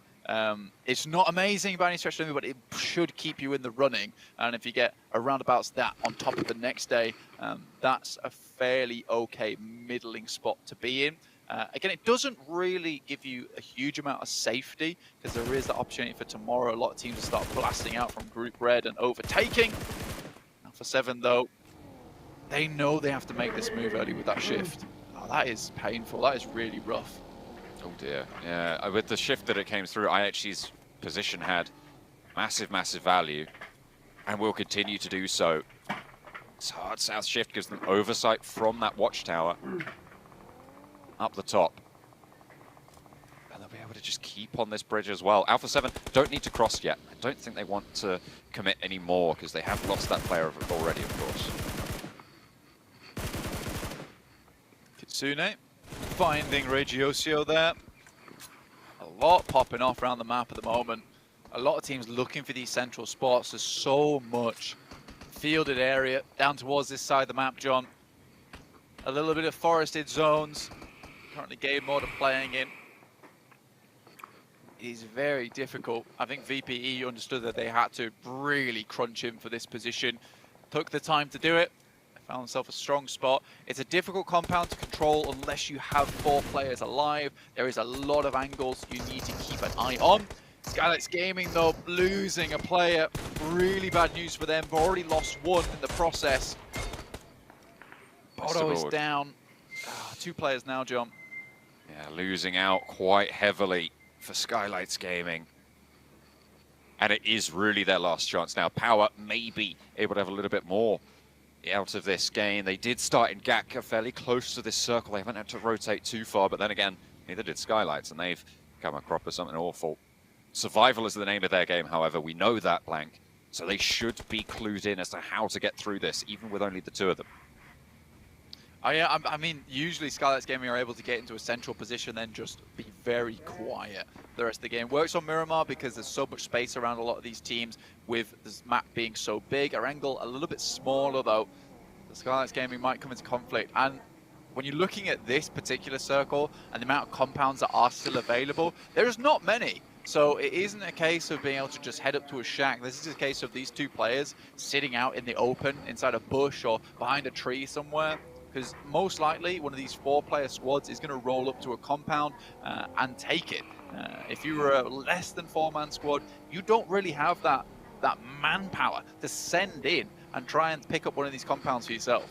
It's not amazing by any stretch of the but it should keep you in the running. And if you get a roundabouts that on top of the next day, that's a fairly okay middling spot to be in. Again, it doesn't really give you a huge amount of safety because there is the opportunity for tomorrow. A lot of teams will start blasting out from Group Red and overtaking. Alpha 7, though, they know they have to make this move early with that shift. Oh, that is painful. That is really rough. Oh dear, yeah, with the shift that it came through, IHG's position had massive value and will continue to do so. This hard south shift gives them oversight from that watchtower up the top. And they'll be able to just keep on this bridge as well. Alpha 7 don't need to cross yet. I don't think they want to commit any more because they have lost that player already, of course. Kitsune finding Regiosio there. A lot popping off around the map at the moment. A lot of teams looking for these central spots. There's so much fielded area down towards this side of the map, John. A little bit of forested zones. Currently game mode are playing in. It is very difficult. I think VPE understood that they had to really crunch in for this position. Took the time to do it. Found himself a strong spot. It's a difficult compound to control unless you have 4 players alive. There is a lot of angles you need to keep an eye on. Skylights Gaming, though, losing a player. Really bad news for them. They've already lost 1 in the process. Bodo is down. 2 players now, John. Yeah, losing out quite heavily for Skylights Gaming. And it is really their last chance now. Power may be able to have a little bit more out of this game. They did start in Gatka fairly close to this circle. They haven't had to rotate too far, but then again, neither did Skylights, and they've come across with something awful. Survival is the name of their game, however. We know that, Blank. So they should be clued in as to how to get through this, even with only the 2 of them. I mean, usually Skylights Gaming are able to get into a central position, then just be very quiet the rest of the game. Works on Miramar because there's so much space around a lot of these teams with this map being so big. Erangel a little bit smaller, though. The Skylights Gaming might come into conflict. And when you're looking at this particular circle and the amount of compounds that are still available, there is not many. So it isn't a case of being able to just head up to a shack. This is a case of these 2 players sitting out in the open inside a bush or behind a tree somewhere. Because most likely one of these 4-player squads is going to roll up to a compound and take it. If you were a less than 4-man squad, you don't really have that manpower to send in and try and pick up one of these compounds for yourself.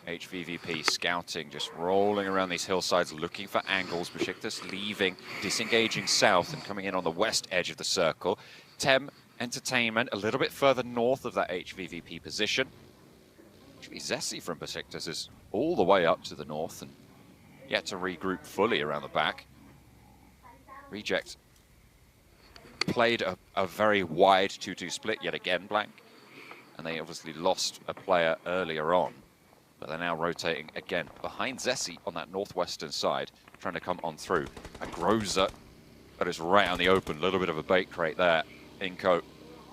HVVP scouting, just rolling around these hillsides, looking for angles. Besiktas leaving, disengaging south and coming in on the west edge of the circle. Tem Entertainment a little bit further north of that HVVP position. Actually, Zessi from Besiktas is all the way up to the north and yet to regroup fully around the back. Reject played a very wide 2-2 split yet again, Blank. and they obviously lost a player earlier on. But they're now rotating again behind Zessi on that northwestern side, trying to come on through. A Groza, but it's right on the open. A little bit of a bait crate there. Inco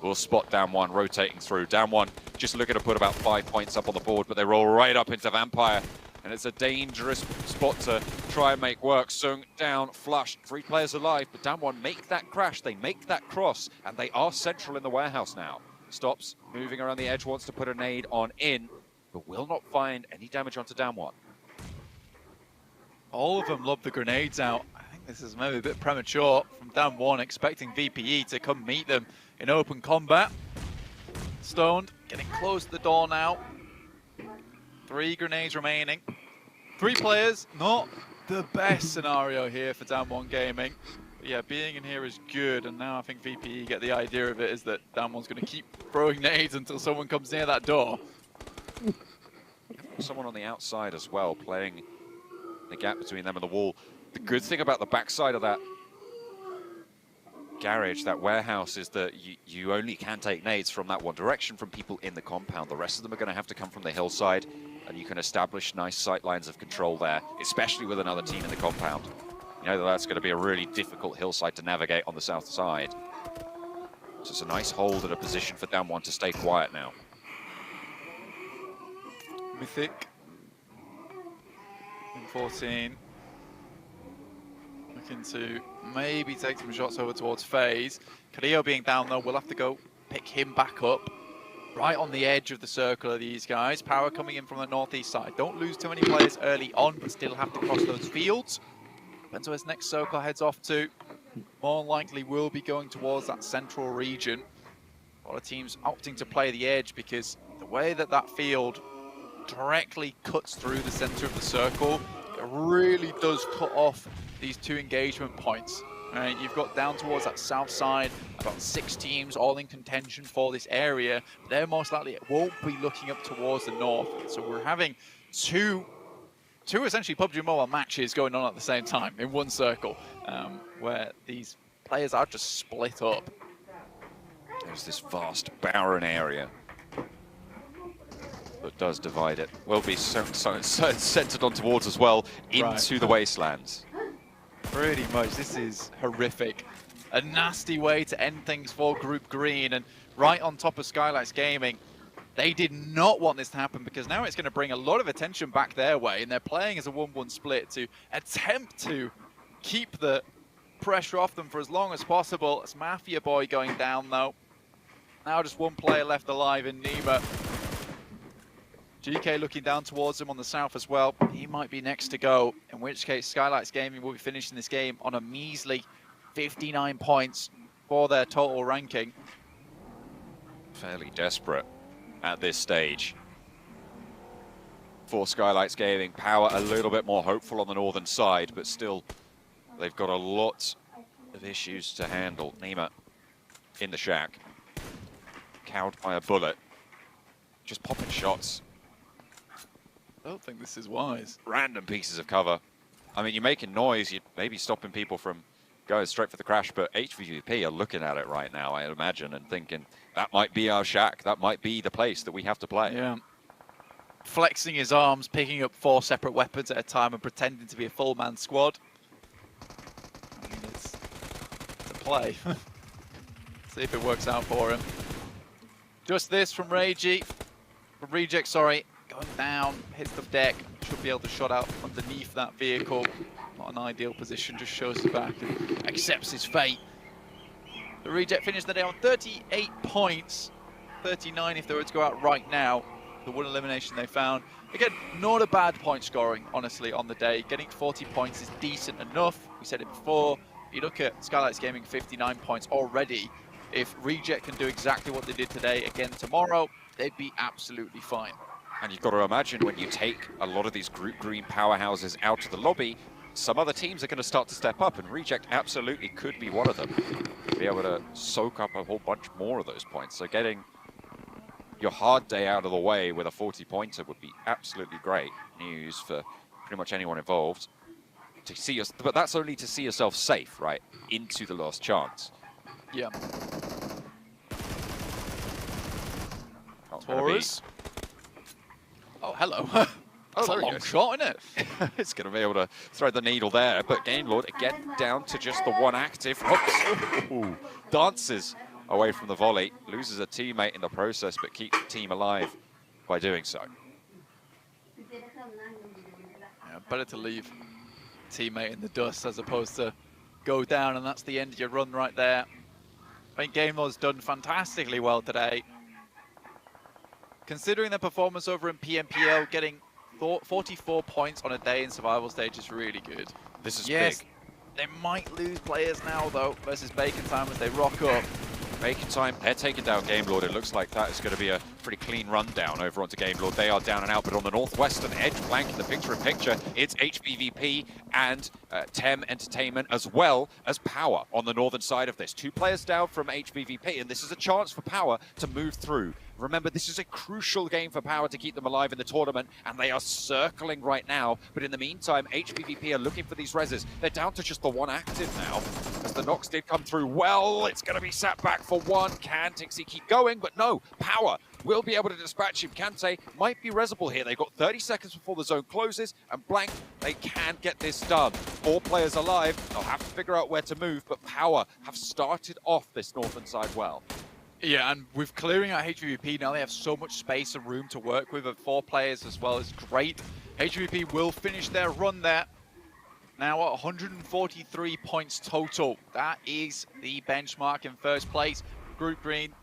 will spot Down One rotating through. Down One just looking to put about 5 points up on the board, but they roll right up into Vampire. And it's a dangerous spot to try and make work. Sung down, flushed, 3 players alive, but Down One make that crash, they make that cross, and they are central in the warehouse now. Stops, moving around the edge, wants to put a nade on in, but will not find any damage onto Down One. All of them lob the grenades out. I think this is maybe a bit premature from Down One, expecting VPE to come meet them in open combat. Stoned, getting close to the door now. 3 grenades remaining. 3 players, not the best scenario here for Down One Gaming. But yeah, being in here is good, and now I think VPE get the idea of it is that Down One's going to keep throwing nades until someone comes near that door. Someone on the outside as well, playing the gap between them and the wall. The good thing about the backside of that garage, that warehouse, is that you only can take nades from that one direction from people in the compound. The rest of them are going to have to come from the hillside, and you can establish nice sight lines of control there, especially with another team in the compound. You know that that's going to be a really difficult hillside to navigate on the south side. So it's a nice hold and a position for Down One to stay quiet now. Mythic in 14. Looking to maybe take some shots over towards FaZe. Carrillo being down though, we'll have to go pick him back up. Right on the edge of the circle of these guys. Power coming in from the northeast side. Don't lose too many players early on, but still have to cross those fields. Depends where his next circle heads off to. More likely will be going towards that central region. A lot of teams opting to play the edge because the way that that field directly cuts through the center of the circle, it really does cut off these 2 engagement points. Right, you've got down towards that south side about 6 teams all in contention for this area. They're most likely won't be looking up towards the north. So we're having two essentially PUBG Mobile matches going on at the same time in one circle, where these players are just split up. There's this vast barren area that does divide it. Will be centered on towards as well into the wastelands. Pretty much, this is horrific. A nasty way to end things for Group Green, and right on top of Skylights Gaming. They did not want this to happen because now it's going to bring a lot of attention back their way, and they're playing as a 1-1 split to attempt to keep the pressure off them for as long as possible. It's Mafia Boy going down though. Now just 1 player left alive in Nima. GK looking down towards him on the south as well. He might be next to go, in which case Skylights Gaming will be finishing this game on a measly 59 points for their total ranking. Fairly desperate at this stage for Skylights Gaming. Power a little bit more hopeful on the northern side, but still they've got a lot of issues to handle. Nima in the shack, cowed by a bullet, just popping shots. I don't think this is wise. Random pieces of cover. I mean, you're making noise, you're maybe stopping people from going straight for the crash, but HVVP are looking at it right now, I imagine, and thinking, that might be our shack, that might be the place that we have to play. Yeah. Flexing his arms, picking up 4 separate weapons at a time and pretending to be a full-man squad. I mean, it's a play. See if it works out for him. Just this from Reject, sorry. Going down, hits the deck, should be able to shot out underneath that vehicle. Not an ideal position, just shows his back and accepts his fate. The Reject finished the day on 38 points, 39 if they were to go out right now. The 1 elimination they found. Again, not a bad point scoring, honestly, on the day. Getting 40 points is decent enough. We said it before. You look at Skylights Gaming, 59 points already. If Reject can do exactly what they did today again tomorrow, they'd be absolutely fine. And you've got to imagine when you take a lot of these Group Green powerhouses out of the lobby, some other teams are going to start to step up, and Reject absolutely could be one of them. Be able to soak up a whole bunch more of those points. So getting your hard day out of the way with a 40-pointer would be absolutely great news for pretty much anyone involved. To see us, but that's only to see yourself safe, right, into the last chance. Yeah. Oh, for us. Oh, hello. That's a long good. shot, isn't it? It's going to be able to thread the needle there, but Gamelord again down to just the one active. Oops. Ooh. Dances away from the volley, loses a teammate in the process, but keeps the team alive by doing so. Yeah, better to leave teammate in the dust as opposed to go down, and that's the end of your run right there. I think Gamelord's done fantastically well today. Considering their performance over in PMPL, getting 44 points on a day in survival stage is really good. This is yes, big. They might lose players now, though, versus Bacon Time as they rock up. Bacon Time, they're taking down Gamelord. It looks like that is going to be a pretty clean rundown over onto Gamelord. They are down and out, but on the northwestern edge, flanking the picture-in-picture, it's HVVP and Tem Entertainment, as well as Power on the northern side of this. 2 players down from HVVP, and this is a chance for Power to move through. Remember, this is a crucial game for Power to keep them alive in the tournament, and they are circling right now. But in the meantime, HVVP are looking for these reses. They're down to just the one active now, as the knocks did come through. Well, it's going to be sat back for one. Can Tixie keep going? But no, Power will be able to dispatch him. Kante might be resible here. They've got 30 seconds before the zone closes, and blank, they can get this done. 4 players alive. They'll have to figure out where to move, but Power have started off this northern side well. Yeah, and with clearing out HVVP, now they have so much space and room to work with, 4 players as well. It's great. HVVP will finish their run there. Now at 143 points total. That is the benchmark in first place. Group Green.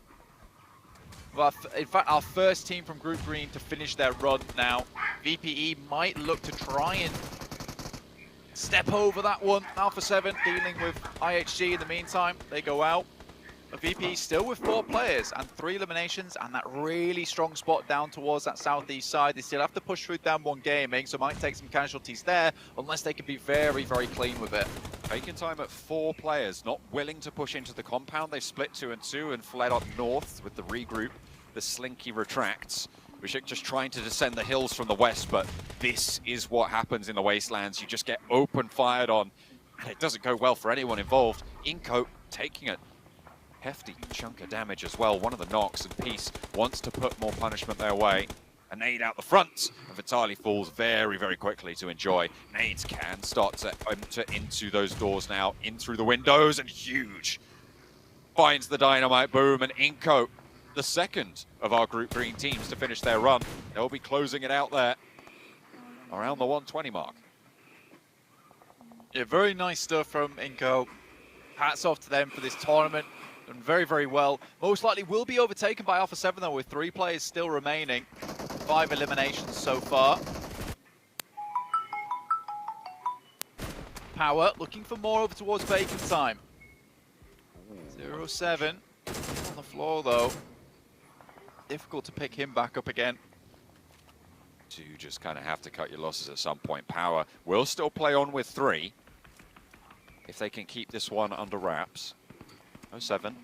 Well, in fact, our first team from Group Green to finish their run now. VPE might look to try and step over that one. Alpha 7 dealing with IHG in the meantime. They go out. A VP still with 4 players and 3 eliminations, and that really strong spot down towards that southeast side. They still have to push through down 1 gaming, so might take some casualties there, unless they can be very, very clean with it. Bacon Time at 4 players, not willing to push into the compound. They split 2 and 2 and fled up north with the regroup. The Slinky retracts. Bashik just trying to descend the hills from the west, but this is what happens in the Wastelands. You just get open fired on, and it doesn't go well for anyone involved. Inco taking it. Hefty chunk of damage as well. One of the knocks, and Peace wants to put more punishment their way. A nade out the front, and Vitali falls very, very quickly to enjoy. Nades can start to enter into those doors now, in through the windows, and huge. Finds the dynamite boom, and Inco, the second of our Group Green teams to finish their run. They'll be closing it out there around the 120 mark. Yeah, very nice stuff from Inco. Hats off to them for this tournament. Done very, very well. Most likely will be overtaken by Alpha 7 though, with 3 players still remaining. 5 eliminations so far. Power looking for more over towards Bacon Time. 0-7 on the floor though. Difficult to pick him back up again. You just kind of have to cut your losses at some point. Power will still play on with 3 if they can keep this one under wraps. 0-7,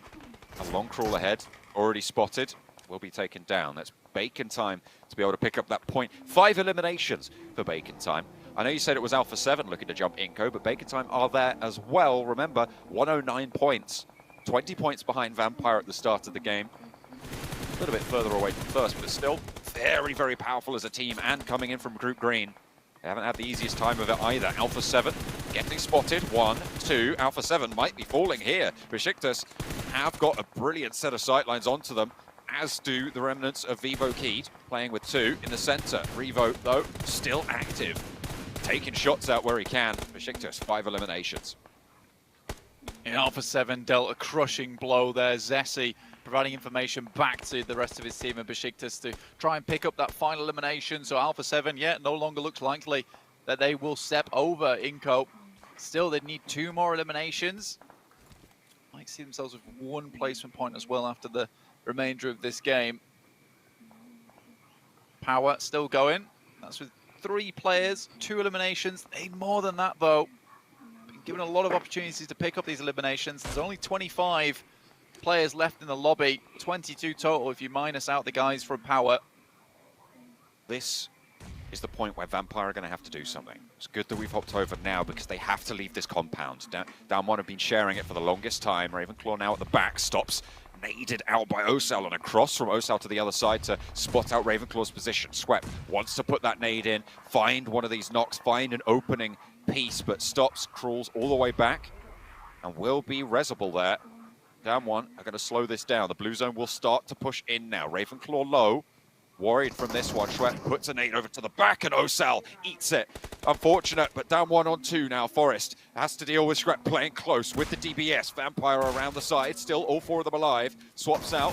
a long crawl ahead, already spotted, will be taken down. That's Bacon Time to be able to pick up that point. 5 eliminations for Bacon Time. I know you said it was Alpha 7 looking to jump Inco, but Bacon Time are there as well. Remember, 109 points, 20 points behind Vampire at the start of the game. A little bit further away from first, but still very, very powerful as a team, and coming in from Group Green. They haven't had the easiest time of it either. Alpha 7 getting spotted. 1, 2. Alpha 7 might be falling here. Besiktas have got a brilliant set of sightlines onto them, as do the remnants of Vivo Keed, playing with 2 in the center. Revo, though, still active, taking shots out where he can. Besiktas, 5 eliminations. In Alpha 7 dealt a crushing blow there. Zessi providing information back to the rest of his team and Besiktas to try and pick up that final elimination. So Alpha 7, yeah, no longer looks likely that they will step over Inco. Still, they need 2 more eliminations. Might see themselves with 1 placement point as well after the remainder of this game. Power still going. That's with 3 players, 2 eliminations. They need more than that, though. Been given a lot of opportunities to pick up these eliminations. There's only 25 players left in the lobby, 22 total if you minus out the guys from Power. This is the point where Vampire are going to have to do something. It's good that we've hopped over now because they have to leave this compound. Down 1 have been sharing it for the longest time. Ravenclaw now at the back stops naded out by Osal and across from Osal to the other side to spot out Ravenclaw's position. Swept wants to put that nade in, find one of these knocks, find an opening piece, but stops, crawls all the way back, and will be resable there. Down one are going to slow this down. The blue zone will start to push in now. Ravenclaw low. Worried from this one. Schwepp puts a nade over to the back and Osal eats it. Unfortunate, but down 1 on 2 now. Forest has to deal with Schwepp playing close with the DBS. Vampire around the side. Still all 4 of them alive. Swaps out.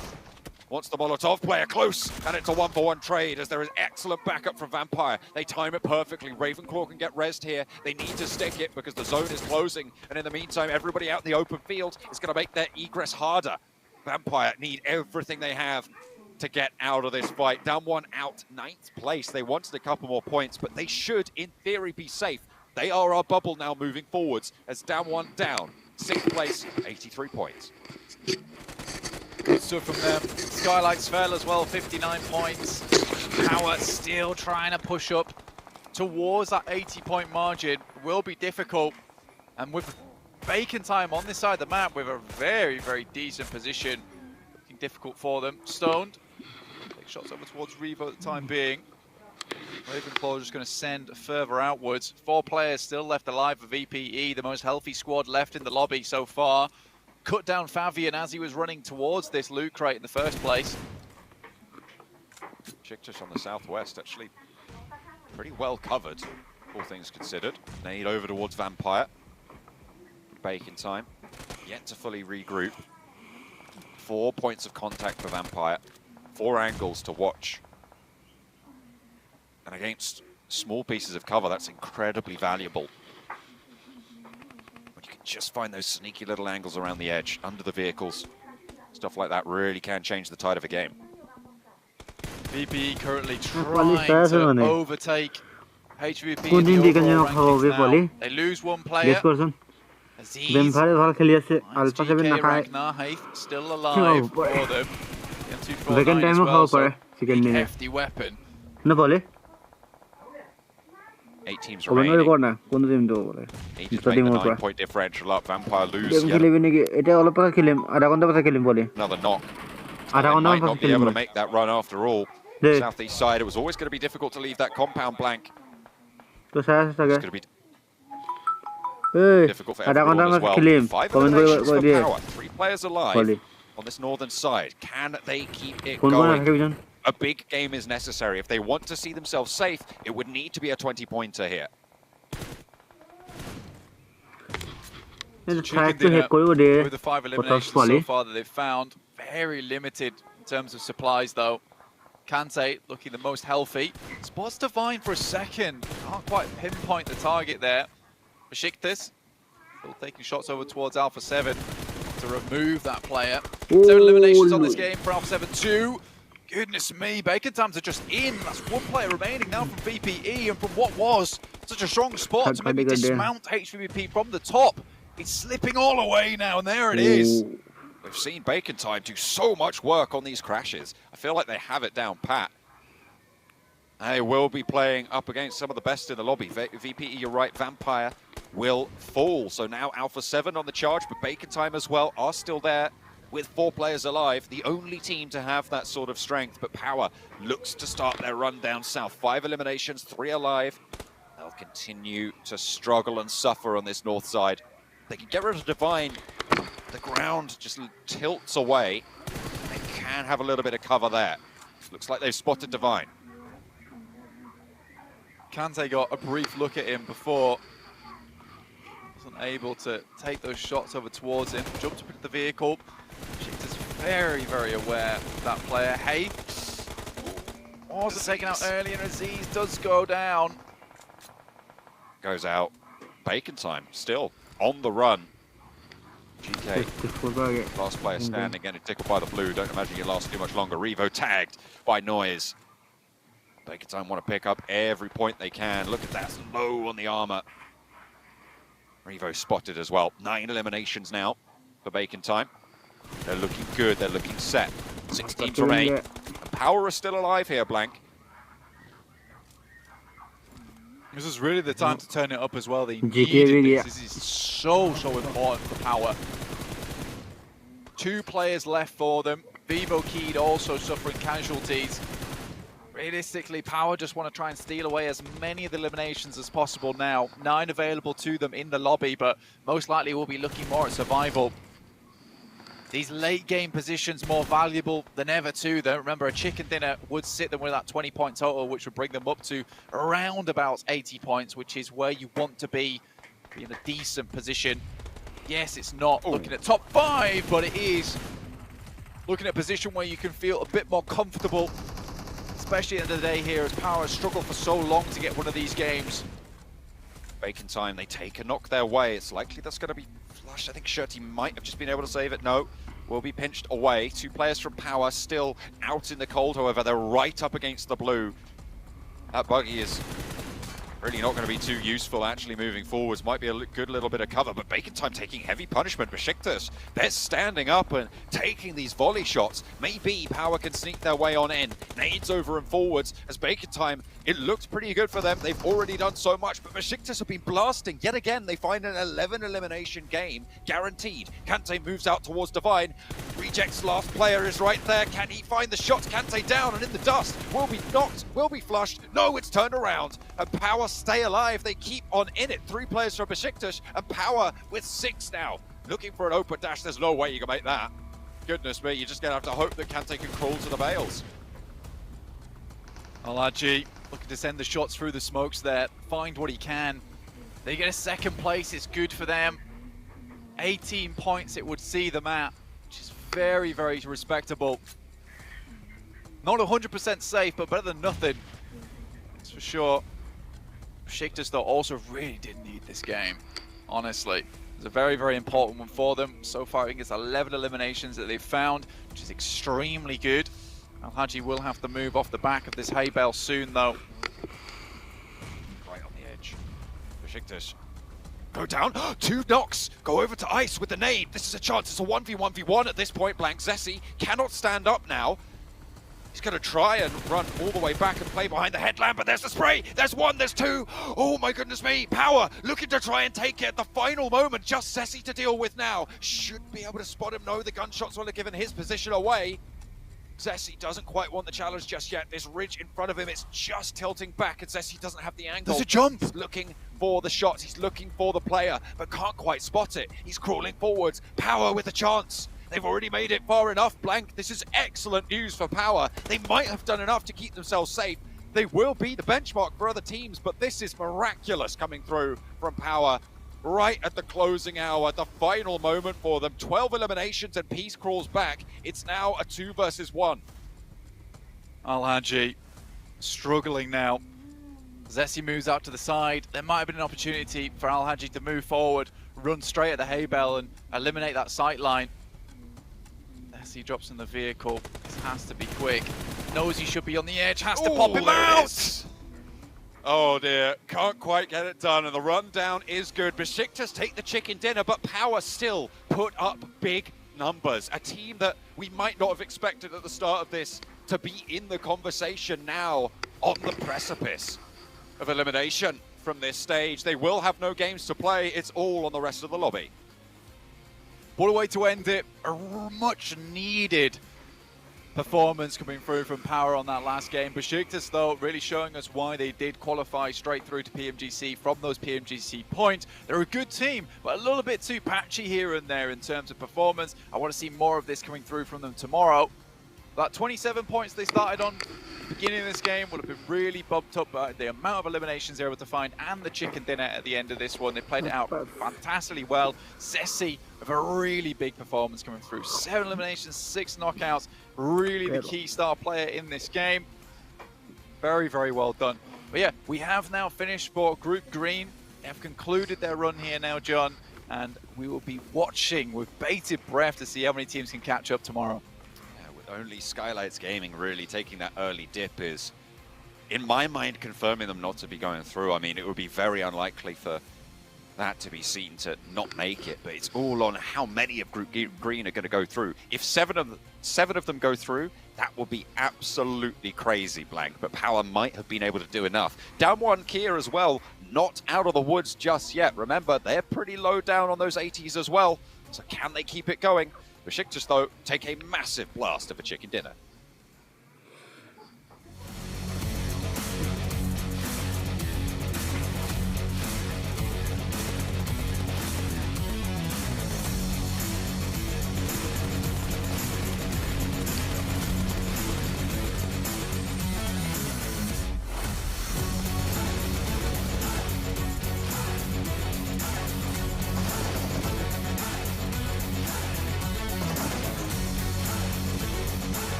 Wants the Molotov player close. And it's a 1-for-1 trade as there is excellent backup from Vampire. They time it perfectly. Ravenclaw can get rezzed here. They need to stick it because the zone is closing. And in the meantime, everybody out in the open field is going to make their egress harder. Vampire need everything they have to get out of this fight. Down 1 out, 9th place. They wanted a couple more points, but they should, in theory, be safe. They are our bubble now moving forwards as down 1 down. 6th place, 83 points. Good stuff from them. Skylights fell as well, 59 points. Power still trying to push up towards that 80-point margin. Will be difficult. And with Bacon Time on this side of the map with a very, very decent position, looking difficult for them. Stoned. Take shots over towards Revo at the time being. Ravenclaw just going to send further outwards. 4 players still left alive for VPE, the most healthy squad left in the lobby so far. Cut down Favian as he was running towards this loot crate in the first place. Chictish on the southwest, actually pretty well covered, all things considered. Nade over towards Vampire. Bacon Time, yet to fully regroup. 4 points of contact for Vampire. 4 angles to watch. And against small pieces of cover, that's incredibly valuable. When you can just find those sneaky little angles around the edge, under the vehicles, stuff like that really can change the tide of a game. VPE currently trying to overtake HVP in the overall rankings now. They lose 1 player. Aziz, Ragnar still alive for them. M249 as well, so big hefty weapon. 8 teams remaining. 8 to make the 9-point differential up. Vampire lose. Another knock. They might not be able to make that run after all. Southeast side, it was always going to be difficult to leave that compound blank. It's going to be difficult for everyone as well. 5 eliminations for Power. 3 players alive on this northern side. Can they keep it going? A big game is necessary. If they want to see themselves safe, it would need to be a 20-pointer here. Chicken dinner with the 5 eliminations so far that they've found. Very limited in terms of supplies, though. Kante looking the most healthy. Spots Divine for a second. Can't quite pinpoint the target there. Besiktas still taking shots over towards Alpha 7 to remove that player. 7 eliminations on this game for Alpha 7. 2. Goodness me, Bacon Times are just in. That's 1 player remaining now from VPE, and from what was such a strong spot to maybe dismount HVP from the top, it's slipping all away now, and there it is. We've seen Bacon Time do so much work on these crashes. I feel like they have it down pat. They will be playing up against some of the best in the lobby. VPE, you're right, Vampire will fall. So now Alpha 7 on the charge, but Bacon Time as well are still there with 4 players alive. The only team to have that sort of strength, but Power looks to start their run down south. 5 eliminations, 3 alive. They'll continue to struggle and suffer on this north side. They can get rid of Divine. The ground just tilts away. They can have a little bit of cover there. Looks like they've spotted Divine. Kante got a brief look at him before. Wasn't able to take those shots over towards him. Jumped to pick the vehicle. She's very, very aware of that player. Hey, wasn't taken out early, and Aziz does go down. Goes out. Bacon Time still on the run. GK, last player standing, getting tickled by the blue. Don't imagine you last too much longer. Revo tagged by Noise. Bacon Time want to pick up every point they can. Look at that, low on the armor. Revo spotted as well. 9 eliminations now for Bacon Time. They're looking good, they're looking set. 6 teams remain. And Power is still alive here, Blank. This is really the time to turn it up as well. They needed this. This is so important for Power. 2 players left for them. Vivo Keed also suffering casualties. Realistically, Power just want to try and steal away as many of the eliminations as possible now. 9 available to them in the lobby, but most likely will be looking more at survival. These late game positions more valuable than ever to them. Remember, a chicken dinner would sit them with that 20-point total, which would bring them up to around about 80 points, which is where you want to be in a decent position. Yes, it's not looking at top 5, but it is looking at a position where you can feel a bit more comfortable, especially at the end of the day here, as Power has struggled for so long to get one of these games. Bacon time, they take a knock their way. It's likely that's going to be flushed. I think Shirty might have just been able to save it. No, will be pinched away. 2 players from Power still out in the cold, however. They're right up against the blue. That buggy is really not going to be too useful actually moving forwards. Might be a good little bit of cover, but Bacon time taking heavy punishment. Besiktas, they're standing up and taking these volley shots. Maybe Power can sneak their way on in. Nades over and forwards as Bacon time, it looked pretty good for them. They've already done so much, but Besiktas have been blasting. Yet again, they find an 11 elimination game guaranteed. Kante moves out towards Divine. Reject's last player is right there. Can he find the shots? Kante down and in the dust. Will be knocked, will be flushed. No, it's turned around. And Power stay alive. They keep on in it. 3 players from Besiktas and Power with 6 now. Looking for an open dash. There's no way you can make that. Goodness me, you're just going to have to hope that Kante can crawl to the bales. Alhaji looking to send the shots through the smokes there, find what he can. They get a 2nd place, it's good for them. 18 points it would see them at, which is very, very respectable. Not 100% safe, but better than nothing. That's for sure. Besiktas, though, also really did need this game, honestly. It's a very, very important one for them. So far, I think it's 11 eliminations that they've found, which is extremely good. Alhaji will have to move off the back of this hay bale soon, though. Right on the edge. Besiktas go down. 2 knocks. Go over to Ice with the nade. This is a chance. It's a 1v1v1 at this point. Blank Zessi cannot stand up now. He's going to try and run all the way back and play behind the headlamp, but there's the spray. There's 1, there's 2. Oh my goodness me. Power looking to try and take it at the final moment. Just Zessi to deal with now. Should be able to spot him. No, the gunshots will have given his position away. Zessi doesn't quite want the challenge just yet. This ridge in front of him, it's just tilting back, and Zessi doesn't have the angle. There's a jump! He's looking for the shots, he's looking for the player, but can't quite spot it. He's crawling forwards. Power with a chance. They've already made it far enough. Blank, this is excellent news for Power. They might have done enough to keep themselves safe. They will be the benchmark for other teams, but this is miraculous coming through from Power. Right at the closing hour, the final moment for them. 12 eliminations and Peace crawls back. It's now a 2 versus 1. Alhaji struggling now. Zessi moves out to the side. There might have been an opportunity for Alhaji to move forward, run straight at the hay bale and eliminate that sight line. Zessi drops in the vehicle. This has to be quick. Knows he should be on the edge, has to pop him out! Oh dear, can't quite get it done, and the rundown is good. Besiktas take the chicken dinner, but Power still put up big numbers. A team that we might not have expected at the start of this to be in the conversation now on the precipice of elimination from this stage. They will have no games to play. It's all on the rest of the lobby. What a way to end it. A much needed performance coming through from Power on that last game. Besiktas, though, really showing us why they did qualify straight through to PMGC from those PMGC points. They're a good team, but a little bit too patchy here and there in terms of performance. I want to see more of this coming through from them tomorrow. That 27 points they started on at the beginning of this game would have been really bumped up by the amount of eliminations they were able to find and the chicken dinner at the end of this one. They played it out fantastically well. Zessi with a really big performance coming through. 7 eliminations, 6 knockouts. Really the key star player in this game. Very, very well done. But yeah, we have now finished for Group Green. They have concluded their run here now, John, and we will be watching with bated breath to see how many teams can catch up tomorrow. Only Skylights Gaming really taking that early dip is, in my mind, confirming them not to be going through. I mean, it would be very unlikely for that to be seen to not make it, but it's all on how many of Group Green are going to go through. If seven of them go through, that would be absolutely crazy, Blank, but Power might have been able to do enough. Down 1 Kia as well, not out of the woods just yet. Remember, they're pretty low down on those 80s as well, so can they keep it going? Besiktas, though, take a massive blast of a chicken dinner.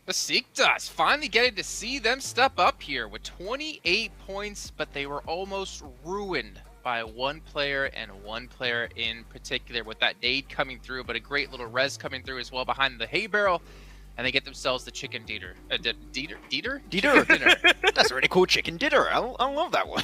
Besiktas finally getting to see them step up here with 28 points, but they were almost ruined by one player and one player in particular, with that nade coming through, but a great little res coming through as well behind the hay barrel, and they get themselves the chicken dinner. Dinner. That's a really cool chicken dinner. I love that one.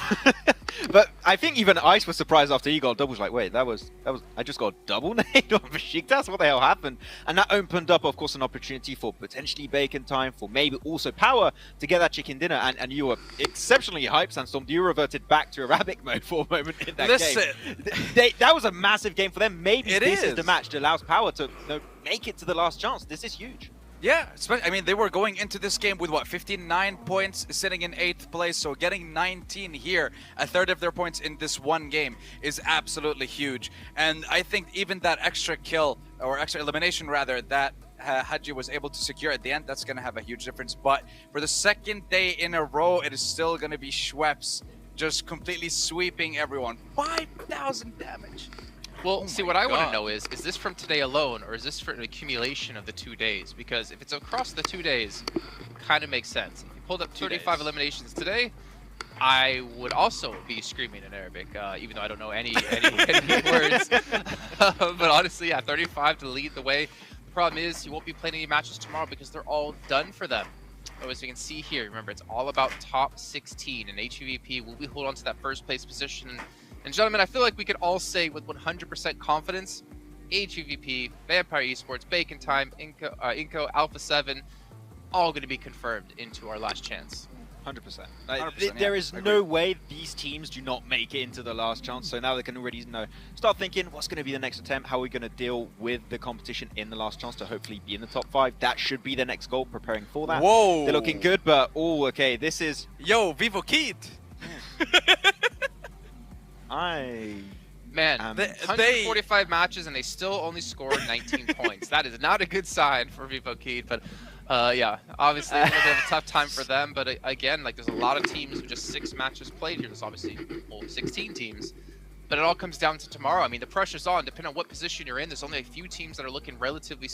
But I think even Ice was surprised after he got doubles. Like, wait, that was I just got a double nade on Besiktas. What the hell happened? And that opened up, of course, an opportunity for potentially bacon time, for maybe also power to get that chicken dinner. And you were exceptionally hyped, Sandstorm. You reverted back to Arabic mode for a moment in that game. That was a massive game for them. Maybe this is the match that allows power to make it to the last chance. This is huge. Yeah, I mean, they were going into this game with, what, 59 points, sitting in 8th place, so getting 19 here, a third of their points in this one game, is absolutely huge. And I think even that extra kill, or extra elimination rather, that Hadji was able to secure at the end, that's going to have a huge difference. But for the second day in a row, it is still going to be Schweppes just completely sweeping everyone. 5,000 damage. Well, see, what I want to know is this from today alone, or is this for an accumulation of the 2 days? Because if it's across the 2 days, kind of makes sense. If you pulled up 35 eliminations today, I would also be screaming in Arabic, even though I don't know any words. But honestly, yeah, 35 to lead the way. The problem is you won't be playing any matches tomorrow because they're all done for them. So as we can see here, remember, it's all about top 16, and HVVP will be holding on to that first place position. And gentlemen, I feel like we could all say with 100% confidence, HVVP, Vampire Esports, Bacon Time, Inco, Alpha 7, all going to be confirmed into our last chance. 100%. There is no way these teams do not make it into the last chance. So now they can already start thinking, what's going to be the next attempt? How are we going to deal with the competition in the last chance to hopefully be in the top 5? That should be the next goal, preparing for that. Whoa! They're looking good, but okay, this is... Yo, Vivo Kid! Man, 145 matches and they still only scored 19 points. That is not a good sign for Vivo Kid, but yeah, obviously it's going to have a tough time for them. But again, like, there's a lot of teams with just 6 matches played here. There's obviously 16 teams, but it all comes down to tomorrow. I mean, the pressure's on. Depending on what position you're in, there's only a few teams that are looking relatively